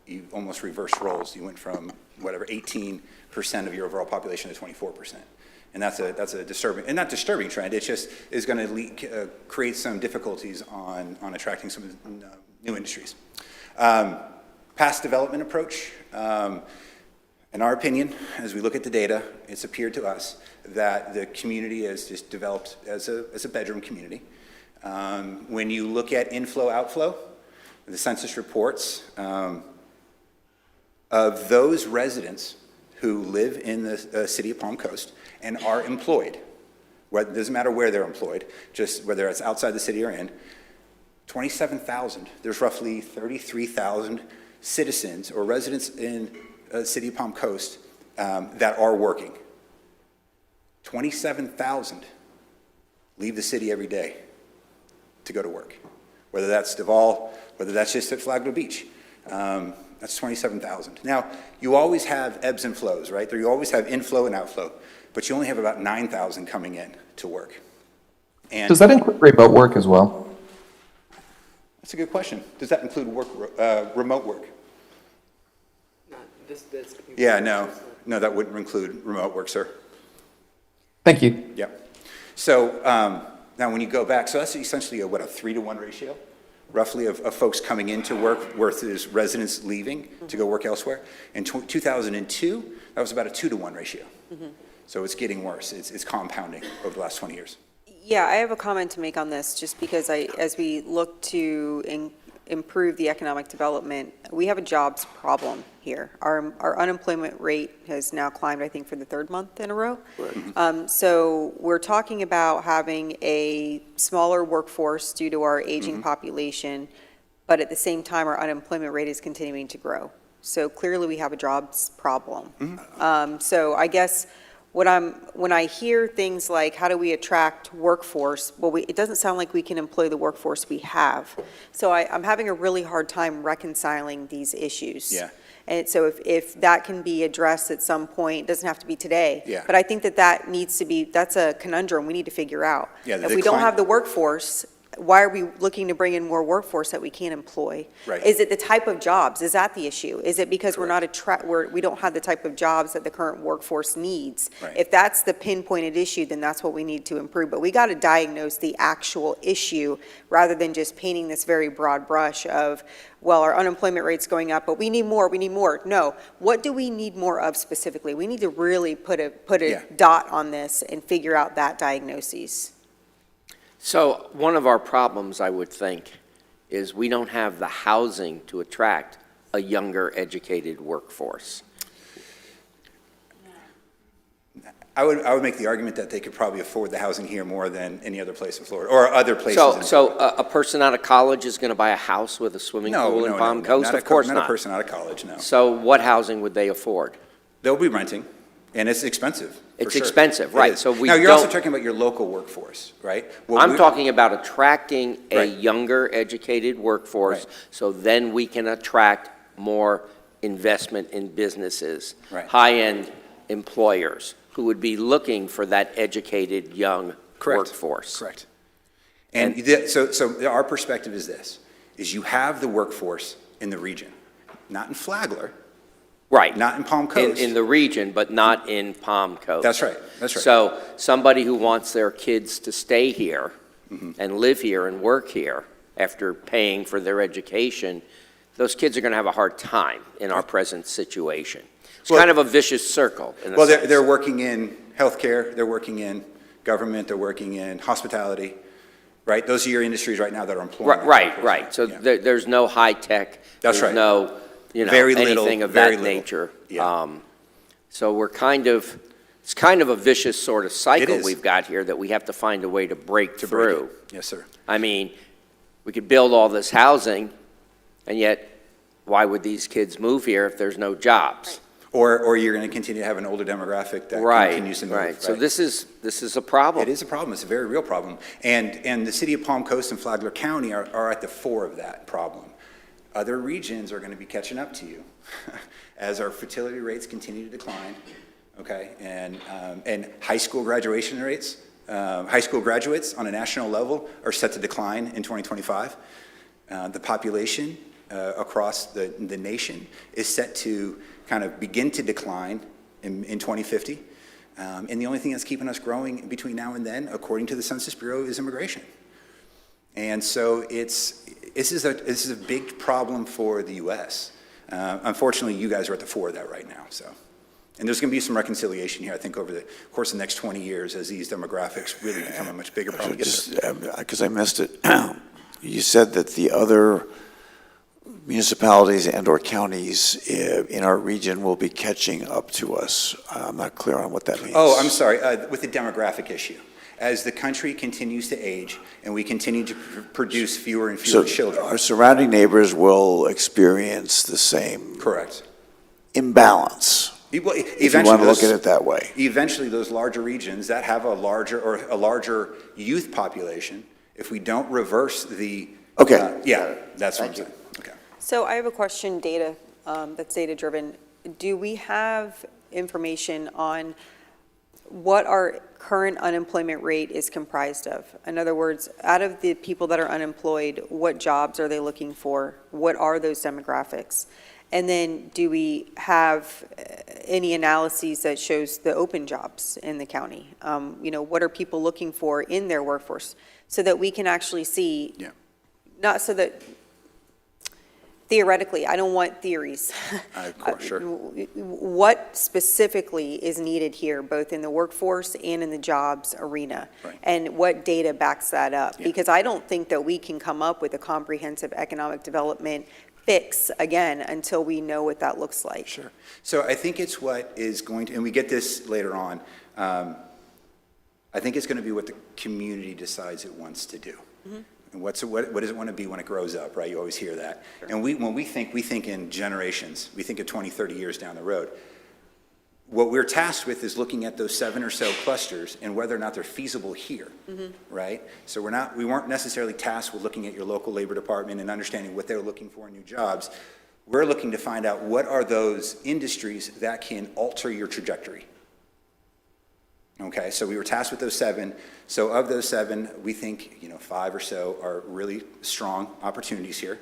you almost reverse roles. You went from 18% of your overall population to 24%. And that's a disturbing, and not disturbing trend, it just is going to create some difficulties on attracting some new industries. Past development approach, in our opinion, as we look at the data, it's appeared to us that the community is just developed as a bedroom community. When you look at inflow, outflow, the census reports, of those residents who live in the city of Palm Coast and are employed, it doesn't matter where they're employed, just whether it's outside the city or in, 27,000, there's roughly 33,000 citizens or residents in the city of Palm Coast that are working. 27,000 leave the city every day to go to work, whether that's Duval, whether that's just at Flagler Beach. That's 27,000. Now, you always have ebbs and flows, right? You always have inflow and outflow, but you only have about 9,000 coming in to work. And Does that include remote work as well? that's a good question. Does that include remote work? Yeah, no, that wouldn't include remote work, sir. Thank you. Yeah. So now when you go back, so that's essentially a 3-to-1 ratio, roughly, of folks coming into work versus residents leaving to go work elsewhere. In 2002, that was about a 2-to-1 ratio. So it's getting worse. It's compounding over the last 20 years. Yeah, I have a comment to make on this, just because as we look to improve the economic development, we have a jobs problem here. Our unemployment rate has now climbed, I think, for the third month in a row. So we're talking about having a smaller workforce due to our aging population, but at the same time, our unemployment rate is continuing to grow. So clearly, we have a jobs problem. So I guess when I hear things like, how do we attract workforce? Well, it doesn't sound like we can employ the workforce we have. So I'm having a really hard time reconciling these issues. Yeah. And so if that can be addressed at some point, it doesn't have to be today. Yeah. But I think that needs to be, that's a conundrum we need to figure out. Yeah, the If we don't decline- have the workforce, why are we looking to bring in more workforce that we can't employ? Right. Is it the type of jobs? Is that the issue? Is it because we don't have the type of jobs that the current workforce needs? Right. If that's the pinpointed issue, then that's what we need to improve. But we got to diagnose the actual issue rather than just painting this very broad brush of, well, our unemployment rate's going up, but we need more. No, what do we need more of specifically? We need to really put a dot on this and figure out that diagnosis. So one of our problems, I would think, is we don't have the housing to attract a younger, educated workforce. I would make the argument that they could probably afford the housing here more than any other place in Florida, or other places in So a person out of college is going to buy a house with a swimming pool in Palm Coast? Of course not. Not a person out of college, no. So what housing would they afford? They'll be renting, and it's expensive. for It's sure. expensive, It right, is. so we Now, you're also don't- talking about your local workforce, right? I'm talking about attracting a Right. younger, educated workforce, Right. so then we can attract more investment in businesses, Right. high-end employers who would be looking for that educated, young Correct. workforce. Correct. And so our perspective is this, is you have the workforce in the region, not in Flagler, Right. not in Palm Coast. In the region, but not in Palm Coast. That's right, that's right. So somebody who wants their kids to stay here Mm-hmm. and live here and work here after paying for their education, those kids are going to have a hard time in our present situation. It's Well- kind of a vicious circle in a Well, sense. they're working in healthcare, they're working in government, they're working in hospitality, right? Those are your industries right now that are employing. Right. So Yeah. there's no high tech. That's right. There's no, Very little, anything of very that little. nature. Yeah. So it's kind of a vicious sort of cycle is. we've got here that we have to find a way to break To break through. it. Yes, sir. I mean, we could build all this housing, and yet, why would these kids move here if there's no jobs? Or you're going to continue to have an older demographic that Right, continues to move. right. So this is a problem. It is a problem. It's a very real problem. And the city of Palm Coast and Flagler County are at the fore of that problem. Other regions are going to be catching up to you as our fertility rates continue to decline, okay? And high school graduation rates, high school graduates on a national level are set to decline in 2025. The population across the nation is set to kind of begin to decline in 2050. And the only thing that's keeping us growing between now and then, according to the Census Bureau, is immigration. And so this is a big problem for the U.S. Unfortunately, you guys are at the fore of that right now. So, and there's going to be some reconciliation here, I think, over the course of the next 20 years as these demographics really become a much bigger problem. Just, because I missed it, you said that the other municipalities and/or counties in our region will be catching up to us. I'm not clear on what that means. Oh, I'm sorry, with the demographic issue. As the country continues to age and we continue to produce fewer and fewer So children. our surrounding neighbors will experience the same Correct. imbalance, Well, if you want to look at it that way. Eventually, those larger regions that have a larger youth population, if we don't reverse the. Okay. Yeah, that's what I'm saying. Okay. So I have a question, that's data-driven. Do we have information on what our current unemployment rate is comprised of? In other words, out of the people that are unemployed, what jobs are they looking for? What are those demographics? And then do we have any analyses that shows the open jobs in the county? What are people looking for in their workforce? So that we can actually see, not so that, theoretically, I don't want theories. Of course, sure. What specifically is needed here, both in the workforce and in the jobs arena? Right. And what data backs that up? Yeah. Because I don't think that we can come up with a comprehensive economic development fix, again, until we know what that looks like. Sure. So I think it's what is going to, and we get this later on, I think it's going to be what the community decides it wants to do. Mhm. And what does it want to be when it grows up, right? You always hear that. And when we think in generations. We think of 20, 30 years down the road. What we're tasked with is looking at those 7 or so clusters and whether or not they're feasible here, right? So we weren't necessarily tasked with looking at your local labor department and understanding what they're looking for in new jobs. We're looking to find out what are those industries that can alter your trajectory. Okay, so we were tasked with those 7. So of those 7, we think 5 or so are really strong opportunities here.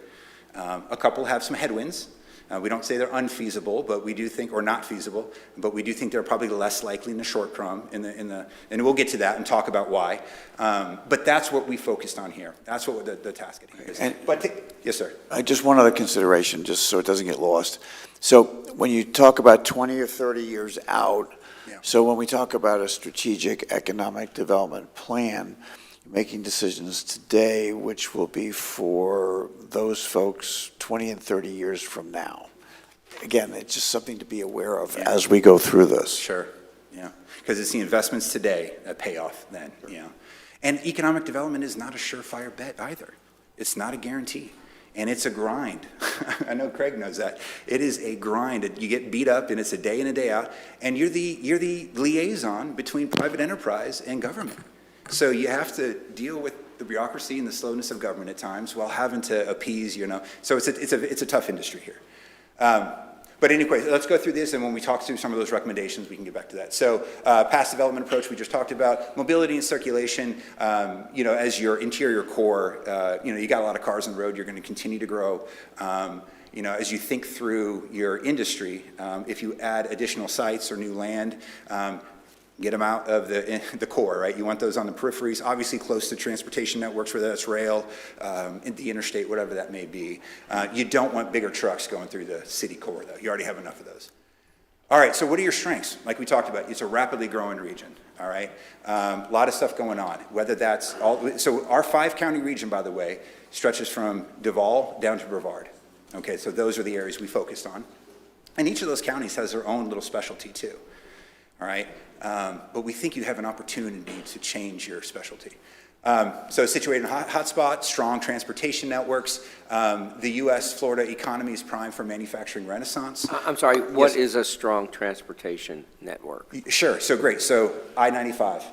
A couple have some headwinds. We don't say they're unfeasible, but we do think, or not feasible, but we do think they're probably less likely in the short term. And we'll get to that and talk about why. But that's what we focused on here. That's what the task at hand is. Yes, sir. Just one other consideration, just so it doesn't get lost. So when you talk about 20 or 30 years out, so when we talk about a strategic economic development plan, you're making decisions today which will be for those folks 20 and 30 years from now. Again, it's just something to be aware of as we go through this. Sure, yeah. Because it's the investments today that pay off then, And economic development is not a surefire bet either. It's not a guarantee. And it's a grind. I know Craig knows that. It is a grind. You get beat up, and it's a day in and a day out. And you're the liaison between private enterprise and government. So you have to deal with the bureaucracy and the slowness of government at times while having to appease, So it's a tough industry here. But anyway, let's go through this, and when we talk through some of those recommendations, we can get back to that. So past development approach we just talked about, mobility and circulation, as your interior core, you got a lot of cars on the road, you're going to continue to grow. As you think through your industry, if you add additional sites or new land, get them out of the core, right? You want those on the peripheries, obviously close to transportation networks, whether that's rail, the interstate, whatever that may be. You don't want bigger trucks going through the city core, though. You already have enough of those. All right, so what are your strengths? Like we talked about, it's a rapidly growing region, all right? A lot of stuff going on, whether that's so our 5-county region, by the way, stretches from Duval down to Brevard. Okay, so those are the areas we focused on. And each of those counties has their own little specialty, too. All right, but we think you have an opportunity to change your specialty. So situated in hotspot, strong transportation networks. The U.S. Florida economy is primed for manufacturing renaissance. I'm sorry, what is a strong transportation network? Sure, so great. So I-95,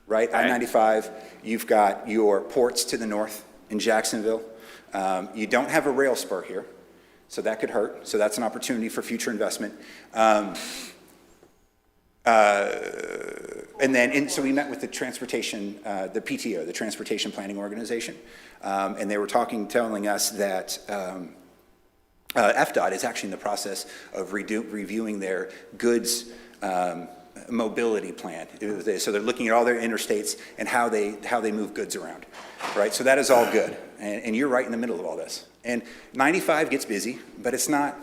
right? Okay. I-95, you've got your ports to the north in Jacksonville. You don't have a rail spur here, so that could hurt. So that's an opportunity for future investment. So we met with the transportation, the PTO, the Transportation Planning Organization, and they were telling us that FDOT is actually in the process of reviewing their goods mobility plan. So they're looking at all their interstates and how they move goods around, right? So that is all good, and you're right in the middle of all this. And 95 gets busy, but it's not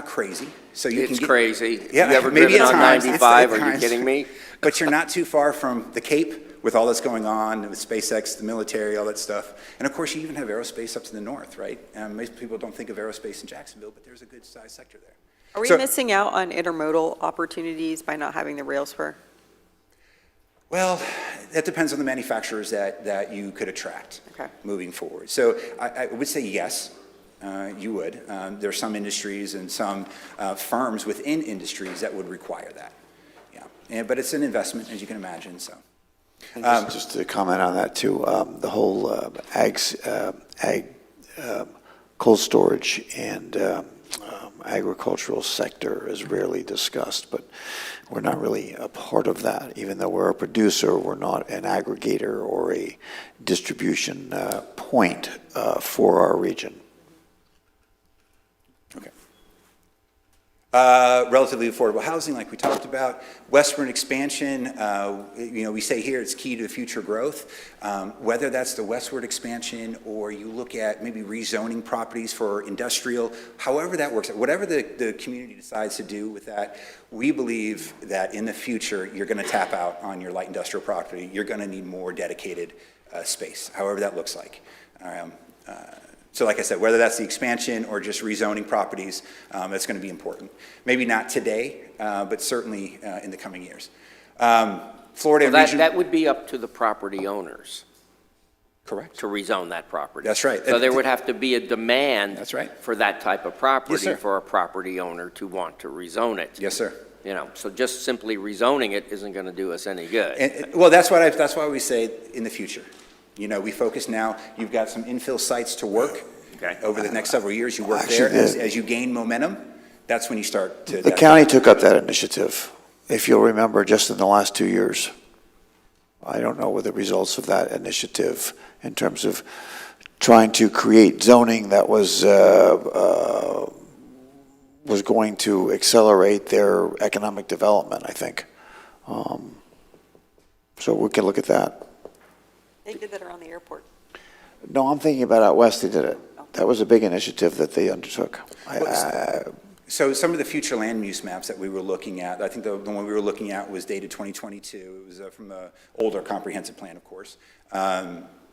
crazy. So It's crazy. Yeah, You ever maybe driven at on times, 95? at Are you times. kidding me? But you're not too far from the Cape with all that's going on with SpaceX, the military, all that stuff. And of course, you even have aerospace up to the north, right? Most people don't think of aerospace in Jacksonville, but there's a good sized sector there. Are we missing out on intermodal opportunities by not having the rail spur? Well, that depends on the manufacturers that you could attract moving forward. So I would say yes. You would. There are some industries and some firms within industries that would require that. But it's an investment, as you can imagine. So, Just to comment on that too, the whole ag cold storage and agricultural sector is rarely discussed, but we're not really a part of that. Even though we're a producer, we're not an aggregator or a distribution point for our region. Relatively affordable housing, like we talked about. Westward expansion, we say here it's key to future growth. Whether that's the westward expansion or you look at maybe rezoning properties for industrial, however that works, whatever the community decides to do with that, we believe that in the future, you're going to tap out on your light industrial property. You're going to need more dedicated space, however that looks like. So like I said, whether that's the expansion or just rezoning properties, that's going to be important. Maybe not today, but certainly in the coming years. Florida region. That would be up to the property owners. Correct. To rezone that property. That's right. So there would have to be a demand. That's right. For that type of property. Yes, sir. For a property owner to want to rezone it. Yes, sir. So just simply rezoning it isn't going to do us any good. Well, that's why we say in the future. We focus now, you've got some infill sites to work. Okay. Over the next several years, you work there. As you gain momentum, that's when you start to. The county took up that initiative, if you'll remember, just in the last 2 years. I don't know what the results of that initiative in terms of trying to create zoning that was going to accelerate their economic development, I think. So we can look at that. They did that around the airport. No, I'm thinking about out west, they did it. That was a big initiative that they undertook. So some of the future land use maps that we were looking at, I think the one we were looking at was dated 2022. It was from the older comprehensive plan, of course,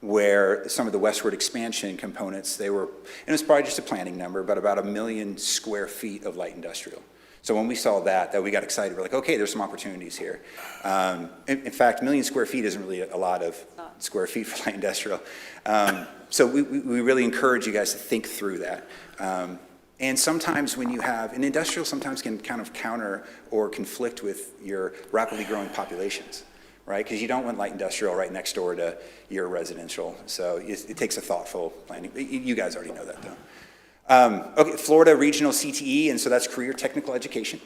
where some of the westward expansion components, and it was probably just a planning number, but about 1 million square feet of light industrial. So when we saw that we got excited. We're like, okay, there's some opportunities here. In fact, 1 million square feet isn't really a lot of square feet for light industrial. So we really encourage you guys to think through that. And sometimes when you have, an industrial sometimes can kind of counter or conflict with your rapidly growing populations, right? Because you don't want light industrial right next door to your residential. So it takes a thoughtful planning. You guys already know that though. Okay, Florida Regional CTE, and so that's career technical education.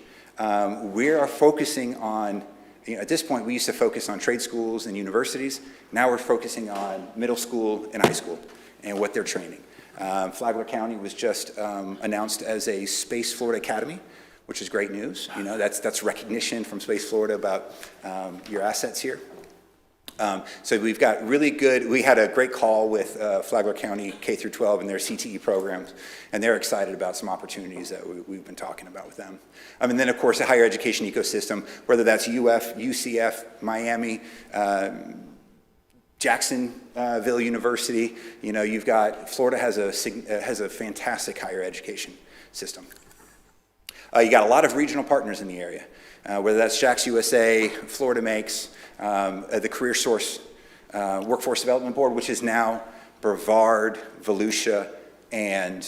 We are focusing on, at this point we used to focus on trade schools and universities. Now we're focusing on middle school and high school and what they're training. Flagler County was just announced as a Space Florida Academy, which is great news. That's recognition from Space Florida about your assets here. So we've got we had a great call with Flagler County K through 12 and their CTE programs, and they're excited about some opportunities that we've been talking about with them. And then of course the higher education ecosystem, whether that's UF, UCF, Miami, Jacksonville University, you've got, Florida has a fantastic higher education system. You got a lot of regional partners in the area, whether that's Jax USA, Florida Makes, the Career Source Workforce Development Board, which is now Brevard, Volusia, and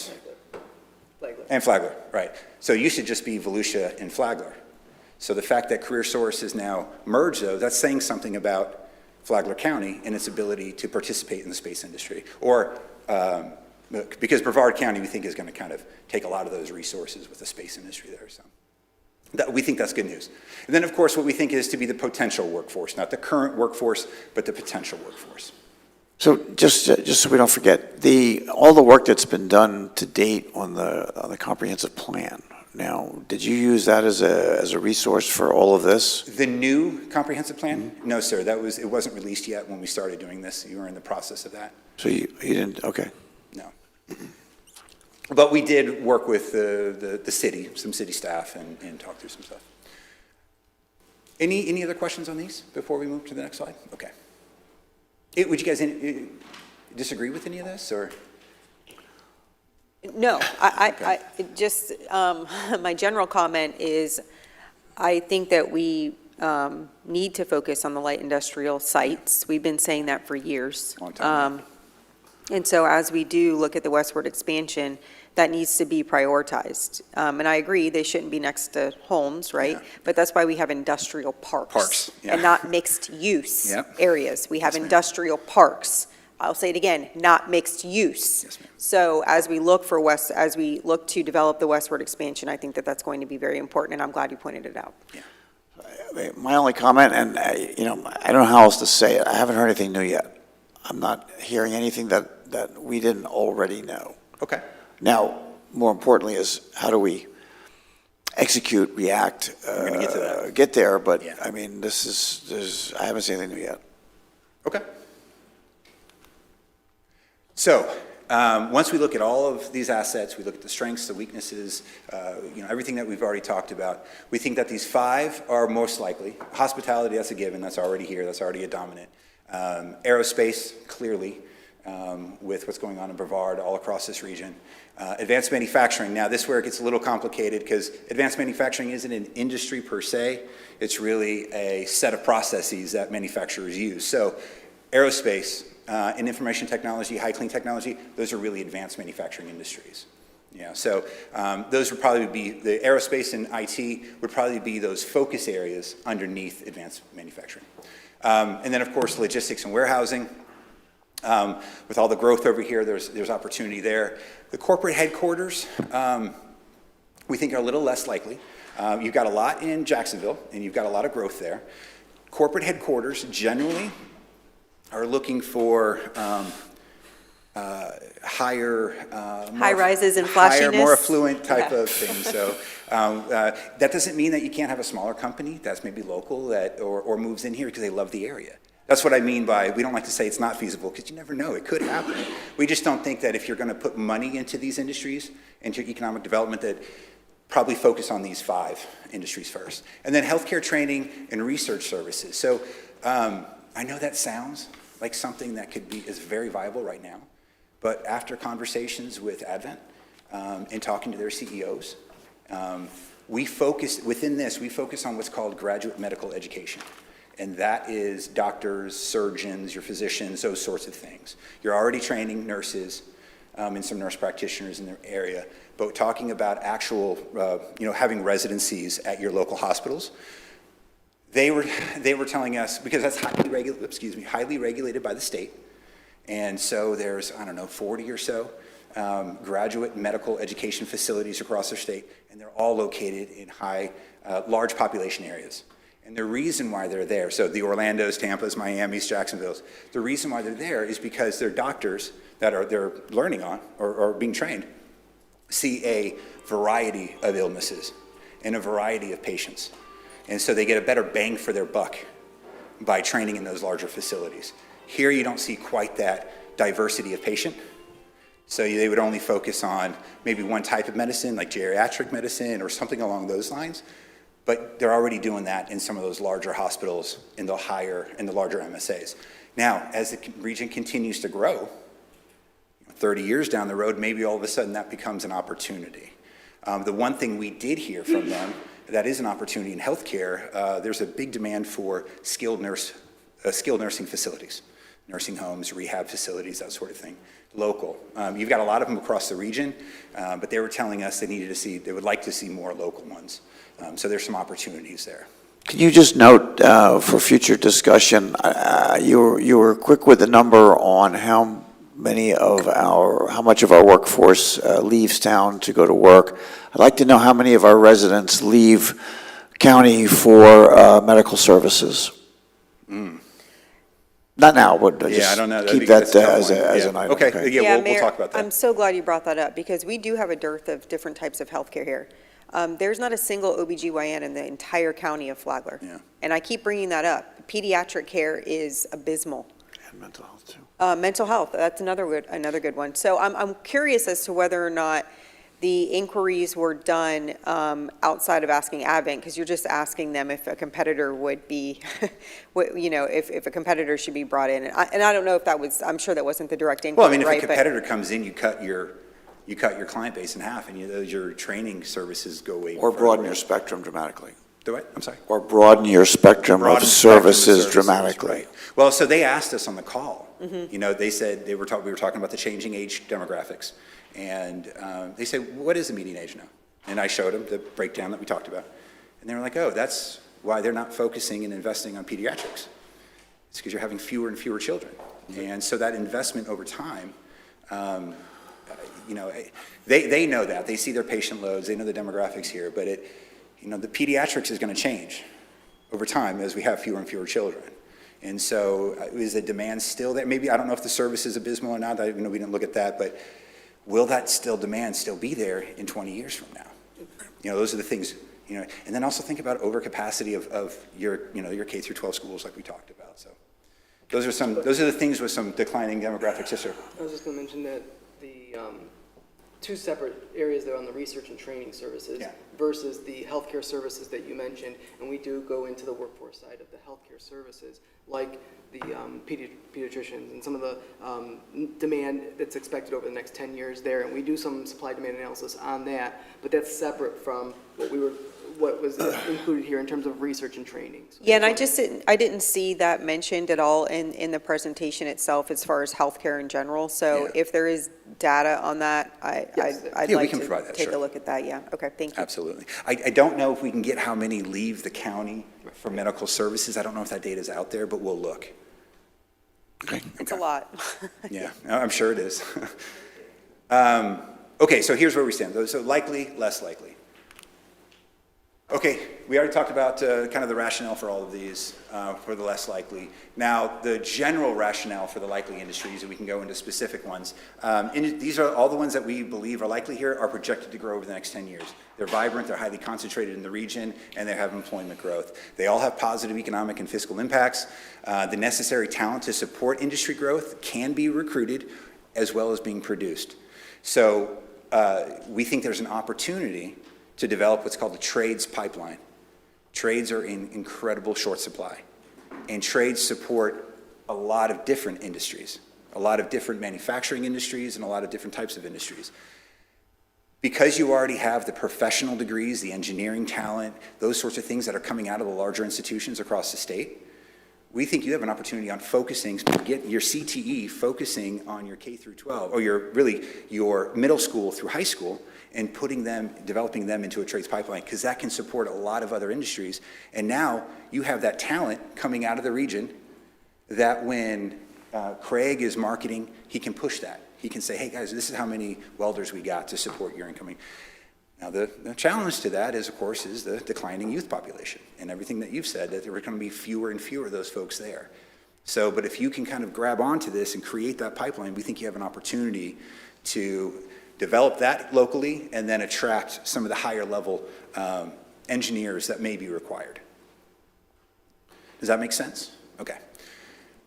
Flagler, right. So it used to just be Volusia and Flagler. So the fact that Career Source is now merged, though, that's saying something about Flagler County and its ability to participate in the space industry. Or, because Brevard County, we think, is going to kind of take a lot of those resources with the space industry there. So we think that's good news. And then, of course, what we think is to be the potential workforce, not the current workforce, but the potential workforce. So just so we don't forget, all the work that's been done to date on the comprehensive plan. Now, did you use that as a resource for all of this? The new comprehensive plan? Mm-hmm. No, sir. It wasn't released yet when we started doing this. You were in the process of that. So you didn't? Okay. No. But we did work with the city, some city staff, and talk through some stuff. Any other questions on these before we move to the next slide? Okay. Would you guys disagree with any of this, or? No, I just, my general comment is, I think that we need to focus on the light industrial sites. We've been saying that for years. Long time. And so as we do look at the westward expansion, that needs to be prioritized. And I agree, they shouldn't be next to homes, right? Yeah. But that's why we have industrial parks. Yeah. And not mixed use Yep. areas. We have Yes, ma'am. industrial parks. I'll say it again, not mixed use. Yes, ma'am. So as we look to develop the westward expansion, I think that that's going to be very important, and I'm glad you pointed it out. My only comment, and I don't know how else to say it. I haven't heard anything new yet. I'm not hearing anything that we didn't already know. Okay. Now, more importantly is how do we execute, react, We're gonna get to that. get there, but, Yeah. I mean, I haven't seen anything yet. Okay. So, once we look at all of these assets, we look at the strengths, the weaknesses, everything that we've already talked about, we think that these 5 are most likely. Hospitality, that's a given, that's already here, that's already a dominant. Aerospace, clearly, with what's going on in Brevard, all across this region. Advanced manufacturing, now this is where it gets a little complicated because advanced manufacturing isn't an industry per se, it's really a set of processes that manufacturers use. So aerospace and information technology, high clean technology, those are really advanced manufacturing industries. Yeah, so those would probably be, the aerospace and IT would probably be those focus areas underneath advanced manufacturing. And then of course logistics and warehousing. With all the growth over here, there's opportunity there. The corporate headquarters, we think are a little less likely. You've got a lot in Jacksonville, and you've got a lot of growth there. Corporate headquarters generally are looking for higher... High rises and higher, flashiness. more affluent type Yeah. of thing. So that doesn't mean that you can't have a smaller company that's maybe local or moves in here because they love the area. That's what I mean by, we don't like to say it's not feasible, because you never know, it could happen. We just don't think that if you're gonna put money into these industries, into economic development, that probably focus on these 5 industries first. And then healthcare training and research services. So I know that sounds like something that is very viable right now, but after conversations with Advent and talking to their CEOs, we focus on what's called graduate medical education. And that is doctors, surgeons, your physicians, those sorts of things. You're already training nurses and some nurse practitioners in the area, but talking about actual, having residencies at your local hospitals. They were telling us, because that's highly regulated by the state, and so there's, 40 or so graduate medical education facilities across the state, and they're all located in large population areas. And the reason why they're there, so the Orlandos, Tampas, Miamis, Jacksonville's, the reason why they're there is because their doctors that they're learning on or being trained see a variety of illnesses and a variety of patients. And so they get a better bang for their buck by training in those larger facilities. Here you don't see quite that diversity of patient. So they would only focus on maybe one type of medicine, like geriatric medicine or something along those lines. But they're already doing that in some of those larger hospitals in the larger MSAs. Now, as the region continues to grow, 30 years down the road, maybe all of a sudden that becomes an opportunity. The one thing we did hear from them that is an opportunity in healthcare, there's a big demand for skilled nursing facilities, nursing homes, rehab facilities, that sort of thing, local. You've got a lot of them across the region, but they were telling us they would like to see more local ones. So there's some opportunities there. Can you just note for future discussion, you were quick with the number on how much of our workforce leaves town to go to work. I'd like to know how many of our residents leave county for medical services. Not now, but I don't know. keep that as an item. Okay, we'll Mayor, talk about that. I'm so glad you brought that up, because we do have a dearth of different types of healthcare here. There's not a single OBGYN in the entire county of Flagler. Yeah. And I keep bringing that up. Pediatric care is abysmal. And mental health too. Mental health, that's another good one. So I'm curious as to whether or not the inquiries were done outside of asking Advent, because you're just asking them if a competitor would be, if a competitor should be brought in. And I don't know if that was, I'm sure that wasn't the direct inquiry, Well, I mean, right? if a competitor comes in, you cut your client base in half, and your training services go away. Or broaden your spectrum dramatically. Do what? I'm sorry? Or broaden your spectrum of services dramatically. Right. Well, so they asked us on the call. Mm-hmm. They said we were talking about the changing age demographics, and they said, "What is the median age now?" And I showed them the breakdown that we talked about, and they were like, "Oh, that's why they're not focusing and investing on pediatrics. It's because you're having fewer and fewer children, and so that investment over time." They know that. They see their patient loads. They know the demographics here. But the pediatrics is going to change over time as we have fewer and fewer children. And so is the demand still there? Maybe, I don't know if the service is abysmal or not. We didn't look at that. But will that demand still be there in 20 years from now? Those are the things, and then also think about overcapacity of your, your K through 12 schools like we talked about. So those are the things with some declining demographics. Yes, sir. I was just going to mention that the two separate areas there on the research and training services versus the healthcare services that you mentioned, and we do go into the workforce side of the healthcare services, like the pediatricians and some of the demand that's expected over the next 10 years there, and we do some supply-demand analysis on that, but that's separate from what was included here in terms of research and training. So Yeah, and I didn't see that mentioned at all in the presentation itself as far as healthcare in general. So if there is data on that, I'd we like can to provide that, take sure. a look at that. Yeah, okay, thank you. Absolutely. I don't know if we can get how many leave the county for medical services. I don't know if that data is out there, but we'll look. It's a lot. Yeah, I'm sure it is. Okay, so here's where we stand. So likely, less likely. Okay, we already talked about kind of the rationale for all of these, for the less likely. Now, the general rationale for the likely industries, and we can go into specific ones. These are all the ones that we believe are likely here, are projected to grow over the next 10 years. They're vibrant, they're highly concentrated in the region, and they have employment growth. They all have positive economic and fiscal impacts. The necessary talent to support industry growth can be recruited as well as being produced. So we think there's an opportunity to develop what's called the trades pipeline. Trades are in incredible short supply, and trades support a lot of different industries, a lot of different manufacturing industries, and a lot of different types of industries. Because you already have the professional degrees, the engineering talent, those sorts of things that are coming out of the larger institutions across the state, we think you have an opportunity on focusing, get your CTE focusing on your K through 12, or your middle school through high school, and developing them into a trades pipeline, because that can support a lot of other industries. And now you have that talent coming out of the region that when Craig is marketing, he can push that. He can say, hey guys, this is how many welders we got to support your incoming. Now the challenge to that is, of course, is the declining youth population and everything that you've said, that there are going to be fewer and fewer of those folks there. So, but if you can kind of grab onto this and create that pipeline, we think you have an opportunity to develop that locally and then attract some of the higher level engineers that may be required. Does that make sense? Okay.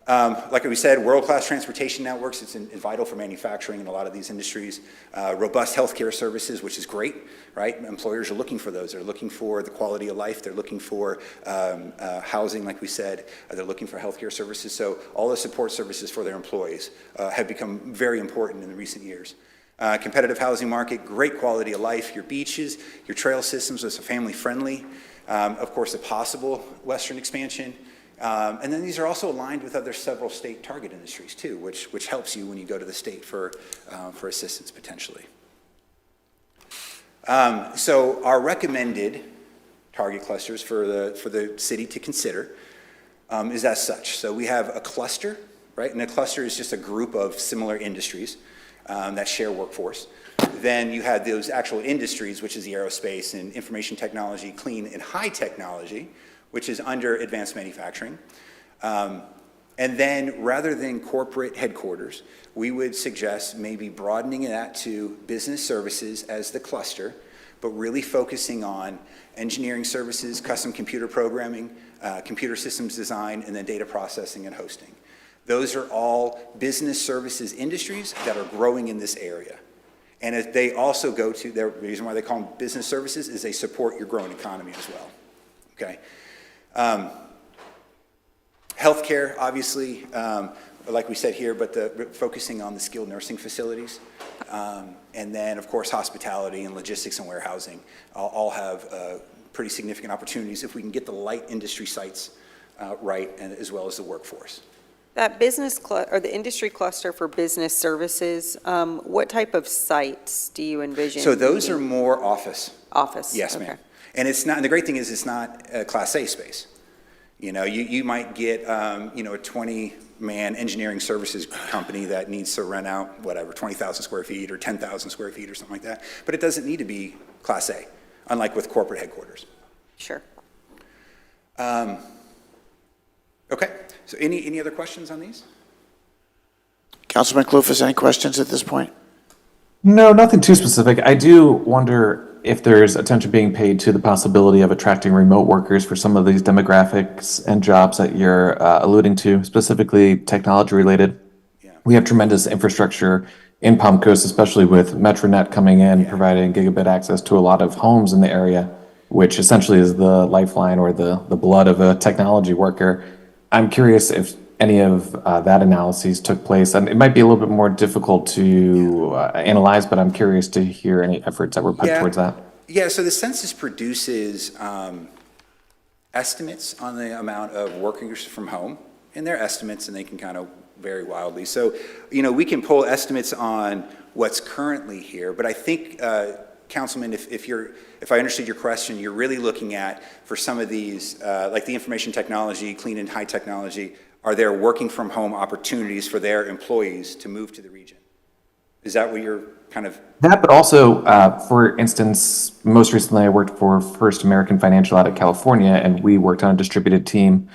Like we said, world-class transportation networks, it's vital for manufacturing in a lot of these industries. Robust healthcare services, which is great, right? Employers are looking for those. They're looking for the quality of life. They're looking for housing, like we said. They're looking for healthcare services. So all the support services for their employees have become very important in the recent years. Competitive housing market, great quality of life, your beaches, your trail systems are family friendly. Of course, a possible western expansion. And then these are also aligned with other several state target industries too, which helps you when you go to the state for assistance potentially. So our recommended target clusters for the city to consider is as such. So we have a cluster, right? And a cluster is just a group of similar industries that share workforce. Then you have those actual industries, which is the aerospace and information technology, clean and high technology, which is under advanced manufacturing. And then rather than corporate headquarters, we would suggest maybe broadening that to business services as the cluster, but really focusing on engineering services, custom computer programming, computer systems design, and then data processing and hosting. Those are all business services industries that are growing in this area. And as they also go to, the reason why they call them business services is they support your growing economy as well, okay? Healthcare, obviously, like we said here, but focusing on the skilled nursing facilities. And then, of course, hospitality and logistics and warehousing all have pretty significant opportunities if we can get the light industry sites right, and as well as the workforce. That business or the industry cluster for business services, what type of sites do you envision? So those are more office. Office? Yes, okay. ma'am. And it's not, and the great thing is it's not a Class A space. You know, you might get, a 20-man engineering services company that needs to rent out, 20,000 square feet or 10,000 square feet or something like that. But it doesn't need to be Class A, unlike with corporate headquarters. Sure. Okay, so any other questions on these? Councilman Clufus, any questions at this point? No, nothing too specific. I do wonder if there's attention being paid to the possibility of attracting remote workers for some of these demographics and jobs that you're alluding to, specifically technology related. We have tremendous infrastructure in Palm Coast, especially with MetroNet coming in, providing gigabit access to a lot of homes in the area, which essentially is the lifeline or the blood of a technology worker. I'm curious if any of that analyses took place, and it might be a little bit more difficult to analyze, but I'm curious to hear any efforts that were put towards that. Yeah, so the census produces estimates on the amount of workers from home, and they're estimates, and they can kind of vary wildly. So, we can pull estimates on what's currently here, but I think, Councilman, if I understood your question, you're really looking at, for some of these, like the information technology, clean and high technology, are there working from home opportunities for their employees to move to the region? Is that what you're kind of? That, but also, for instance, most recently I worked for First American Financial out of California, and we worked on a distributed team.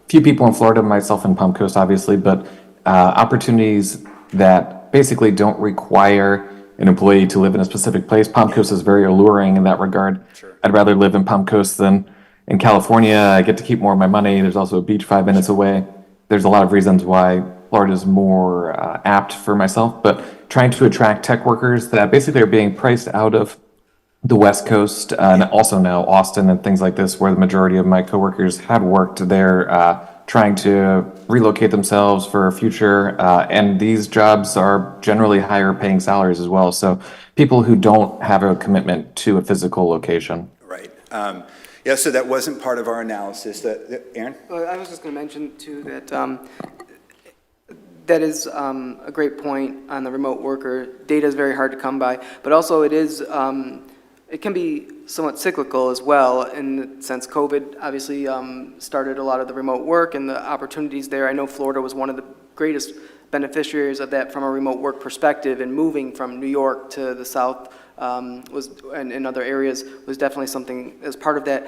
Few people in Florida, myself in Palm Coast, obviously, but opportunities that basically don't require an employee to live in a specific place. Palm Coast is very alluring in that regard. Sure. I'd rather live in Palm Coast than in California. I get to keep more of my money. There's also a beach 5 minutes away. There's a lot of reasons why Florida is more apt for myself, but trying to attract tech workers that basically are being priced out of the West Coast, and also now Austin and things like this, where the majority of my coworkers had worked there, trying to relocate themselves for a future, and these jobs are generally higher paying salaries as well. So people who don't have a commitment to a physical location. Right. Yeah, so that wasn't part of our analysis. Aaron? Well, I was just going to mention too that that is a great point on the remote worker. Data is very hard to come by, but also it is it can be somewhat cyclical as well, in the sense COVID obviously started a lot of the remote work and the opportunities there. I know Florida was one of the greatest beneficiaries of that from a remote work perspective, and moving from New York to the South and in other areas was definitely something as part of that.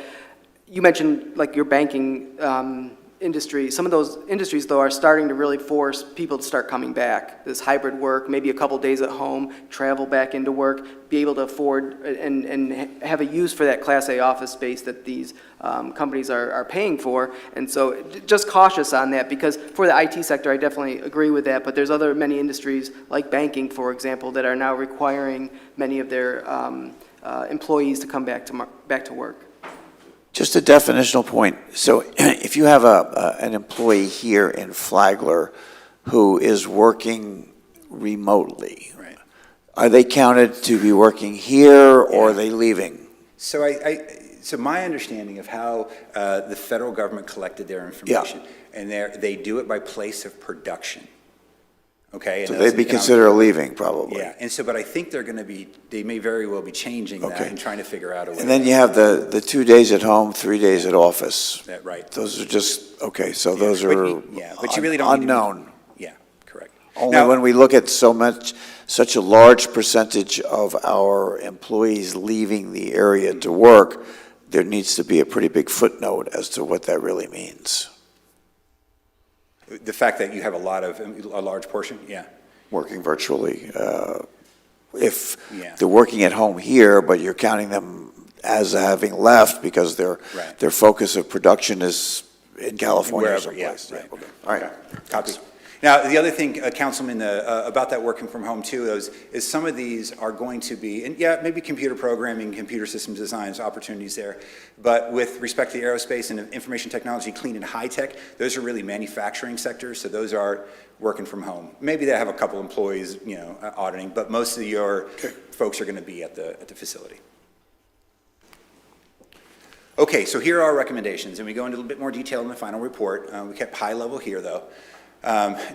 You mentioned like your banking industry. Some of those industries, though, are starting to really force people to start coming back. This hybrid work, maybe a couple days at home, travel back into work, be able to afford and have a use for that Class A office space that these companies are paying for. And so just cautious on that, because for the IT sector, I definitely agree with that, but there's many industries like banking, for example, that are now requiring many of their employees to come back to work. Just a definitional point. So if you have an employee here in Flagler who is working remotely, right, are they counted to be working here, or are they leaving? So so my understanding of how the federal government collected their information, and they do it by place of production. Okay. So they'd be considered leaving, probably. Yeah, and so, but I think they may very well be changing that and trying to figure out a way. And then you have the 2 days at home, 3 days at office. Right. Those are just, okay, so those are but you really don't unknown. Yeah, correct. Only when we look at such a large percentage of our employees leaving the area to work, there needs to be a pretty big footnote as to what that really means. The fact that you have a large portion, working virtually. If they're working at home here, but you're counting them as having left because their focus of production is in California or someplace. Right. Okay. All right. Copy. Now, the other thing, Councilman, about that working from home too, is some of these are going to be, and maybe computer programming, computer systems designs, opportunities there, but with respect to aerospace and information technology, clean and high tech, those are really manufacturing sectors, so those are working from home. Maybe they have a couple employees, auditing, but most of your folks are going to be at the facility. Okay, so here are our recommendations, and we go into a little bit more detail in the final report. We kept high level here, though.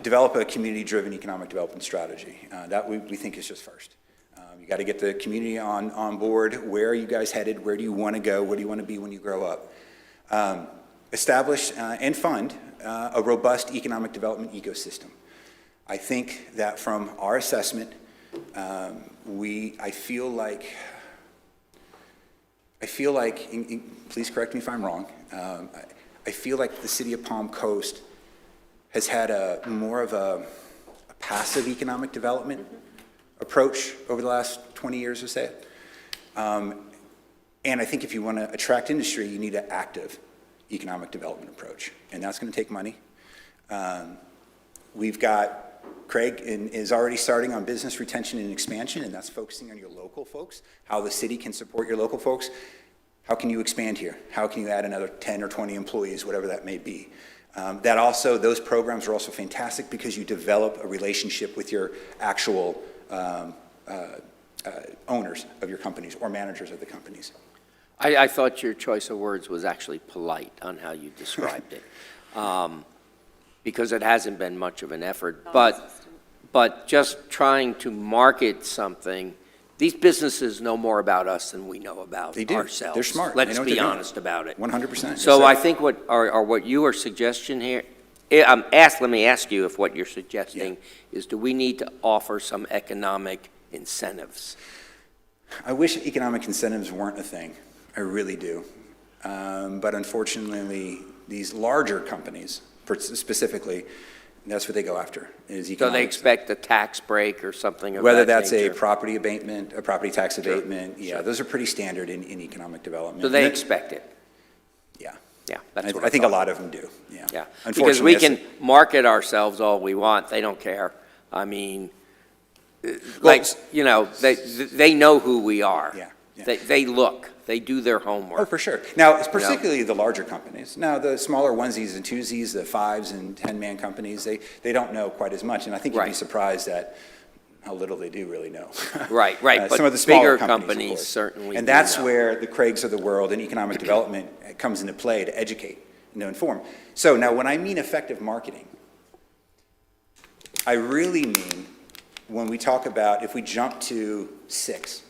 Develop a community-driven economic development strategy. That we think is just first. You got to get the community on board. Where are you guys headed? Where do you want to go? What do you want to be when you grow up? Establish and fund a robust economic development ecosystem. I think that from our assessment, I feel like, please correct me if I'm wrong, I feel like the city of Palm Coast has had more of a passive economic development approach over the last 20 years or so. And I think if you want to attract industry, you need an active economic development approach, and that's going to take money. We've got Craig is already starting on business retention and expansion, and that's focusing on your local folks, how the city can support your local folks. How can you expand here? How can you add another 10 or 20 employees, whatever that may be? Those programs are also fantastic because you develop a relationship with your actual owners of your companies or managers of the companies. I thought your choice of words was actually polite on how you described it, because it hasn't been much of an effort. But just trying to market something, these businesses know more about us than we know about They do. ourselves. They're smart. They Let's know what be they're doing. honest about it. 100%. So Yes, I sir. think what your suggestion here, let me ask you if what you're suggesting is, do we need to offer some economic incentives? I wish economic incentives weren't a thing. I really do. But unfortunately, these larger companies, specifically, that's what they go after, is So economic. they expect a tax break or something of Whether that that's a nature? property abatement, a property tax Sure. abatement, yeah, Sure. those are pretty standard in economic development. So they And then- expect it? Yeah. Yeah, that's what I think a thought. lot of them do, yeah. Yeah, because Unfortunately, we can market ourselves all we want, they don't care. I mean, like, you know, they know who we are. Yeah, yeah. They look, they do their homework. Oh, for sure. Now, it's You know? particularly the larger companies. Now, the smaller onesies and twosies, the 5s and 10-man companies, they don't know quite as much, and I think you'd be Right. surprised at how little they do really know. Right, but some of the smaller bigger companies, of companies course. certainly And do that's know. where the Craigs of the world and economic development comes into play to educate and to inform. So now, when I mean effective marketing, I really mean when we talk about, if we jump to 6,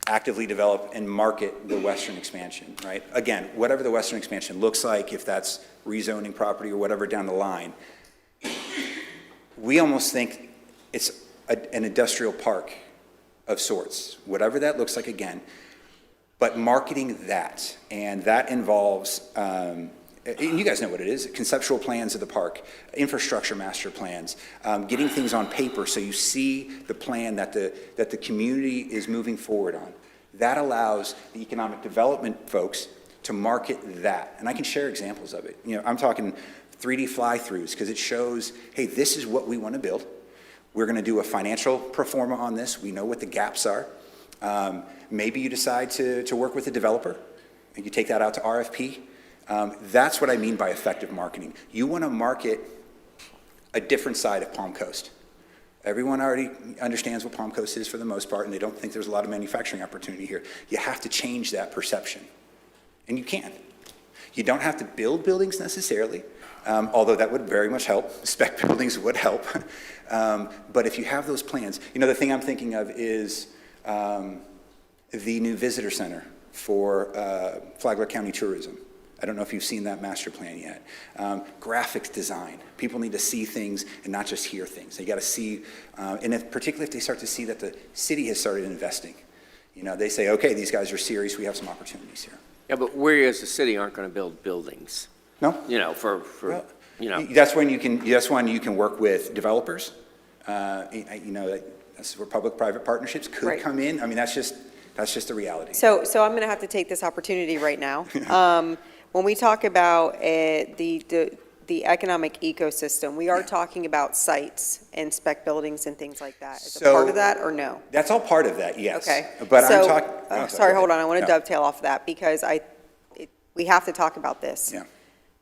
actively develop and market the western expansion, right? Again, whatever the western expansion looks like, if that's rezoning property or whatever down the line, we almost think it's an industrial park of sorts, whatever that looks like again, but marketing that, and that involves, and you guys know what it is, conceptual plans of the park, infrastructure master plans, getting things on paper so you see the plan that the community is moving forward on. That allows the economic development folks to market that. And I can share examples of it. You know, I'm talking 3D fly-throughs because it shows, hey, this is what we want to build. We're going to do a financial pro forma on this. We know what the gaps are. Maybe you decide to work with a developer and you take that out to RFP. That's what I mean by effective marketing. You want to market a different side of Palm Coast. Everyone already understands what Palm Coast is for the most part, and they don't think there's a lot of manufacturing opportunity here. You have to change that perception, and you can. You don't have to build buildings necessarily, although that would very much help. Spec buildings would help. But if you have those plans, you know, the thing I'm thinking of is the new visitor center for Flagler County Tourism. I don't know if you've seen that master plan yet. Graphics design. People need to see things and not just hear things. They got to see, and particularly if they start to see that the city has started investing. You know, they say, okay, these guys are serious. We have some opportunities here. Yeah, but we as a city aren't going to build buildings. No? You know, Well, you know. That's when you can work with developers. You know, that's where public-private partnerships could Right. come in. I mean, that's just the reality. So I'm going to have to take this opportunity right now. When we talk about the economic ecosystem, we are talking about sites and spec buildings and things like that. Is it part of that or no? That's all part of that, yes. Okay. But So, I'm talking. sorry, hold on. I want to No. dovetail off of that because we have to talk about this. Yeah.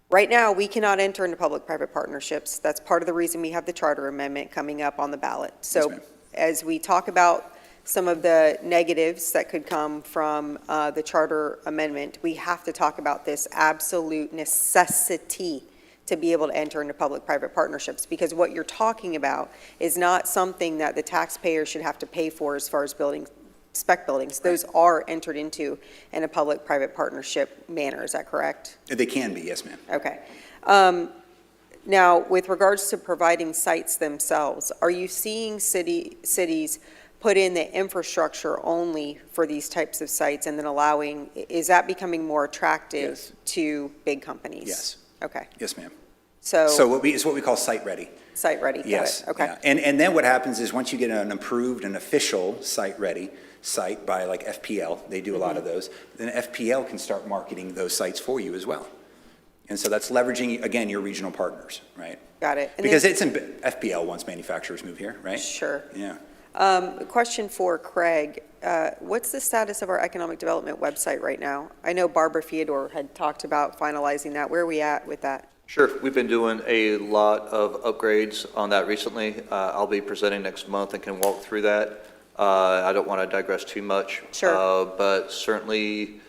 Right now, we cannot enter into public-private partnerships. That's part of the reason we have the charter amendment coming up on the ballot. So ma'am. as we talk about some of the negatives that could come from the charter amendment, we have to talk about this absolute necessity to be able to enter into public-private partnerships, because what you're talking about is not something that the taxpayer should have to pay for as far as building, spec buildings. Those are entered into in a public-private partnership manner, is that correct? They can be, yes, ma'am. Okay. Now, with regards to providing sites themselves, are you seeing cities put in the infrastructure only for these types of sites and then allowing, is that becoming more attractive Yes. to big companies? Yes. Okay. Yes, ma'am. So It's what we call site ready. site ready, got Yes. it, okay. yeah. And then what happens is once you get an approved and official site ready, site by like FPL, they do a lot of those, then FPL can start marketing those sites for you as well. And so that's leveraging, again, your regional partners, right? Got it. And Because then- it's in FPL once manufacturers move here, right? Sure. Yeah. Question for Craig. What's the status of our economic development website right now? I know Barbara Theodore had talked about finalizing that. Where are we at with that? Sure, we've been doing a lot of upgrades on that recently. I'll be presenting next month and can walk through that. I don't want to digress too much. Sure. But certainly,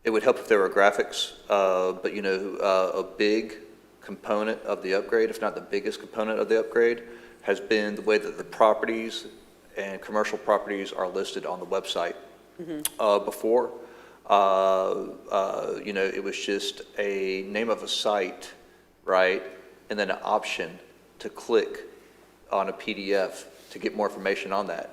it would help if there were graphics. But, you know, a big component of the upgrade, if not the biggest component of the upgrade, has been the way that the properties and commercial properties are listed on the website. Before, you know, it was just a name of a site, right? And then an option to click on a PDF to get more information on that.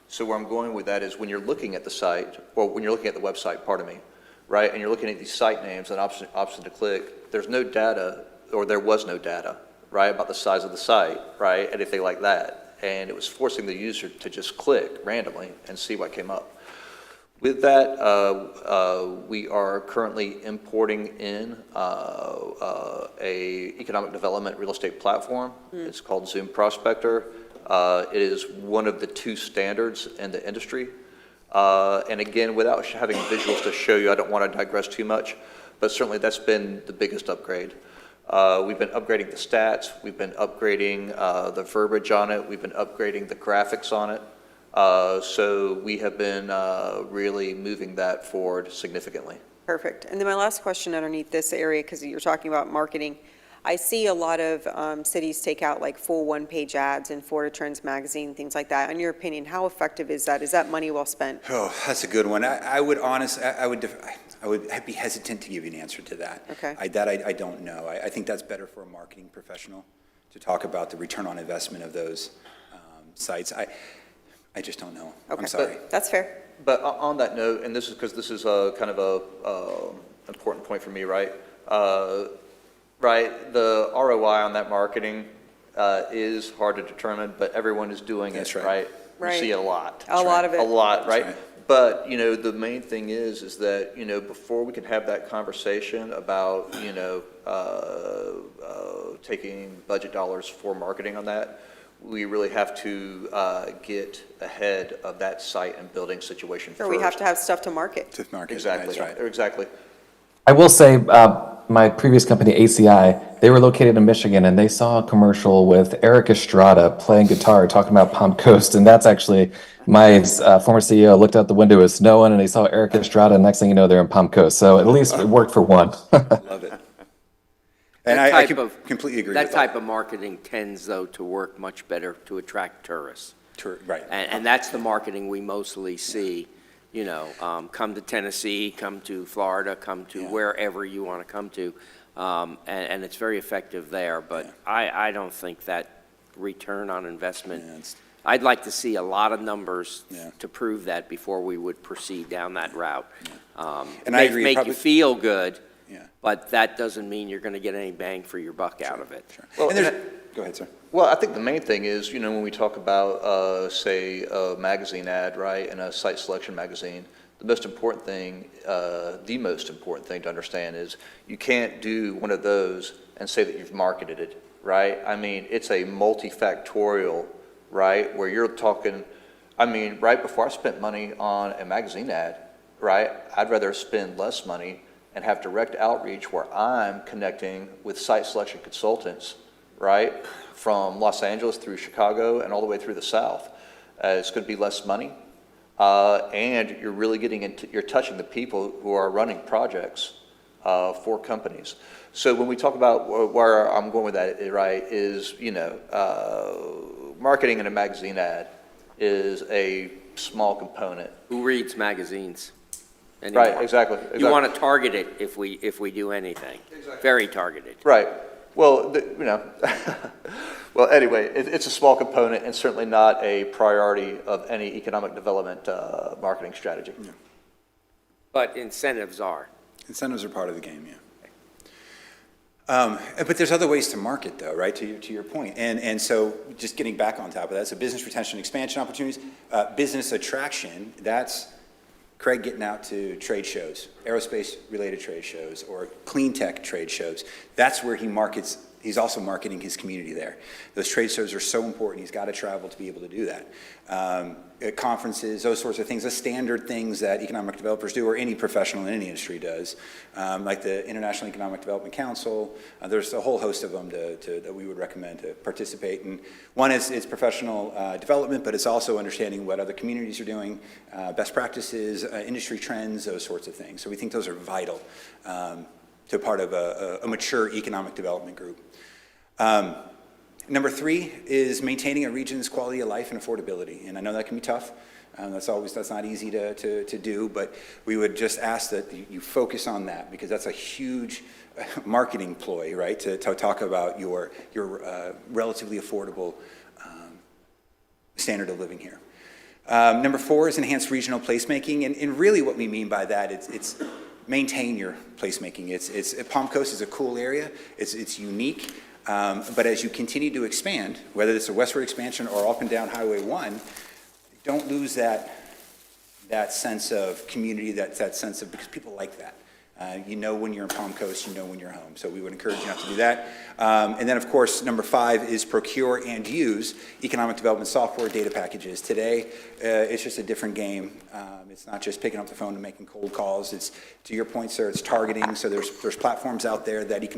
So where I'm going with that is when you're looking at the site, or when you're looking at the website, pardon me, right? And you're looking at these site names and option to click, there's no data, or there was no data, right? About the size of the site, right? Anything like that. And it was forcing the user to just click randomly and see what came up. With that, we are currently importing in a economic development real estate platform. It's called Zoom Prospector. It is one of the 2 standards in the industry. And again, without having visuals to show you, I don't want to digress too much, but certainly that's been the biggest upgrade. We've been upgrading the stats, we've been upgrading the verbiage on it, we've been upgrading the graphics on it. So we have been really moving that forward significantly. Perfect. And then my last question underneath this area, because you're talking about marketing, I see a lot of cities take out like full one-page ads in Florida Trends Magazine, things like that. In your opinion, how effective is that? Is that money well spent? Oh, that's a good one. I would honestly, I would be hesitant to give you an answer to that. Okay. I don't know. I think that's better for a marketing professional to talk about the return on investment of those sites. I just don't know. Okay. I'm sorry. That's fair. But on that note, and this is because this is kind of a important point for me, right? Right, the ROI on that marketing is hard to determine, but everyone is doing That's it, right. right? You see it a lot. A lot of it. A lot, right? right. But, you know, the main thing is that, you know, before we can have that conversation about, you know, taking budget dollars for marketing on that, we really have to get ahead of that site and building situation Sure, first. we have to have stuff to market. To market. Exactly, That's right. exactly. I will say, my previous company, ACI, they were located in Michigan, and they saw a commercial with Eric Estrada playing guitar, talking about Palm Coast, and that's actually, my former CEO looked out the window, it was snowing, and he saw Eric Estrada, and next thing you know, they're in Palm Coast, so at least it worked for one. Love it. And That I type of- completely agree That with type of marketing tends, though, to work much better to attract tourists. Right. And that's the marketing we mostly see, you know, come to Tennessee, come to Florida, come to wherever you want to come to. And it's very effective there, but I don't think that return on investment, I'd like to see a lot of numbers to prove that before we would proceed down that route. And I agree, Make probably- you feel good, Yeah. but that doesn't mean you're going to get any bang for your buck out of it. Well, And there's, go ahead, sir. Well, I think the main thing is, you know, when we talk about, say, a magazine ad, right, and a site selection magazine, the most important thing to understand is you can't do one of those and say that you've marketed it, right? I mean, it's a multifactorial, right, where you're talking, I mean, right before I spent money on a magazine ad, right, I'd rather spend less money and have direct outreach where I'm connecting with site selection consultants, right, from Los Angeles through Chicago and all the way through the South. It's going to be less money, and you're really you're touching the people who are running projects for companies. So when we talk about where I'm going with that, right, is, you know, marketing in a magazine ad is a small component. Who reads magazines anymore? Right, exactly. You want to target it if we do anything. Very targeted. Right. Well, you know, well, anyway, it's a small component and certainly not a priority of any economic development marketing strategy. Yeah. But incentives are. Incentives are part of the game, But there's other ways to market, though, right, to your point. And so just getting back on top of that, so business retention and expansion opportunities, business attraction, that's Craig getting out to trade shows, aerospace-related trade shows, or clean tech trade shows. That's where he markets. He's also marketing his community there. Those trade shows are so important. He's got to travel to be able to do that. At conferences, those sorts of things, the standard things that economic developers do, or any professional in any industry does, like the International Economic Development Council. There's a whole host of them that we would recommend to participate in. One is professional development, but it's also understanding what other communities are doing, best practices, industry trends, those sorts of things. So we think those are vital to part of a mature economic development group. Number 3 is maintaining a region's quality of life and affordability. And I know that can be tough. That's not easy to do, but we would just ask that you focus on that, because that's a huge marketing ploy, right? To talk about your relatively affordable standard of living here. Number 4 is enhanced regional placemaking. And really what we mean by that, it's maintain your placemaking. Palm Coast is a cool area. It's unique. But as you continue to expand, whether it's a westward expansion or up and down Highway 1, don't lose that sense of community, that sense of, because people like that. You know when you're in Palm Coast, you know when you're home. So we would encourage you not to do that. And then, of course, number 5 is procure and use economic development software data packages. Today, it's just a different game. It's not just picking up the phone and making cold calls. It's, to your point, sir, it's targeting. So there's platforms out there that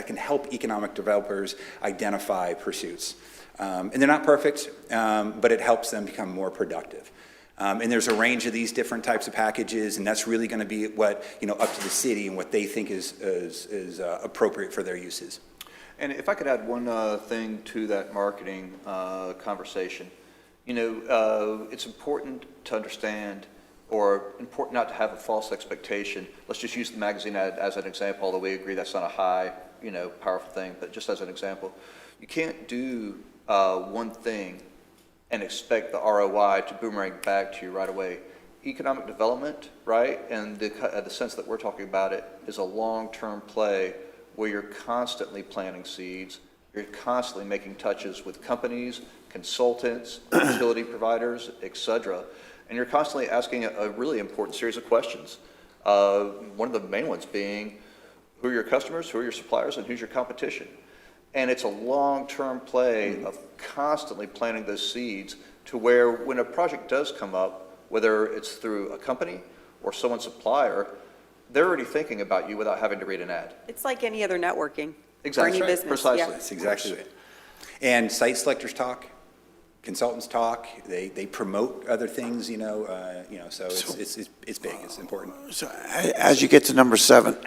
can help economic developers identify pursuits. And they're not perfect, but it helps them become more productive. And there's a range of these different types of packages, and that's really going to be what, up to the city and what they think is appropriate for their uses. And if I could add one thing to that marketing conversation, it's important to understand, or important not to have a false expectation. Let's just use the magazine ad as an example, although we agree that's not a high, powerful thing, but just as an example. You can't do one thing and expect the ROI to boomerang back to you right away. Economic development, right, and the sense that we're talking about it, is a long-term play where you're constantly planting seeds, you're constantly making touches with companies, consultants, utility providers, et cetera, and you're constantly asking a really important series of questions. One of the main ones being, who are your customers, who are your suppliers, and who's your competition? And it's a long-term play of constantly planting those seeds to where when a project does come up, whether it's through a company or someone's supplier, they're already thinking about you without having to read an ad. It's like any other networking. Exactly. For any business. Precisely. Yeah. That's exactly it. And site selectors talk, consultants talk, they promote other things, so it's big, it's important. So as you get to number 7,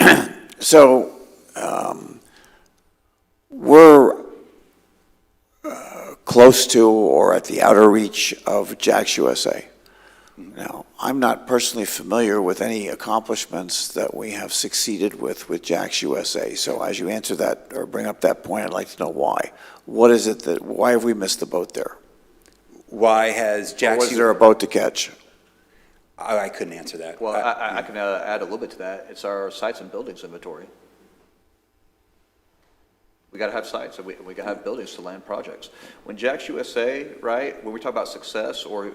so we're close to or at the outer reach of JAX USA. Now, I'm not personally familiar with any accomplishments that we have succeeded with JAX USA. So as you answer that or bring up that point, I'd like to know why. Why have we missed the boat there? Why has JAX... Was there a boat to catch? I couldn't answer that. Well, I can add a little bit to that. It's our sites and buildings inventory. We got to have sites, and we got to have buildings to land projects. When JAX USA, right, when we talk about success or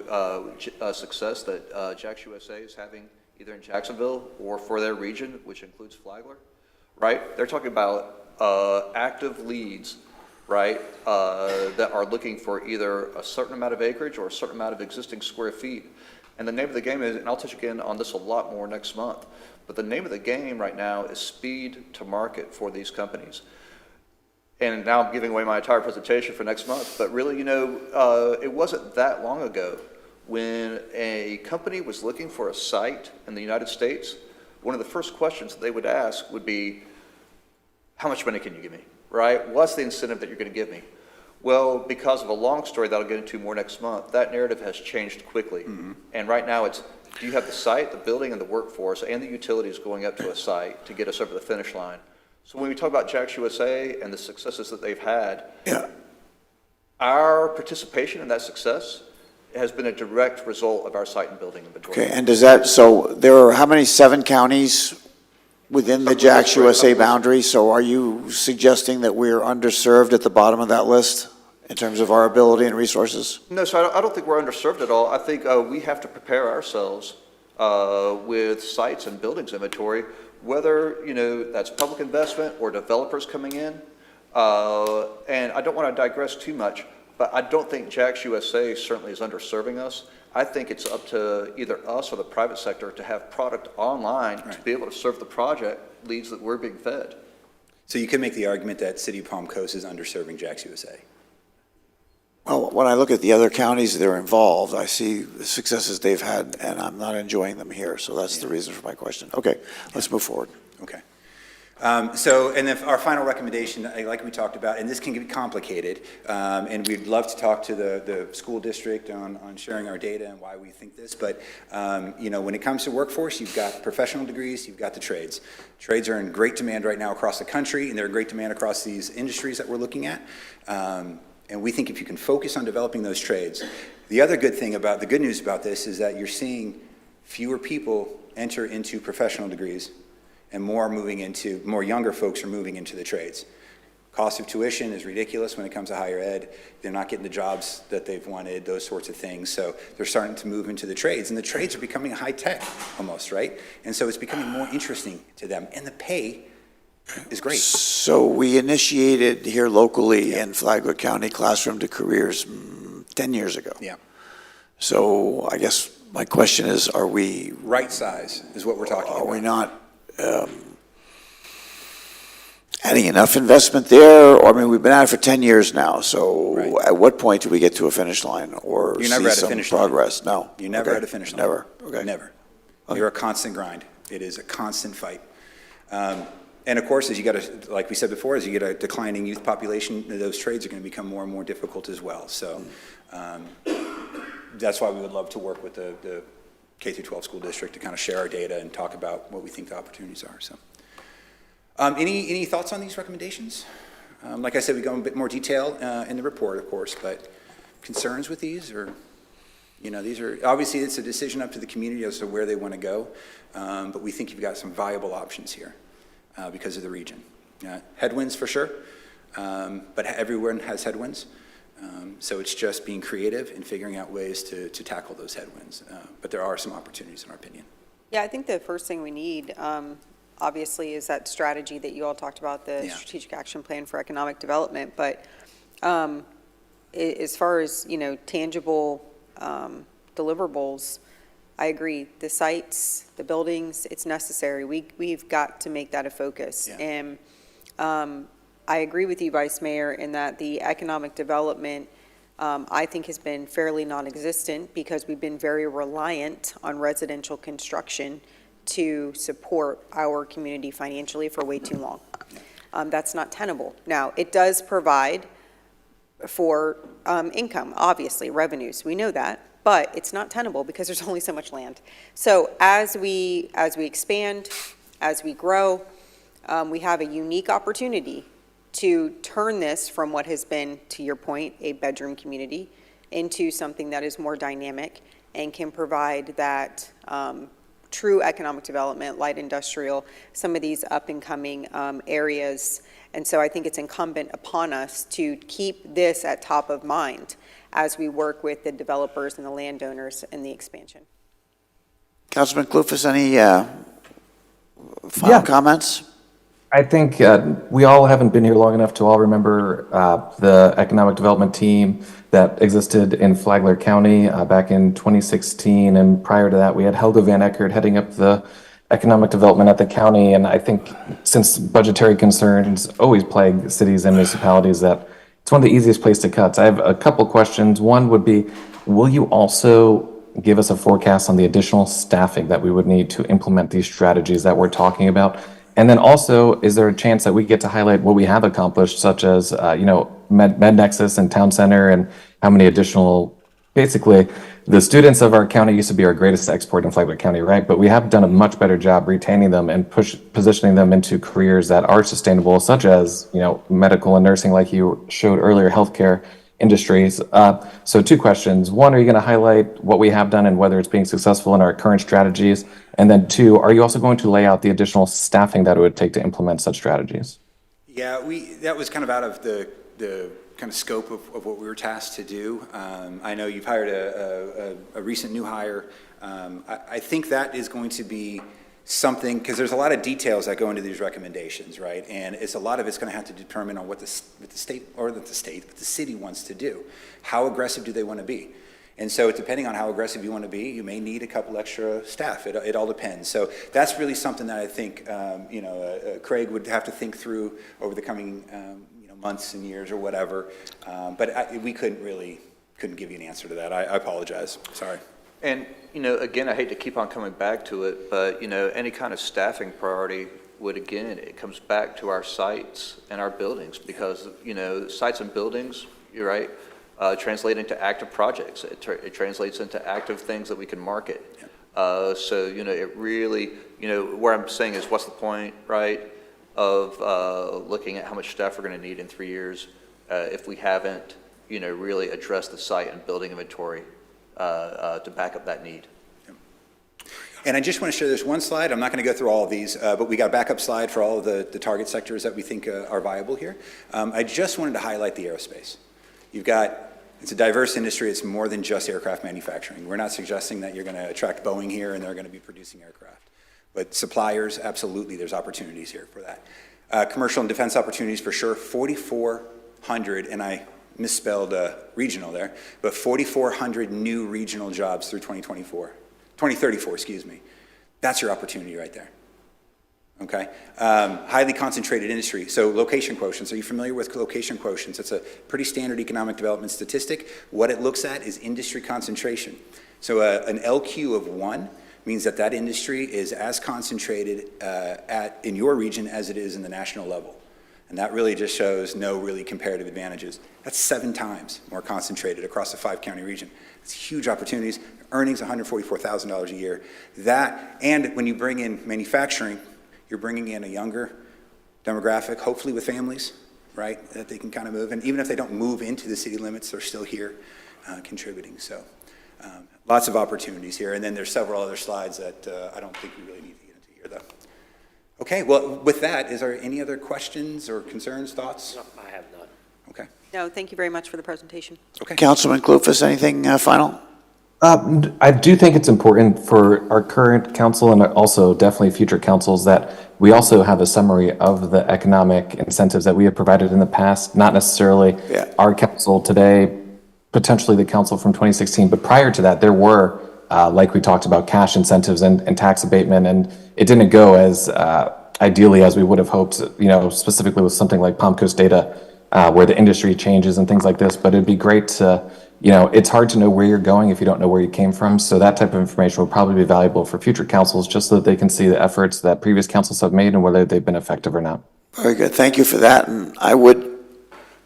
success that JAX USA is having either in Jacksonville or for their region, which includes Flagler, right, they're talking about active leads, right, that are looking for either a certain amount of acreage or a certain amount of existing square feet. And the name of the game is, and I'll touch again on this a lot more next month, but the name of the game right now is speed to market for these companies. And now I'm giving away my entire presentation for next month, but really, it wasn't that long ago when a company was looking for a site in the United States, one of the first questions that they would ask would be, how much money can you give me, right? What's the incentive that you're going to give me? Well, because of a long story that I'll get into more next month, that narrative has changed quickly. Mm-hmm. And right now it's, do you have the site, the building, and the workforce, and the utilities going up to a site to get us over the finish line? So when we talk about JAX USA and the successes that they've had, our participation in that success has been a direct result of our site and building inventory. Okay, and does that, so there are how many, 7 counties within the Jax USA boundary, so are you suggesting that we're underserved at the bottom of that list in terms of our ability and resources? No, so I don't think we're underserved at all. I think we have to prepare ourselves with sites and buildings inventory, whether, that's public investment or developers coming in. And I don't want to digress too much, but I don't think Jax USA certainly is underserving us. I think it's up to either us or the private sector to have product online to be able to serve the project leads that we're being fed. So you could make the argument that City of Palm Coast is underserving Jax USA. Well, when I look at the other counties that are involved, I see the successes they've had, and I'm not enjoying them here, so that's the reason for my question. Okay, let's move forward. Okay. And then our final recommendation, like we talked about, and this can get complicated, and we'd love to talk to the school district on sharing our data and why we think this, but, when it comes to workforce, you've got professional degrees, you've got the trades. Trades are in great demand right now across the country, and they're in great demand across these industries that we're looking at. And we think if you can focus on developing those trades, the good news about this is that you're seeing fewer people enter into professional degrees and more younger folks are moving into the trades. Cost of tuition is ridiculous when it comes to higher ed. They're not getting the jobs that they've wanted, those sorts of things. So they're starting to move into the trades, and the trades are becoming high tech almost, right? And so it's becoming more interesting to them, and the pay is great. So we initiated here locally in Flagler County Classroom to Careers 10 years ago. Yeah. So I guess my question is, are we... Right size is what we're talking about. Are we not adding enough investment there? Or, I mean, we've been at it for 10 years now, so at what point do we get to a finish line or You're never see at a some finish line. progress? No. You're never Okay. at a finish line. Never, okay. Never. You're a constant grind. It is a constant fight. And of course, like we said before, as you get a declining youth population, those trades are going to become more and more difficult as well. So that's why we would love to work with the K-12 school district to kind of share our data and talk about what we think the opportunities are. So, any thoughts on these recommendations? Like I said, we go in a bit more detail in the report, of course, but concerns with these, or these are obviously it's a decision up to the community as to where they want to go, but we think you've got some viable options here because of the region. Headwinds for sure, but everyone has headwinds. So it's just being creative and figuring out ways to tackle those headwinds. But there are some opportunities in our opinion. Yeah, I think the first thing we need, obviously, is that strategy that you all talked about, the strategic action plan for economic development. But as far as, tangible deliverables, I agree. The sites, the buildings, it's necessary. We've got to make that a focus. And I agree with you, Vice Mayor, in that the economic development, I think, has been fairly non-existent because we've been very reliant on residential construction to support our community financially for way too long. That's not tenable. Now, it does provide for income, obviously, revenues. We know that. But it's not tenable because there's only so much land. So as we expand, as we grow, we have a unique opportunity to turn this from what has been, to your point, a bedroom community into something that is more dynamic and can provide that true economic development, light industrial, some of these up-and-coming areas. And so I think it's incumbent upon us to keep this at top of mind as we work with the developers and the landowners in the expansion. Councilman Clufus, any final comments? I think we all haven't been here long enough to all remember the economic development team that existed in Flagler County back in 2016. And prior to that, we had Helga Van Eckert heading up the economic development at the county. And I think since budgetary concerns always plague cities and municipalities, that it's one of the easiest places to cut. I have a couple questions. One would be, will you also give us a forecast on the additional staffing that we would need to implement these strategies that we're talking about? And then also, is there a chance that we get to highlight what we have accomplished, such as, MedNexus and Town Center, and how many additional, basically, the students of our county used to be our greatest export in Flagler County, right? But we have done a much better job retaining them and positioning them into careers that are sustainable, such as, medical and nursing, like you showed earlier, healthcare, industries. So two questions. One, are you going to highlight what we have done and whether it's being successful in our current strategies? And then two, are you also going to lay out the additional staffing that it would take to implement such strategies? Yeah, that was kind of out of the kind of scope of what we were tasked to do. I know you've hired a recent new hire. I think that is going to be something, because there's a lot of details that go into these recommendations, right? And a lot of it's going to have to determine on what the city wants to do. How aggressive do they want to be? And so depending on how aggressive you want to be, you may need a couple extra staff. It all depends. So that's really something that I think, Craig would have to think through over the coming, months and years or whatever. But we couldn't give you an answer to that. I apologize. Sorry. And, again, I hate to keep on coming back to it, but, any kind of staffing priority would, again, it comes back to our sites and our buildings because, sites and buildings, you're right, translate into active projects. It translates into active things that we can market. So, it really, where I'm saying is what's the point, right, of looking at how much staff we're going to need in 3 years if we haven't, really addressed the site and building inventory to back up that need. And I just want to share this one slide. I'm not going to go through all of these, but we got a backup slide for all of the target sectors that we think are viable here. I just wanted to highlight the aerospace. It's a diverse industry. It's more than just aircraft manufacturing. We're not suggesting that you're going to attract Boeing here and they're going to be producing aircraft. But suppliers, absolutely, there's opportunities here for that. Commercial and defense opportunities for sure. 4,400, and I misspelled regional there, but 4,400 new regional jobs through 2034, excuse me. That's your opportunity right there. Okay? Highly concentrated industry. So location quotients. Are you familiar with location quotients? It's a pretty standard economic development statistic. What it looks at is industry concentration. So an LQ of 1 means that industry is as concentrated in your region as it is in the national level. And that really just shows no really comparative advantages. That's 7 times more concentrated across the 5-county region. It's huge opportunities. Earnings $144,000 a year. That, and when you bring in manufacturing, you're bringing in a younger demographic, hopefully with families, right, that they can kind of move. And even if they don't move into the city limits, they're still here contributing. So lots of opportunities here. And then there's several other slides that I don't think we really need to get into here, though. Okay, well, with that, is there any other questions or concerns, thoughts? No, I have none. Okay. No, thank you very much for the presentation. Okay. Councilman Clufus, anything final? I do think it's important for our current council and also definitely future councils that we also have a summary of the economic incentives that we have provided in the past, not necessarily our council today, potentially the council from 2016, but prior to that, there were, like we talked about, cash incentives and tax abatement, and it didn't go as ideally as we would have hoped, specifically with something like Palm Coast data, where the industry changes and things like this, but it'd be great to, it's hard to know where you're going if you don't know where you came from. So that type of information will probably be valuable for future councils, just so that they can see the efforts that previous councils have made and whether they've been effective or not. Very good. Thank you for that. And I would...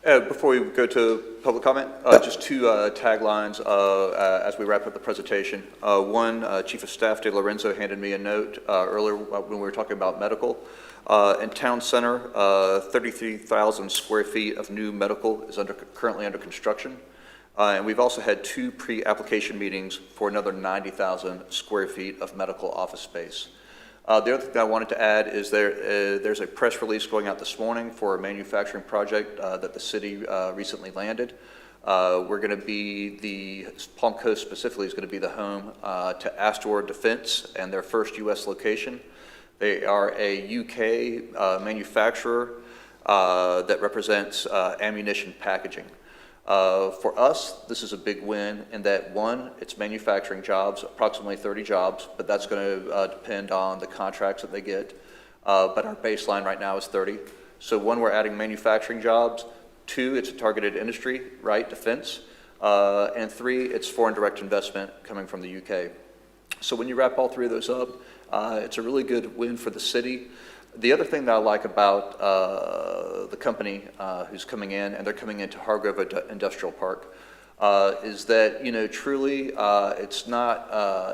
Before we go to public comment, just 2 taglines as we wrap up the presentation. One, Chief of Staff De Lorenzo handed me a note earlier when we were talking about medical. In Town Center, 33,000 square feet of new medical is currently under construction. And we've also had 2 pre-application meetings for another 90,000 square feet of medical office space. The other thing I wanted to add is there's a press release going out this morning for a manufacturing project that the city recently landed. We're going to be, Palm Coast specifically is going to be the home to Astor Defense and their first U.S. location. They are a UK manufacturer that represents ammunition packaging. For us, this is a big win in that, one, it's manufacturing jobs, approximately 30 jobs, but that's going to depend on the contracts that they get. But our baseline right now is 30. So 1, we're adding manufacturing jobs. 2, it's a targeted industry, right, defense. And 3, it's foreign direct investment coming from the UK. So when you wrap all 3 of those up, it's a really good win for the city. The other thing that I like about the company who's coming in, and they're coming into Hargrove Industrial Park, is that, truly, it's not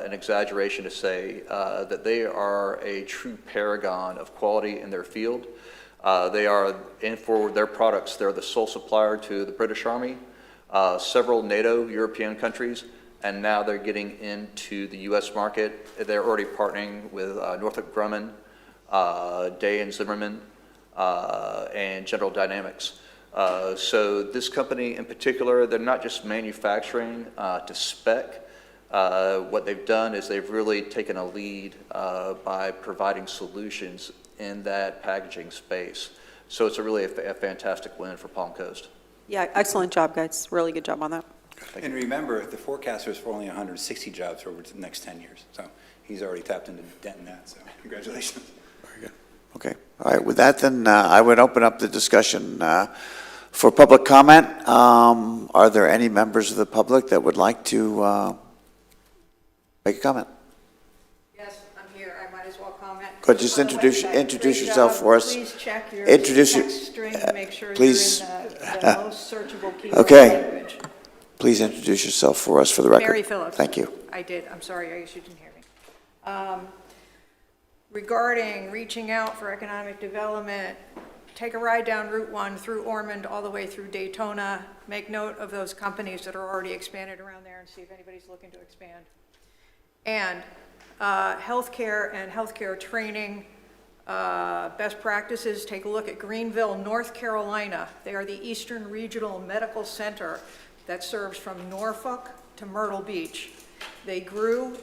an exaggeration to say that they are a true paragon of quality in their field. They are, and for their products, they're the sole supplier to the British Army, several NATO European countries, and now they're getting into the U.S. market. They're already partnering with Northrop Grumman, Day and Zimmerman, and General Dynamics. So this company in particular, they're not just manufacturing to spec. What they've done is they've really taken a lead by providing solutions in that packaging space. So it's really a fantastic win for Palm Coast. Yeah, excellent job, guys. Really good job on that. And remember, the forecast is for only 160 jobs over the next 10 years. So he's already tapped into dent in that, so congratulations. Very good. Okay. All right. With that, then I would open up the discussion for public comment. Are there any members of the public that would like to make a comment? Yes, I'm here. I might as well comment. Could you just introduce yourself for us? Please check your Introduce text string to make sure please. you're in the most searchable keyword Okay. language. Please introduce yourself for us for the record. Mary Phillips. Thank you. I did. I'm sorry, I guess you didn't hear me. Regarding reaching out for economic development, take a ride down Route 1 through Ormond all the way through Daytona. Make note of those companies that are already expanded around there and see if anybody's looking to expand. And healthcare and healthcare training best practices, take a look at Greenville, North Carolina. They are the Eastern Regional Medical Center that serves from Norfolk to Myrtle Beach. They grew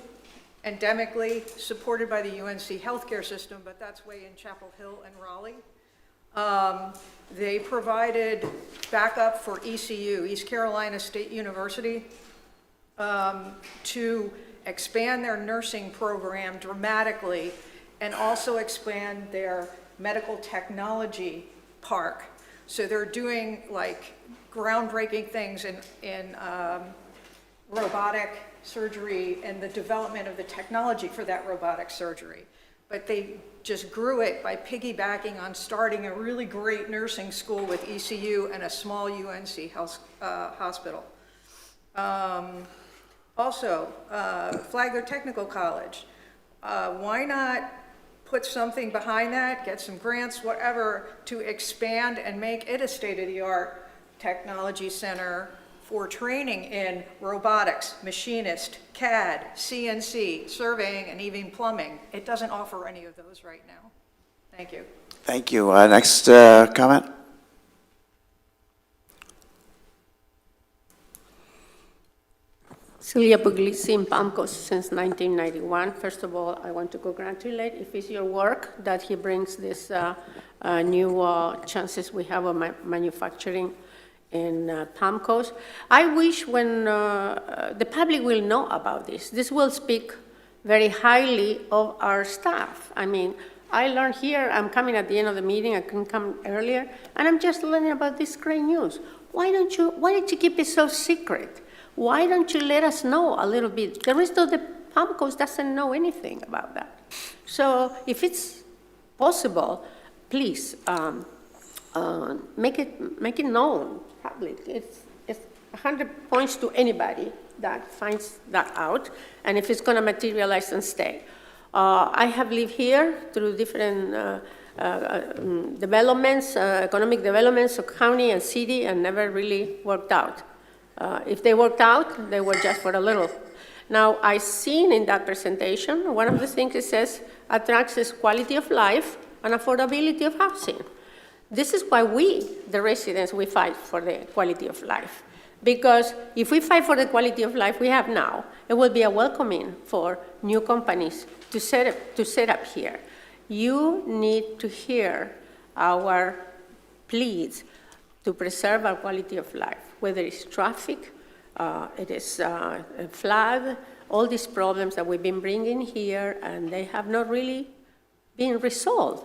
endemically, supported by the UNC healthcare system, but that's way in Chapel Hill and Raleigh. They provided backup for ECU, East Carolina State University, to expand their nursing program dramatically and also expand their medical technology park. So they're doing like groundbreaking things in robotic surgery and the development of the technology for that robotic surgery. But they just grew it by piggybacking on starting a really great nursing school with ECU and a small UNC hospital. Also, Flagler Technical College. Why not put something behind that, get some grants, whatever, to expand and make it a state-of-the-art technology center for training in robotics, machinist, CAD, CNC, surveying, and even plumbing. It doesn't offer any of those right now. Thank you. Thank you. Next comment? Celia Puglisi in Palm Coast since 1991. First of all, I want to congratulate, if it's your work, that he brings this new chances we have of manufacturing in Palm Coast. I wish when the public will know about this will speak very highly of our staff. I mean, I learned here, I'm coming at the end of the meeting, I couldn't come earlier, and I'm just learning about this great news. Why did you keep it so secret? Why don't you let us know a little bit? The rest of the Palm Coast doesn't know anything about that. So if it's possible, please make it known, public. It's 100 points to anybody that finds that out, and if it's going to materialize and stay. I have lived here through different developments, economic developments of county and city, and never really worked out. If they worked out, they were just for a little. Now, I seen in that presentation, one of the things it says attracts is quality of life and affordability of housing. This is why we, the residents, we fight for the quality of life. Because if we fight for the quality of life we have now, it will be a welcoming for new companies to set up here. You need to hear our pleas to preserve our quality of life, whether it's traffic, it is flood, all these problems that we've been bringing here, and they have not really been resolved.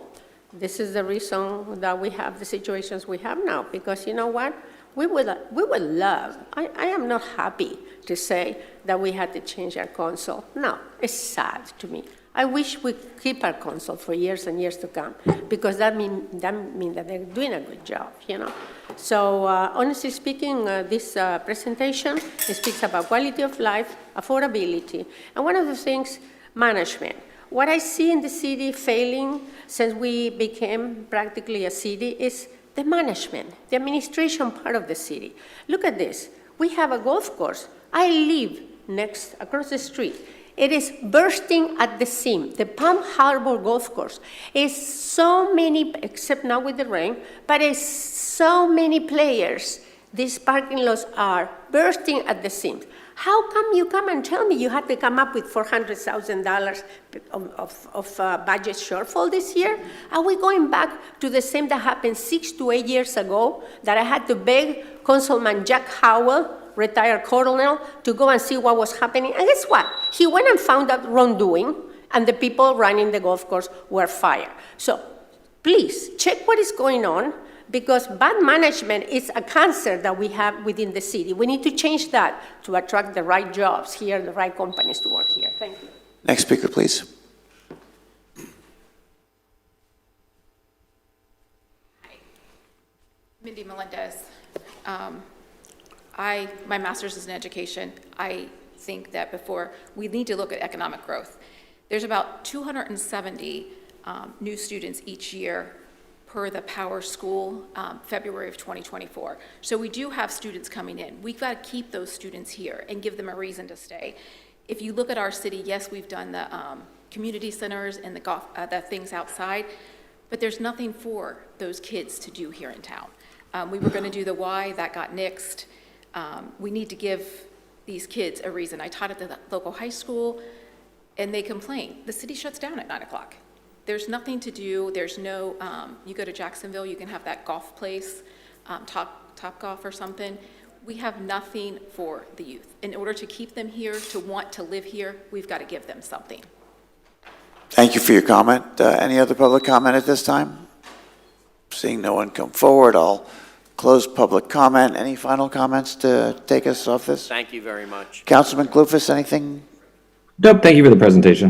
This is the reason that we have the situations we have now, because you know what? We would love, I am not happy to say that we had to change our council. No, it's sad to me. I wish we keep our council for years and years to come, because that means that they're doing a good job, you know. So honestly speaking, this presentation, it speaks about quality of life, affordability, and one of the things, management. What I see in the city failing since we became practically a city is the management, the administration part of the city. Look at this. We have a golf course. I live across the street. It is bursting at the seam. The Palm Harbor Golf Course is so many, except now with the rain, but it's so many players. These parking lots are bursting at the seams. How come you come and tell me you had to come up with $400,000 of budget shortfall this year? Are we going back to the same that happened 6 to 8 years ago, that I had to beg Councilman Jack Howell, retired colonel, to go and see what was happening? And guess what? He went and found out wrongdoing, and the people running the golf course were fired. So please, check what is going on, because bad management is a cancer that we have within the city. We need to change that to attract the right jobs here, the right companies to work here. Thank you. Next speaker, please. Mindy Melendez. My master's is in education. I think that we need to look at economic growth. There's about 270 new students each year per the Power School, February of 2024. So we do have students coming in. We've got to keep those students here and give them a reason to stay. If you look at our city, yes, we've done the community centers and the things outside, but there's nothing for those kids to do here in town. We were going to do the Y, that got nixed. We need to give these kids a reason. I taught at the local high school, and they complain. The city shuts down at 9 o'clock. There's nothing to do. There's no, you go to Jacksonville, you can have that golf place, Top Golf or something. We have nothing for the youth. In order to keep them here, to want to live here, we've got to give them something. Thank you for your comment. Any other public comment at this time? Seeing no one come forward, I'll close public comment. Any final comments to take us off this? Thank you very much. Councilman Clufus, anything? Nope, thank you for the presentation.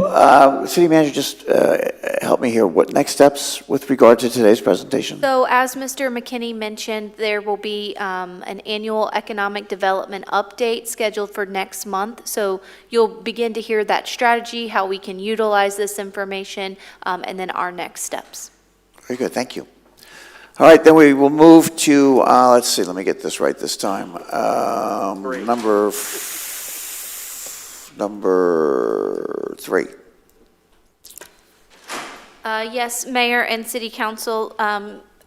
City Manager, just help me here. What next steps with regard to today's presentation? So as Mr. McKinney mentioned, there will be an annual economic development update scheduled for next month. So you'll begin to hear that strategy, how we can utilize this information, and then our next steps. Very good, thank you. All right, then we will move to, let's see, let me get this right this time. Number 3. Yes, Mayor and City Council,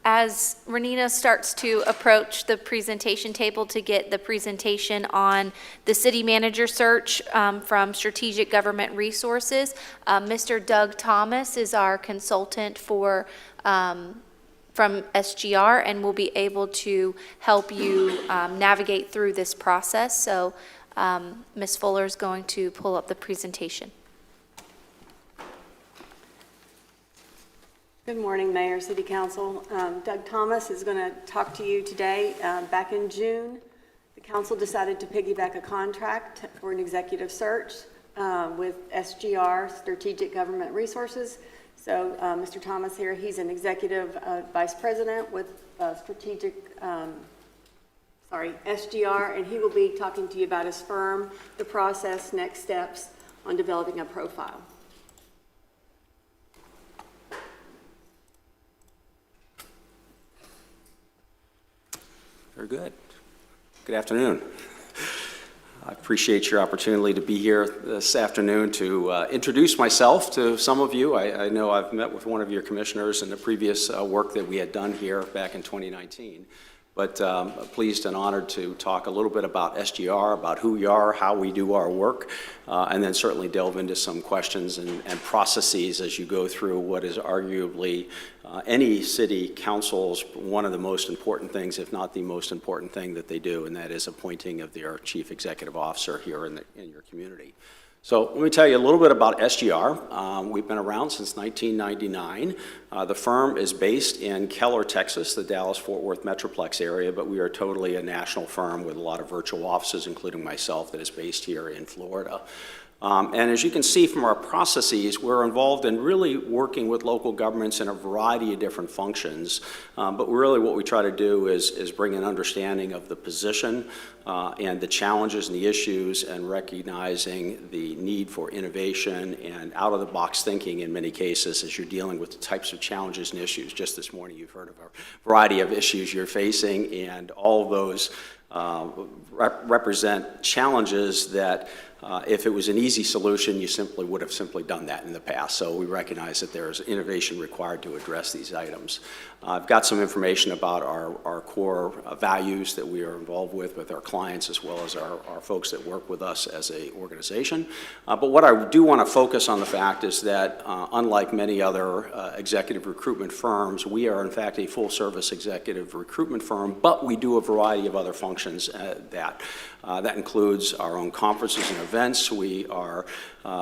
as Renina starts to approach the presentation table to get the presentation on the city manager search from Strategic Government Resources, Mr. Doug Thomas is our consultant from SGR and will be able to help you navigate through this process. So Ms. Fuller is going to pull up the presentation. Good morning, Mayor, City Council. Doug Thomas is going to talk to you today. Back in June, the council decided to piggyback a contract for an executive search with SGR, Strategic Government Resources. So Mr. Thomas here, he's an executive vice president with SGR, and he will be talking to you about his firm, the process, next steps on developing a profile. Very good. Good afternoon. I appreciate your opportunity to be here this afternoon to introduce myself to some of you. I know I've met with one of your commissioners in the previous work that we had done here back in 2019. But pleased and honored to talk a little bit about SGR, about who we are, how we do our work, and then certainly delve into some questions and processes as you go through what is arguably any city council's one of the most important things, if not the most important thing that they do, and that is appointing of their chief executive officer here in your community. So let me tell you a little bit about SGR. We've been around since 1999. The firm is based in Keller, Texas, the Dallas-Fort Worth Metroplex area, but we are totally a national firm with a lot of virtual offices, including myself, that is based here in Florida. And as you can see from our processes, we're involved in really working with local governments in a variety of different functions. But really what we try to do is bring an understanding of the position and the challenges and the issues, and recognizing the need for innovation and out-of-the-box thinking in many cases as you're dealing with the types of challenges and issues. Just this morning you've heard of a variety of issues you're facing, and all of those represent challenges that if it was an easy solution, you simply would have simply done that in the past. So we recognize that there is innovation required to address these items. I've got some information about our core values that we are involved with our clients, as well as our folks that work with us as an organization. But what I do want to focus on the fact is that unlike many other executive recruitment firms, we are in fact a full-service executive recruitment firm, but we do a variety of other functions that includes our own conferences and events. We are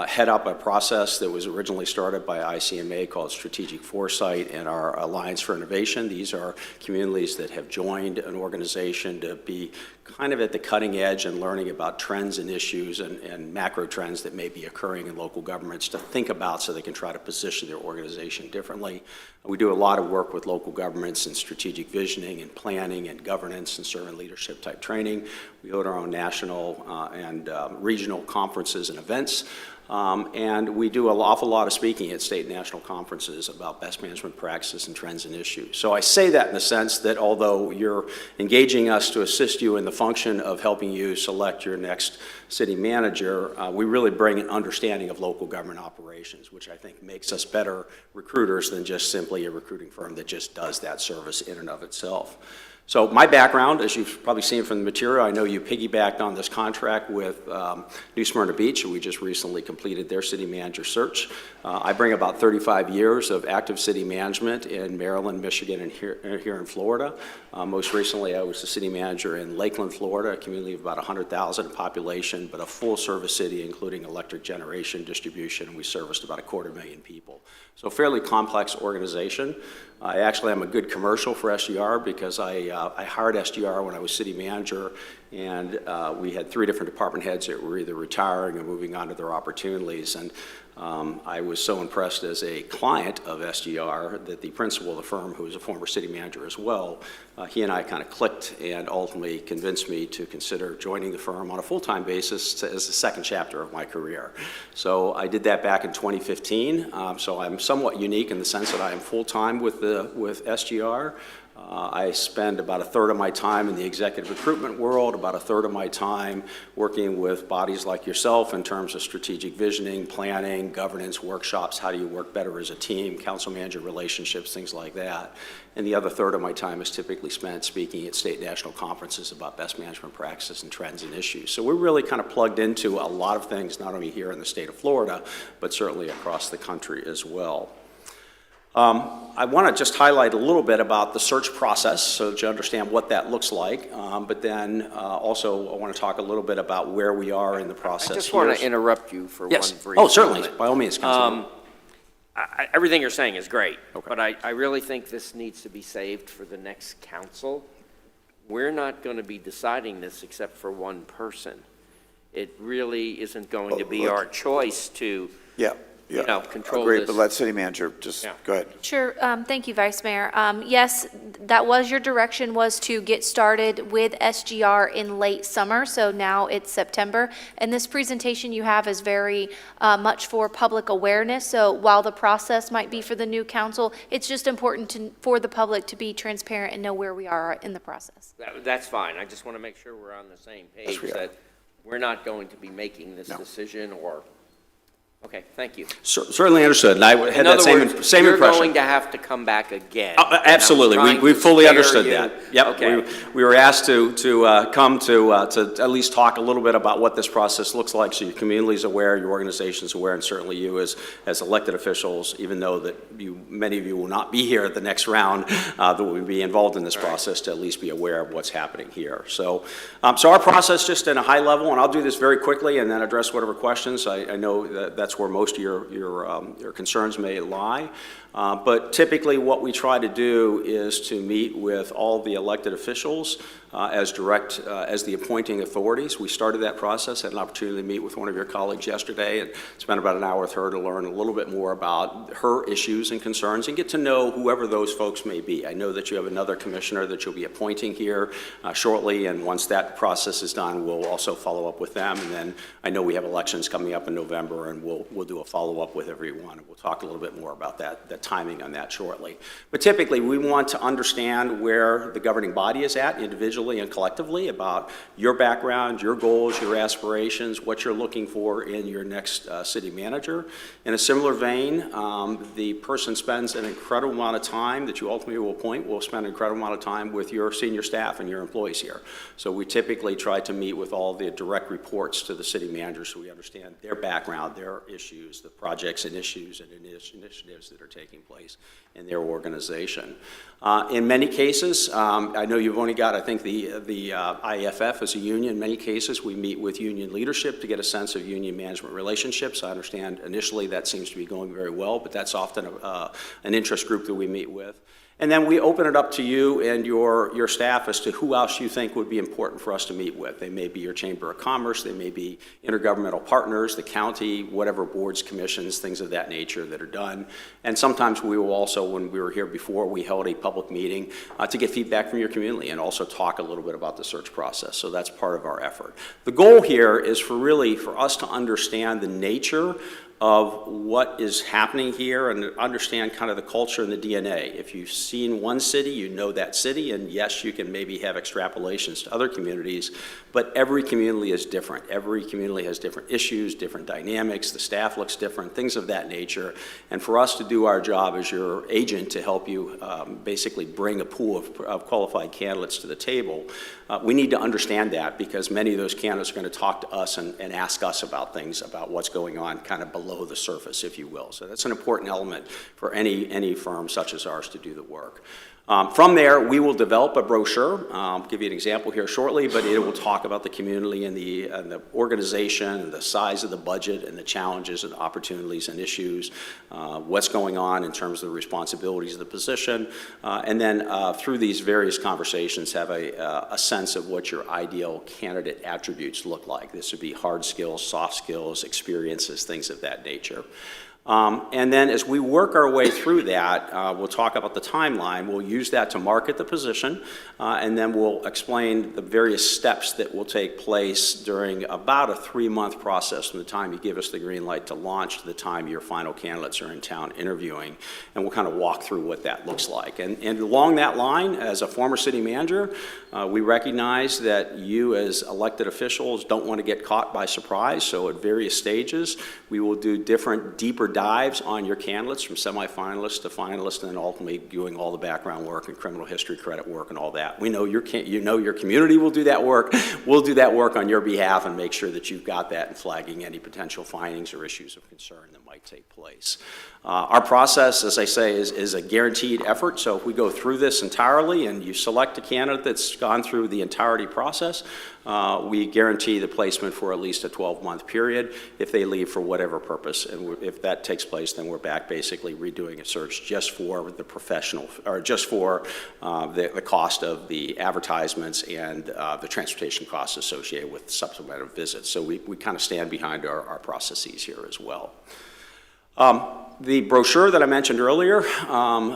head up a process that was originally started by ICMA called Strategic Foresight and our Alliance for Innovation. These are communities that have joined an organization to be kind of at the cutting edge and learning about trends and issues and macro trends that may be occurring in local governments to think about so they can try to position their organization differently. We do a lot of work with local governments in strategic visioning and planning and governance and servant leadership type training. We hold our own national and regional conferences and events. And we do an awful lot of speaking at state and national conferences about best management practices and trends and issues. So I say that in the sense that although you're engaging us to assist you in the function of helping you select your next city manager, we really bring an understanding of local government operations, which I think makes us better recruiters than just simply a recruiting firm that just does that service in and of itself. So my background, as you've probably seen from the material, I know you piggybacked on this contract with New Smyrna Beach. We just recently completed their city manager search. I bring about 35 years of active city management in Maryland, Michigan, and here in Florida. Most recently, I was the city manager in Lakeland, Florida, a community of about 100,000 in population, but a full-service city, including electric generation, distribution, and we serviced about 250,000 people. So fairly complex organization. I actually am a good commercial for SGR because I hired SGR when I was city manager, and we had 3 different department heads that were either retiring or moving on to their opportunities. And I was so impressed as a client of SGR that the principal of the firm, who was a former city manager as well, he and I kind of clicked and ultimately convinced me to consider joining the firm on a full-time basis as the second chapter of my career. So I did that back in 2015. So I'm somewhat unique in the sense that I am full-time with SGR. I spend about 1/3 of my time in the executive recruitment world, about 1/3 of my time working with bodies like yourself in terms of strategic visioning, planning, governance, workshops, how do you work better as a team, council manager relationships, things like that. And the other 1/3 of my time is typically spent speaking at state national conferences about best management practices and trends and issues. So we're really kind of plugged into a lot of things, not only here in the state of Florida, but certainly across the country as well. I want to just highlight a little bit about the search process so that you understand what that looks like, but then also I want to talk a little bit about where we are in the process. I just want to interrupt you for Yes. one brief Oh, certainly, moment. by all means, Councilman. Everything you're saying is great, but I really think this needs to be saved for the next council. We're not going to be deciding this except for one person. It really isn't going to be our choice to control Agreed, this. but let city manager just go ahead. Sure. Thank you, Vice Mayor. Yes, that was your direction, was to get started with SGR in late summer, so now it's September. And this presentation you have is very much for public awareness, so while the process might be for the new council, it's just important for the public to be transparent and know where we are in the process. That's fine. I just want to make sure we're on the same page, that we're not going to be make this decision or... Okay, thank you. Certainly understood, and I had that same impression. You're going to have to come back again. Absolutely, we fully understood you. that. Yep, Okay. we were asked to come to at least talk a little bit about what this process looks like, so your community's aware, your organization's aware, and certainly you as elected officials, even though that many of you will not be here at the next round, that will be involved in this process, to at least be aware of what's happening here. So our process, just in a high level, and I'll do this very quickly and then address whatever questions. I know that's where most of your concerns may lie. But typically what we try to do is to meet with all the elected officials as the appointing authorities. We started that process, had an opportunity to meet with one of your colleagues yesterday and spent about an hour with her to learn a little bit more about her issues and concerns and get to know whoever those folks may be. I know that you have another commissioner that you'll be appointing here shortly, and once that process is done, we'll also follow up with them. And then I know we have elections coming up in November, and we'll do a follow-up with everyone, and we'll talk a little bit more about that timing on that shortly. But typically, we want to understand where the governing body is at individually and collectively about your background, your goals, your aspirations, what you're looking for in your next city manager. In a similar vein, the person spends an incredible amount of time that you ultimately will appoint, will spend an incredible amount of time with your senior staff and your employees here. So we typically try to meet with all the direct reports to the city manager so we understand their background, their issues, the projects and issues and initiatives that are taking place in their organization. In many cases, I know you've only got, I think, the IFF as a union. In many cases, we meet with union leadership to get a sense of union management relationships. I understand initially that seems to be going very well, but that's often an interest group that we meet with. And then we open it up to you and your staff as to who else you think would be important for us to meet with. They may be your Chamber of Commerce, they may be intergovernmental partners, the county, whatever boards, commissions, things of that nature that are done. And sometimes we will also, when we were here before, we held a public meeting to get feedback from your community and also talk a little bit about the search process. So that's part of our effort. The goal here is for us to understand the nature of what is happening here and understand kind of the culture and the DNA. If you've seen one city, you know that city, and yes, you can maybe have extrapolations to other communities, but every community is different. Every community has different issues, different dynamics, the staff looks different, things of that nature. And for us to do our job as your agent to help you basically bring a pool of qualified candidates to the table, we need to understand that because many of those candidates are going to talk to us and ask us about things, about what's going on kind of below the surface, if you will. So that's an important element for any firm such as ours to do the work. From there, we will develop a brochure. I'll give you an example here shortly, but it will talk about the community and the organization, and the size of the budget, and the challenges and opportunities and issues, what's going on in terms of the responsibilities of the position, and then through these various conversations have a sense of what your ideal candidate attributes look like. This would be hard skills, soft skills, experiences, things of that nature. And then as we work our way through that, we'll talk about the timeline. We'll use that to market the position, and then we'll explain the various steps that will take place during about a 3-month process from the time you give us the green light to launch to the time your final candidates are in town interviewing. And we'll kind of walk through what that looks like. And along that line, as a former city manager, we recognize that you as elected officials don't want to get caught by surprise. So at various stages, we will do different, deeper dives on your candidates from semifinalists to finalists, and then ultimately doing all the background work and criminal history credit work and all that. We know your community will do that work. We'll do that work on your behalf and make sure that you've got that and flagging any potential findings or issues of concern that might take place. Our process, as I say, is a guaranteed effort. So if we go through this entirely and you select a candidate that's gone through the entirety process, we guarantee the placement for at least a 12-month period if they leave for whatever purpose. And if that takes place, then we're back basically redoing a search just for the professional, or just for the cost of the advertisements and the transportation costs associated with supplemental visits. So we kind of stand behind our processes here as well. The brochure that I mentioned earlier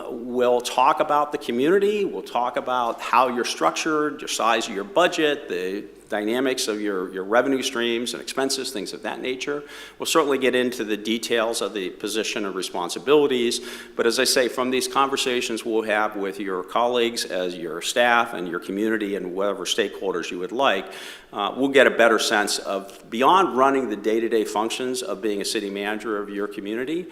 will talk about the community, will talk about how you're structured, your size of your budget, the dynamics of your revenue streams and expenses, things of that nature. We'll certainly get into the details of the position and responsibilities, but as I say, from these conversations we'll have with your colleagues as your staff and your community and whatever stakeholders you would like, we'll get a better sense of, beyond running the day-to-day functions of being a city manager of your community,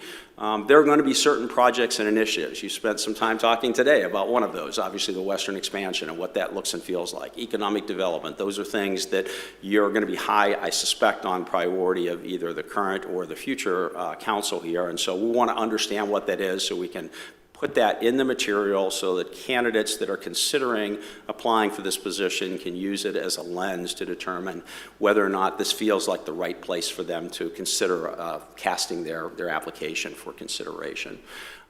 there are going to be certain projects and initiatives. You spent some time talking today about one of those, obviously the Western expansion and what that looks and feels like. Economic development, those are things that you're going to be high, I suspect, on priority of either the current or the future council here. And so we want to understand what that is so we can put that in the material so that candidates that are considering applying for this position can use it as a lens to determine whether or not this feels like the right place for them to consider casting their application for consideration.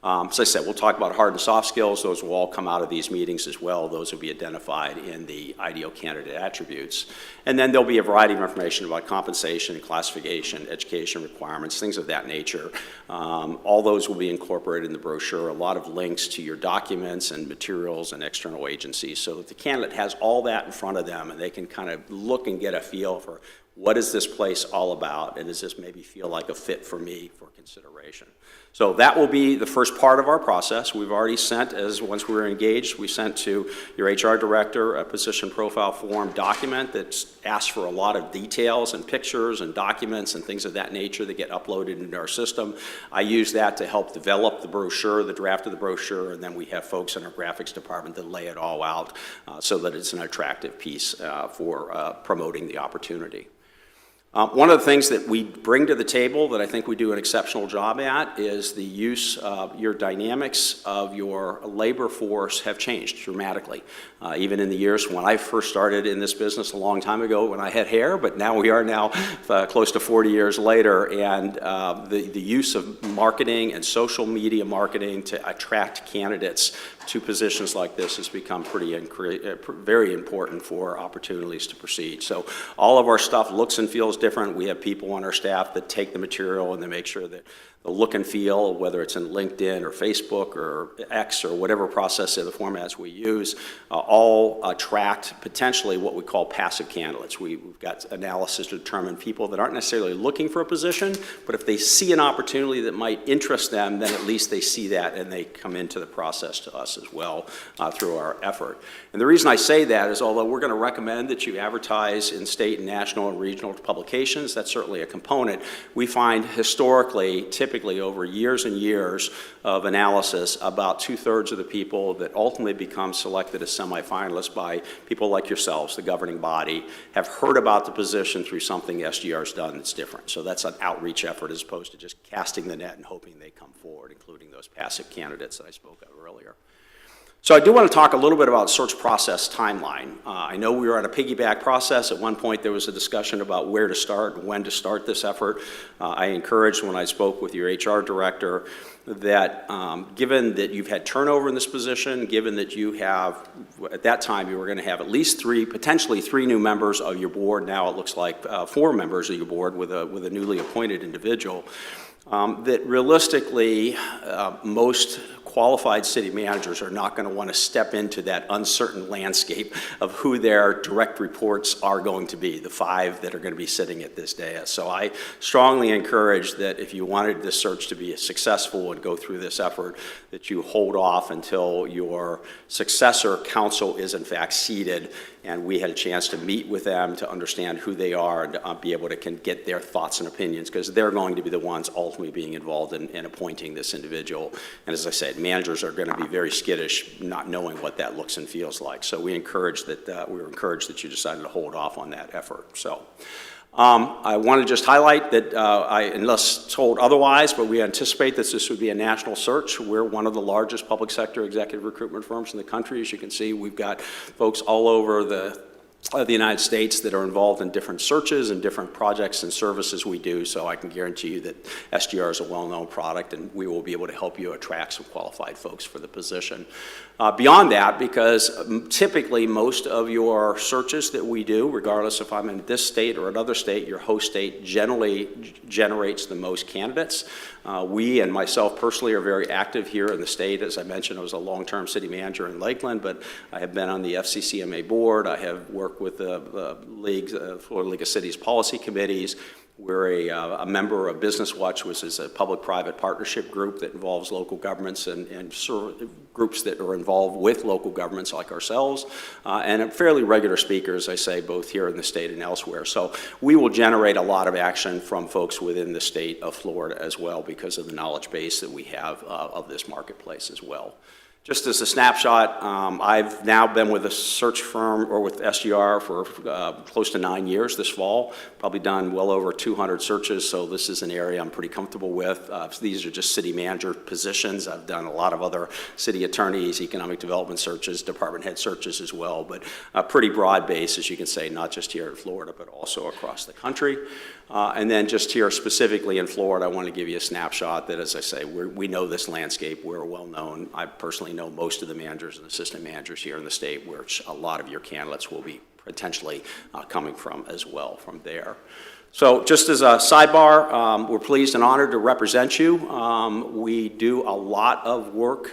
As I said, we'll talk about hard and soft skills. Those will all come out of these meetings as well. Those will be identified in the ideal candidate attributes. And then there'll be a variety of information about compensation, classification, education requirements, things of that nature. All those will be incorporated in the brochure. A lot of links to your documents and materials and external agencies so that the candidate has all that in front of them and they can kind of look and get a feel for What is this place all about? And does this maybe feel like a fit for me for consideration? So that will be the first part of our process. We've already sent, once we were engaged, we sent to your HR director a position profile form document that asks for a lot of details and pictures and documents and things of that nature that get uploaded into our system. I use that to help develop the brochure, the draft of the brochure, and then we have folks in our graphics department that lay it all out so that it's an attractive piece for promoting the opportunity. One of the things that we bring to the table that I think we do an exceptional job at is the use of your dynamics of your labor force have changed dramatically. Even in the years when I first started in this business a long time ago when I had hair, but now we are now close to 40 years later, and the use of marketing and social media marketing to attract candidates to positions like this has become very important for opportunities to proceed. So all of our stuff looks and feels different. We have people on our staff that take the material and they make sure that the look and feel, whether it's in LinkedIn or Facebook or X or whatever process of the formats we use, all attract potentially what we call passive candidates. We've got analysis to determine people that aren't necessarily looking for a position, but if they see an opportunity that might interest them, then at least they see that and they come into the process to us as well through our effort. And the reason I say that is although we're going to recommend that you advertise in state and national and regional publications, that's certainly a component, we find historically, typically over years and years of analysis, about 2/3 of the people that ultimately become selected as semifinalists by people like yourselves, the governing body, have heard about the position through something SGR's done that's different. So that's an outreach effort as opposed to just casting the net and hoping they come forward, including those passive candidates that I spoke of earlier. So I do want to talk a little bit about search process timeline. I know we were at a piggyback process. At one point there was a discussion about where to start and when to start this effort. I encouraged when I spoke with your HR director that given that you've had turnover in this position, given that you have, at that time you were going to have at least potentially three new members of your board, now it looks like 4 members of your board with a newly appointed individual, that realistically most qualified city managers are not going to want to step into that uncertain landscape of who their direct reports are going to be, the 5 that are going to be sitting at this dais. So I strongly encourage that if you wanted this search to be successful and go through this effort, that you hold off until your successor council is in fact seated and we had a chance to meet with them to understand who they are and to be able to get their thoughts and opinions, because they're going to be the ones ultimately being involved in appointing this individual. And as I said, managers are going to be very skittish not knowing what that looks and feels like. So we were encouraged that you decided to hold off on that effort. So I want to just highlight that unless told otherwise, but we anticipate that this would be a national search. We're one of the largest public sector executive recruitment firms in the country. As you can see, we've got folks all over the United States that are involved in different searches and different projects and services we do, so I can guarantee you that SGR is a well-known product and we will be able to help you attract some qualified folks for the position. Beyond that, because typically most of your searches that we do, regardless if I'm in this state or another state, your host state generally generates the most candidates. We and myself personally are very active here in the state. As I mentioned, I was a long-term city manager in Lakeland, but I have been on the FCCMA board. I have worked with the Florida League of Cities policy committees. We're a member of Business Watch, which is a public-private partnership group that involves local governments and groups that are involved with local governments like ourselves, and fairly regular speakers, I say, both here in the state and elsewhere. So we will generate a lot of action from folks within the state of Florida as well because of the knowledge base that we have of this marketplace as well. Just as a snapshot, I've now been with a search firm or with SGR for close to 9 years this fall, probably done well over 200 searches, so this is an area I'm pretty comfortable with. These are just city manager positions. I've done a lot of other city attorneys, economic development searches, department head searches as well, but a pretty broad base, as you can say, not just here in Florida, but also across the country. And then just here specifically in Florida, I want to give you a snapshot that, as I say, we know this landscape. We're well known. I personally know most of the managers and assistant managers here in the state, which a lot of your candidates will be potentially coming from as well from there. So just as a sidebar, we're pleased and honored to represent you. We do a lot of work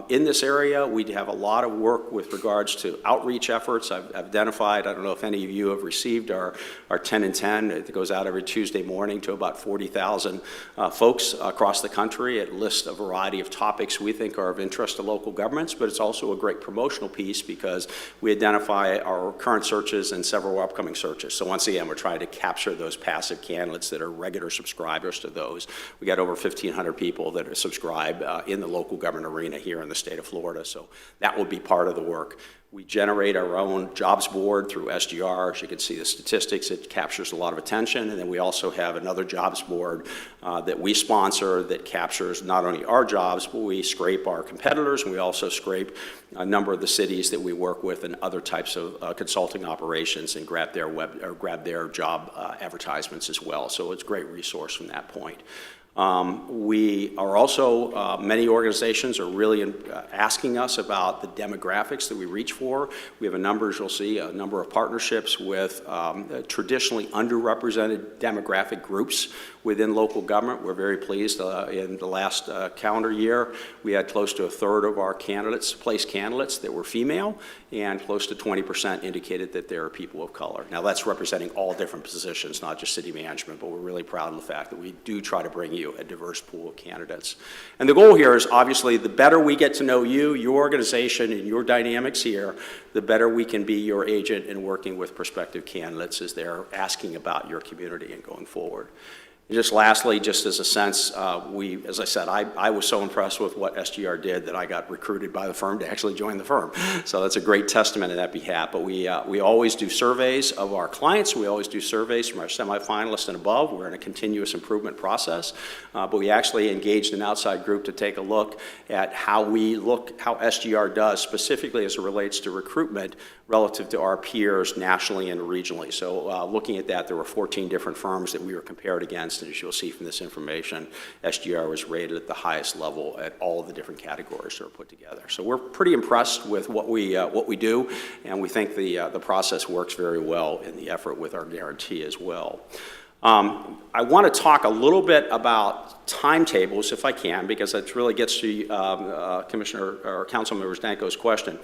in this area. We have a lot of work with regards to outreach efforts. I've identified, I don't know if any of you have received our 10 and 10. It goes out every Tuesday morning to about 40,000 folks across the country. It lists a variety of topics we think are of interest to local governments, but it's also a great promotional piece because we identify our current searches and several upcoming searches. So once again, we're trying to capture those passive candidates that are regular subscribers to those. We got over 1,500 people that are subscribed in the local government arena here in the state of Florida, so that will be part of the work. We generate our own jobs board through SGR. As you can see the statistics, it captures a lot of attention. And then we also have another jobs board that we sponsor that captures not only our jobs, but we scrape our competitors, and we also scrape a number of the cities that we work with and other types of consulting operations and grab their job advertisements as well. So it's a great resource from that point. We are also, many organizations are really asking us about the demographics that we reach for. We have a number, as you'll see, a number of partnerships with traditionally underrepresented demographic groups within local government. We're very pleased in the last calendar year, we had close to a third of our place candidates that were female, and close to 20% indicated that they are people of color. Now that's representing all different positions, not just city management, but we're really proud of the fact that we do try to bring you a diverse pool of candidates. And the goal here is obviously the better we get to know you, your organization, and your dynamics here, the better we can be your agent in working with prospective candidates as they're asking about your community and going forward. And just lastly, just as a sense, as I said, I was so impressed with what SGR did that I got recruited by the firm to actually join the firm. So that's a great testament in that behalf. But we always do surveys of our clients. We always do surveys from our semifinalists and above. We're in a continuous improvement process. But we actually engaged an outside group to take a look at how SGR does specifically as it relates to recruitment relative to our peers nationally and regionally. So looking at that, there were 14 different firms that we were compared against. And as you'll see from this information, SGR was rated at the highest level at all of the different categories that are put together. So we're pretty impressed with what we do, and we think the process works very well in the effort with our guarantee as well. I want to talk a little bit about timetables, if I can, because that really gets to Commissioner or Councilmember Stanko's question.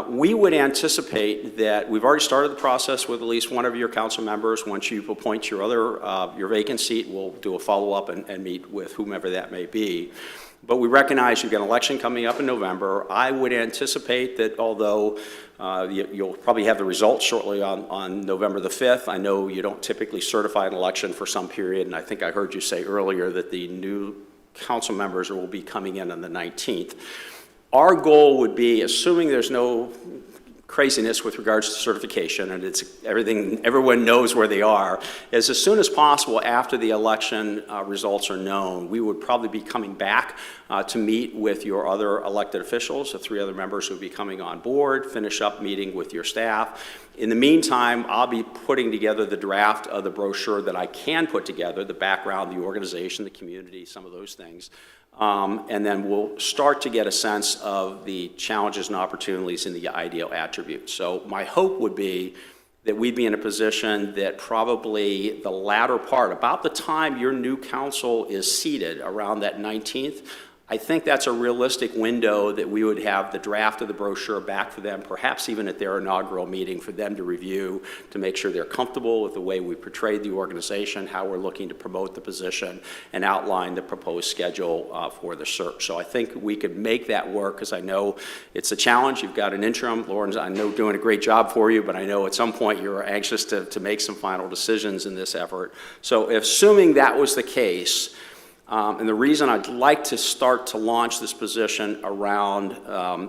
We would anticipate that we've already started the process with at least one of your council members. Once you appoint your vacant seat, we'll do a follow-up and meet with whomever that may be. But we recognize you've got an election coming up in November. I would anticipate that although you'll probably have the results shortly on November the 5th, I know you don't typically certify an election for some period, and I think I heard you say earlier that the new council members will be coming in on the 19th. Our goal would be, assuming there's no craziness with regards to certification, and everyone knows where they are, is as soon as possible after the election results are known, we would probably be coming back to meet with your other elected officials, the 3 other members who will be coming on board, finish up meeting with your staff. In the meantime, I'll be putting together the draft of the brochure that I can put together, the background, the organization, the community, some of those things. And then we'll start to get a sense of the challenges and opportunities in the ideal attributes. So my hope would be that we'd be in a position that probably the latter part, about the time your new council is seated, around that 19th, I think that's a realistic window that we would have the draft of the brochure back for them, perhaps even at their inaugural meeting, for them to review, to make sure they're comfortable with the way we portrayed the organization, how we're looking to promote the position, and outline the proposed schedule for the search. So I think we could make that work, because I know it's a challenge. You've got an interim. Lauren's, I know, doing a great job for you, but I know at some point you're anxious to make some final decisions in this effort. So assuming that was the case, and the reason I'd like to start to launch this position around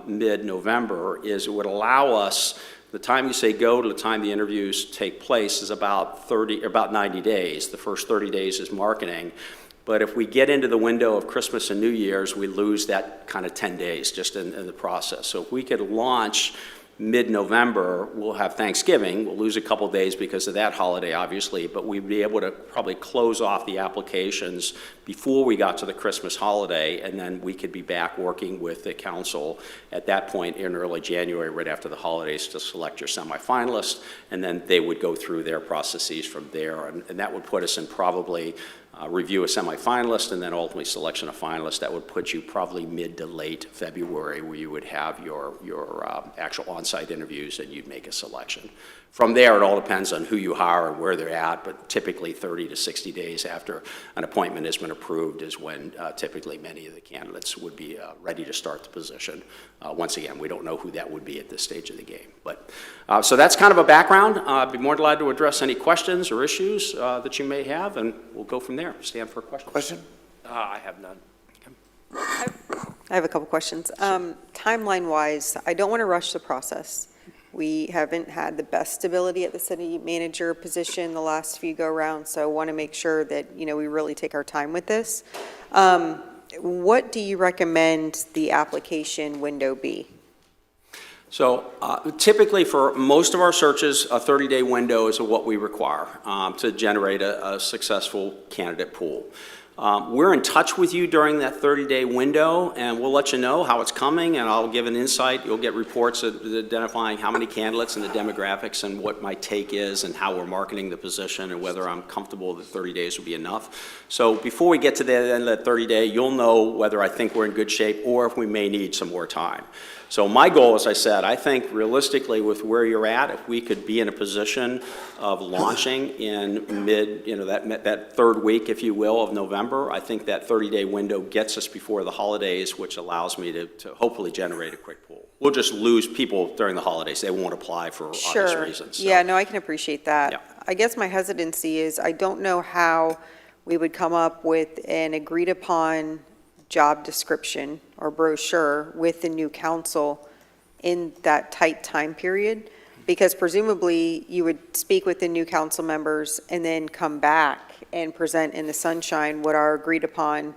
mid-November is it would allow us, the time you say go to the time the interviews take place is about 90 days. The first 30 days is marketing. But if we get into the window of Christmas and New Year's, we lose that kind of 10 days just in the process. So if we could launch mid-November, we'll have Thanksgiving. We'll lose a couple days because of that holiday, obviously, but we'd be able to probably close off the applications before we got to the Christmas holiday, and then we could be back working with the council at that point in early January, right after the holidays, to select your semifinalists, and then they would go through their processes from there, and that would put us in probably review a semifinalist, and then ultimately selection of finalists. That would put you probably mid to late February, where you would have your actual on-site interviews, and you'd make a selection. From there, it all depends on who you hire and where they're at, but typically 30 to 60 days after an appointment has been approved is when typically many of the candidates would be ready to start the position. Once again, we don't know who that would be at this stage of the game. But so that's kind of a background. I'd be more glad to address any questions or issues that you may have, and we'll go from there. Stand for a question. Question? I have none. I have a couple questions. Timeline-wise, I don't want to rush the process. We haven't had the best stability at the city manager position the last few go-rounds, so I want to make sure that, we really take our time with this. What do you recommend the application window be? So typically for most of our searches, a 30-day window is what we require to generate a successful candidate pool. We're in touch with you during that 30-day window, and we'll let you know how it's coming, and I'll give an insight. You'll get reports identifying how many candidates and the demographics and what my take is and how we're marketing the position and whether I'm comfortable that 30 days will be enough. So before we get to the end of that 30-day, you'll know whether I think we're in good shape or if we may need some more time. So my goal, as I said, I think realistically with where you're at, if we could be in a position of launching in mid, that third week, if you will, of November, I think that 30-day window gets us before the holidays, which allows me to hopefully generate a quick pool. We'll just lose people during the holidays. They won't apply for obvious reasons. So. Yeah, no, I can appreciate that. Yeah. I guess my hesitancy is I don't know how we would come up with an agreed-upon job description or brochure with the new council in that tight time period, because presumably you would speak with the new council members and then come back and present in the sunshine what our agreed-upon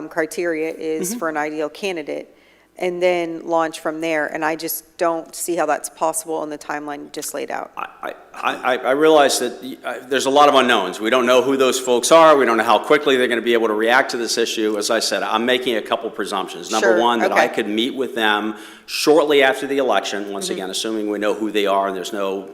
criteria is for an ideal candidate, and then launch from there. And I just don't see how that's possible in the timeline you just laid out. I realize that there's a lot of unknowns. We don't know who those folks are. We don't know how quickly they're going to be able to react to this issue. As I said, I'm making a couple presumptions. Number one, that I could meet with them shortly after the election, once again, assuming we know who they are and there's no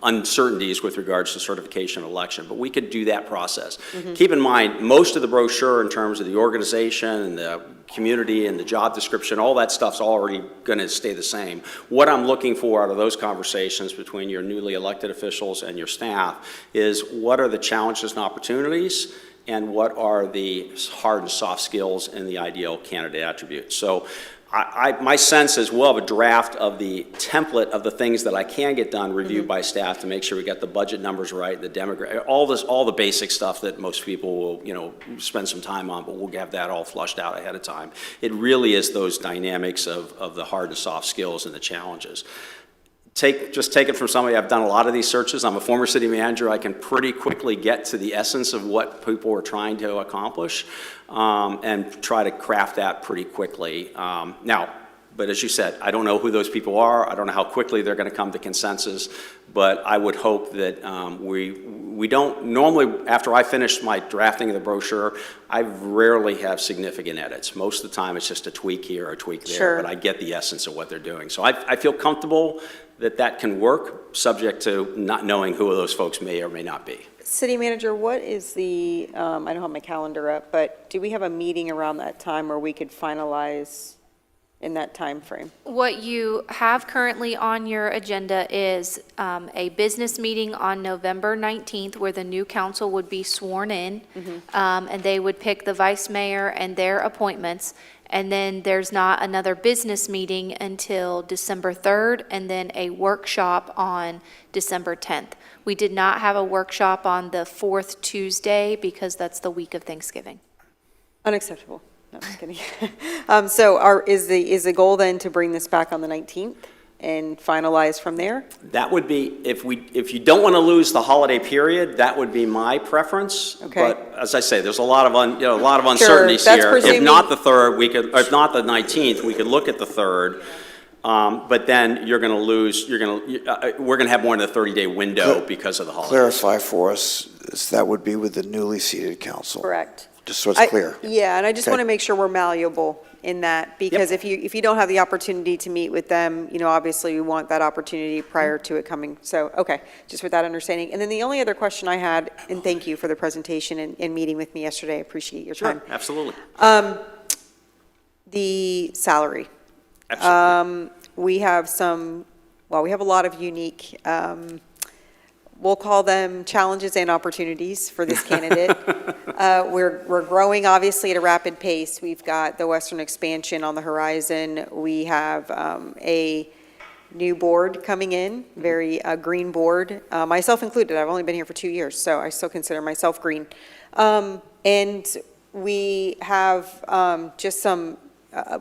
uncertainties with regards to certification of election. But we could do that process. Keep in mind, most of the brochure in terms of the organization and the community and the job description, all that stuff's already going to stay the same. What I'm looking for out of those conversations between your newly elected officials and your staff is what are the challenges and opportunities, and what are the hard and soft skills and the ideal candidate attributes. So my sense is we'll have a draft of the template of the things that I can get done, reviewed by staff to make sure we get the budget numbers right, the demographic, all the basic stuff that most people will, spend some time on, but we'll have that all flushed out ahead of time. It really is those dynamics of the hard and soft skills and the challenges. Just take it from somebody, I've done a lot of these searches. I'm a former city manager. I can pretty quickly get to the essence of what people are trying to accomplish and try to craft that pretty quickly. But as you said, I don't know who those people are. I don't know how quickly they're going to come to consensus, but I would hope that we don't, normally after I finish my drafting of the brochure, I rarely have significant edits. Most of the time it's just a tweak here or a tweak there, but I get the essence of what they're doing. So I feel comfortable that can work, subject to not knowing who those folks may or may not be. City manager, what is the, I don't have my calendar up, but do we have a meeting around that time where we could finalize in that time frame? What you have currently on your agenda is a business meeting on November 19th where the new council would be sworn in, and they would pick the vice mayor and their appointments. And then there's not another business meeting until December 3rd, and then a workshop on December 10th. We did not have a workshop on the fourth Tuesday because that's the week of Thanksgiving. Unacceptable. No, I'm just kidding. So is the goal then to bring this back on the 19th and finalize from there? That would be, if you don't want to lose the holiday period, that would be my preference. Okay. But as I say, there's a lot of uncertainties here. If not the 3rd, if not the 19th, we could look at the 3rd. But then you're going to lose, we're going to have more than a 30-day window because of the holidays. Clarify for us, that would be with the newly seated council. Correct. Just so it's clear. Yeah, and I just Okay. want to make sure we're malleable in that, because if you don't have the opportunity to meet with them, obviously we want that opportunity prior to it coming. So, okay, just with that understanding. And then the only other question I had, and thank you for the presentation and meeting with me yesterday, I appreciate your time. Sure, absolutely. The salary. Absolutely. We have we have a lot of unique, we'll call them challenges and opportunities for this candidate. We're growing, obviously, at a rapid pace. We've got the western expansion on the horizon. We have a new board coming in, very green board, myself included. I've only been here for 2 years, so I still consider myself green. And we have just some,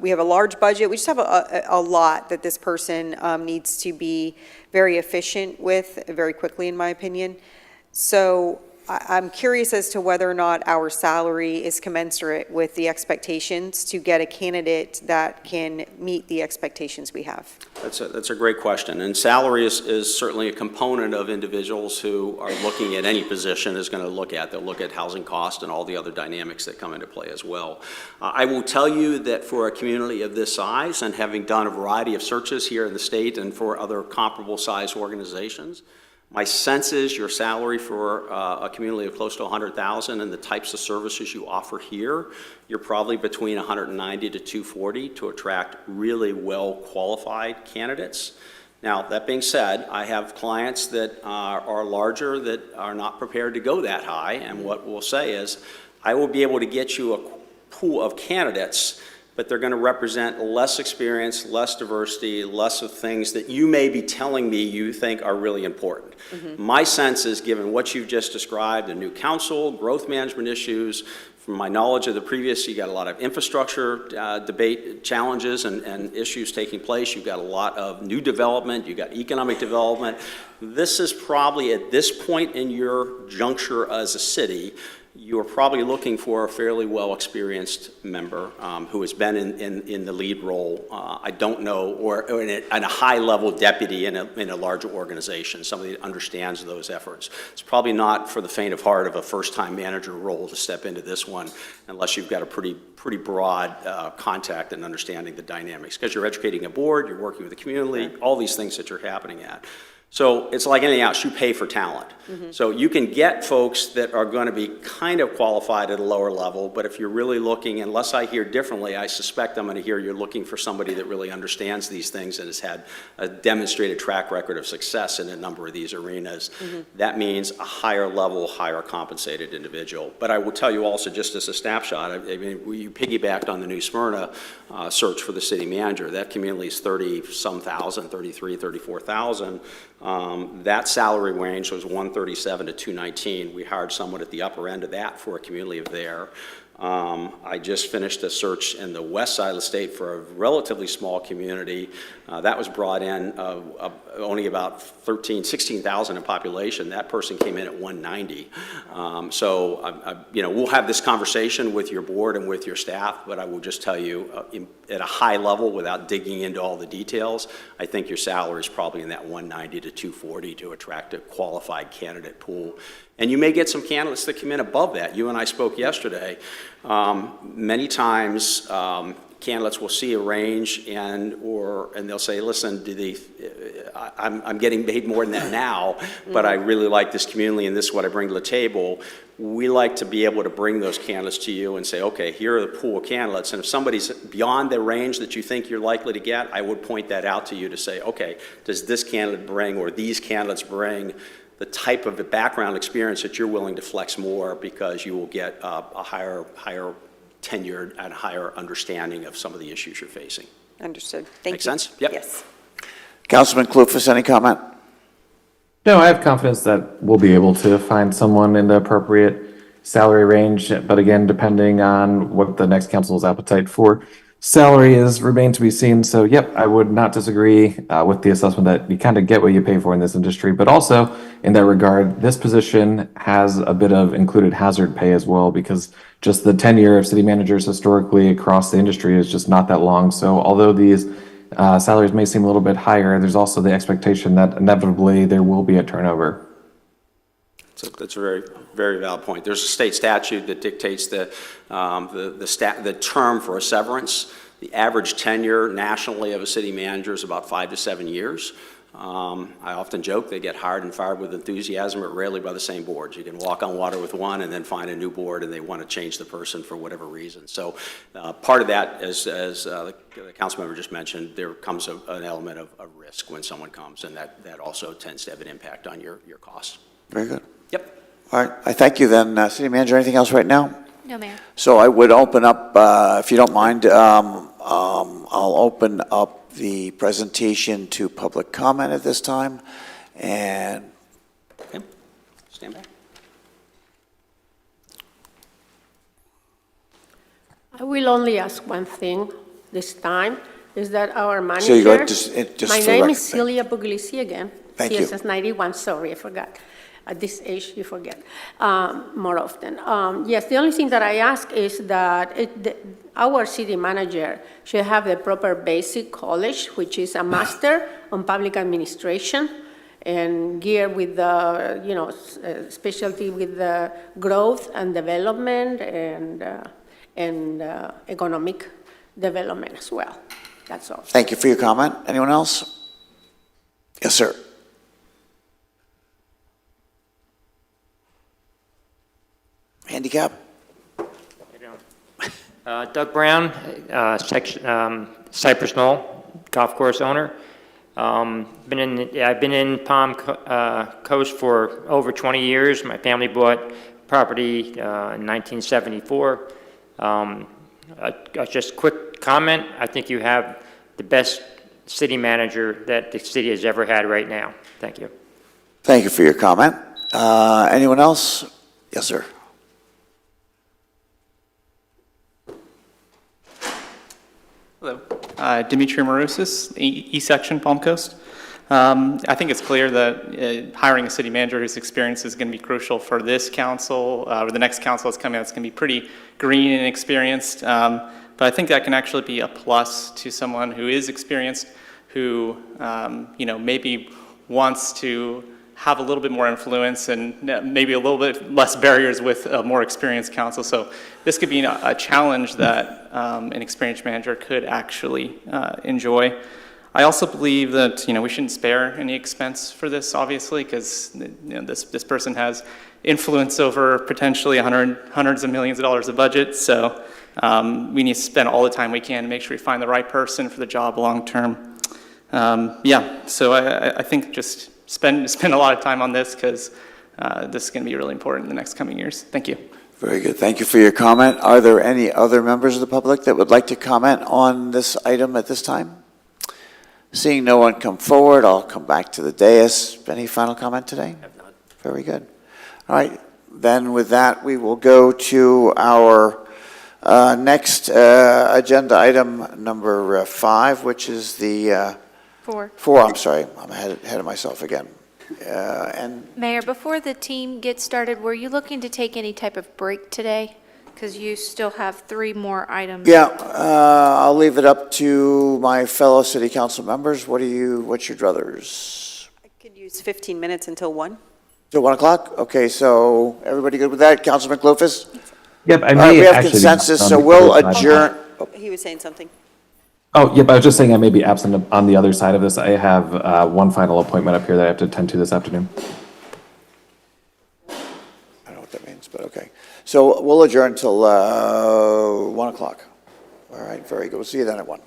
we have a large budget. We just have a lot that this person needs to be very efficient with very quickly, in my opinion. So I'm curious as to whether or not our salary is commensurate with the expectations to get a candidate that can meet the expectations we have. That's a great question. And salary is certainly a component of individuals who are looking at any position is going to look at. They'll look at housing cost and all the other dynamics that come into play as well. I will tell you that for a community of this size, and having done a variety of searches here in the state and for other comparable size organizations, my sense is your salary for a community of close to 100,000 and the types of services you offer here, you're probably between 190 to 240 to attract really well-qualified candidates. Now, that being said, I have clients that are larger that are not prepared to go that high, and what we'll say is, I will be able to get you a pool of candidates, but they're going to represent less experience, less diversity, less of things that you may be telling me you think are really important. My sense is, given what you've just described, the new council, growth management issues, from my knowledge of the previous, you got a lot of infrastructure debate challenges and issues taking place. You've got a lot of new development. You've got economic development. This is probably, at this point in your juncture as a city, you're probably looking for a fairly well-experienced member who has been in the lead role. I don't know, or in a high-level deputy in a larger organization, somebody that understands those efforts. It's probably not for the faint of heart of a first-time manager role to step into this one unless you've got a pretty broad contact and understanding the dynamics, because you're educating a board, you're working with the community, all these things that you're happening at. So it's like anything else, you pay for talent. So you can get folks that are going to be kind of qualified at a lower level, but if you're really looking, unless I hear differently, I suspect I'm going to hear you're looking for somebody that really understands these things and has had a demonstrated track record of success in a number of these arenas. That means a higher level, higher compensated individual. But I will tell you also, just as a snapshot, I mean, you piggybacked on the New Smyrna search for the city manager. That community is 30-some thousand, 33, 34,000. That salary range was 137 to 219. We hired someone at the upper end of that for a community of there. I just finished a search in the west side of the state for a relatively small community. That was brought in only about 16,000 in population. That person came in at 190. We'll have this conversation with your board and with your staff, but I will just tell you at a high level, without digging into all the details, I think your salary is probably in that 190 to 240 to attract a qualified candidate pool. And you may get some candidates that come in above that. You and I spoke yesterday. Many times, candidates will see a range and they'll say, listen, I'm getting paid more than that now, but I really like this community and this is what I bring to the table. We like to be able to bring those candidates to you and say, okay, here are the pool of candidates. And if somebody's beyond the range that you think you're likely to get, I would point that out to you to say, okay, does this candidate bring or these candidates bring the type of the background experience that you're willing to flex more, because you will get a higher tenured and higher understanding of some of the issues you're facing. Understood. Thank you. Make sense? Yep. Yes. Councilman Kloufas, any comment? No, I have confidence that we'll be able to find someone in the appropriate salary range, but again, depending on what the next council's appetite for salary is, remain to be seen. So, yep, I would not disagree with the assessment that you kind of get what you pay for in this industry, but also in that regard, this position has a bit of included hazard pay as well, because just the tenure of city managers historically across the industry is just not that long. So although these salaries may seem a little bit higher, there's also the expectation that inevitably there will be a turnover. That's a very, very valid point. There's a state statute that dictates the term for a severance. The average tenure nationally of a city manager is about 5 to 7 years. I often joke they get hired and fired with enthusiasm, but rarely by the same boards. You can walk on water with one and then find a new board and they want to change the person for whatever reason. So part of that, as the council member just mentioned, there comes an element of risk when someone comes, and that also tends to have an impact on your costs. Very good. Yep. All right, I thank you then. City Manager, anything else right now? No, Mayor. So I would open up, if you don't mind, I'll open up the presentation to public comment at this time. And Okay. Stand back. I will only ask one thing this time, is that our manager... So you go just My for name record. is Celia Puglisi again. Thank you. CSS 91, sorry, I forgot. At this age, you forget more often. Yes, the only thing that I ask is that our city manager should have the proper basic college, which is a master on public administration, and geared with the, specialty with the growth and development and economic development as well. That's all. thank you for your comment. Anyone else? Yes, sir. Handicap? Doug Brown, Cypress Knoll Golf Course owner. I've been in Palm Coast for over 20 years. My family bought property in 1974. Just quick comment, I think you have the best city manager that the city has ever had right now. Thank you. Thank you for your comment. Anyone else? Yes, sir. Hello, Dimitri Marousis, E-Section, Palm Coast. I think it's clear that hiring a city manager whose experience is going to be crucial for this council, or the next council that's coming out. It's going to be pretty green and experienced, but I think that can actually be a plus to someone who is experienced, who maybe wants to have a little bit more influence and maybe a little bit less barriers with a more experienced council. So this could be a challenge that an experienced manager could actually enjoy. I also believe that we shouldn't spare any expense for this, obviously, because this person has influence over potentially hundreds of millions of dollars of budget. So we need to spend all the time we can to make sure we find the right person for the job long term. So I think just spend a lot of time on this, because this is going to be really important in the next coming years. Thank you. Very good. Thank you for your comment. Are there any other members of the public that would like to comment on this item at this time? Seeing no one come forward, I'll come back to the dais. Any final comment today? Very good. All right. Then with that, we will go to our next agenda item, number 5, which is the... 4. 4, I'm sorry. I'm ahead of myself again. Mayor, before the team gets started, were you looking to take any type of break today? Because you still have 3 more items. Yeah, I'll leave it up to my fellow city council members. What's your druthers? I could use 15 minutes until 1. Till 1 o'clock? Okay, so everybody good with that? Councilman Klofis? Yep, I All right, may we have actually be consensus, on so the we'll other side. adjourn. He was saying something. Oh, yep, I was just saying I may be absent on the other side of this. I have one final appointment up here that I have to attend to this afternoon. I don't know what that means, but okay. So we'll adjourn till 1 o'clock. All right, very good. We'll see you then at 1.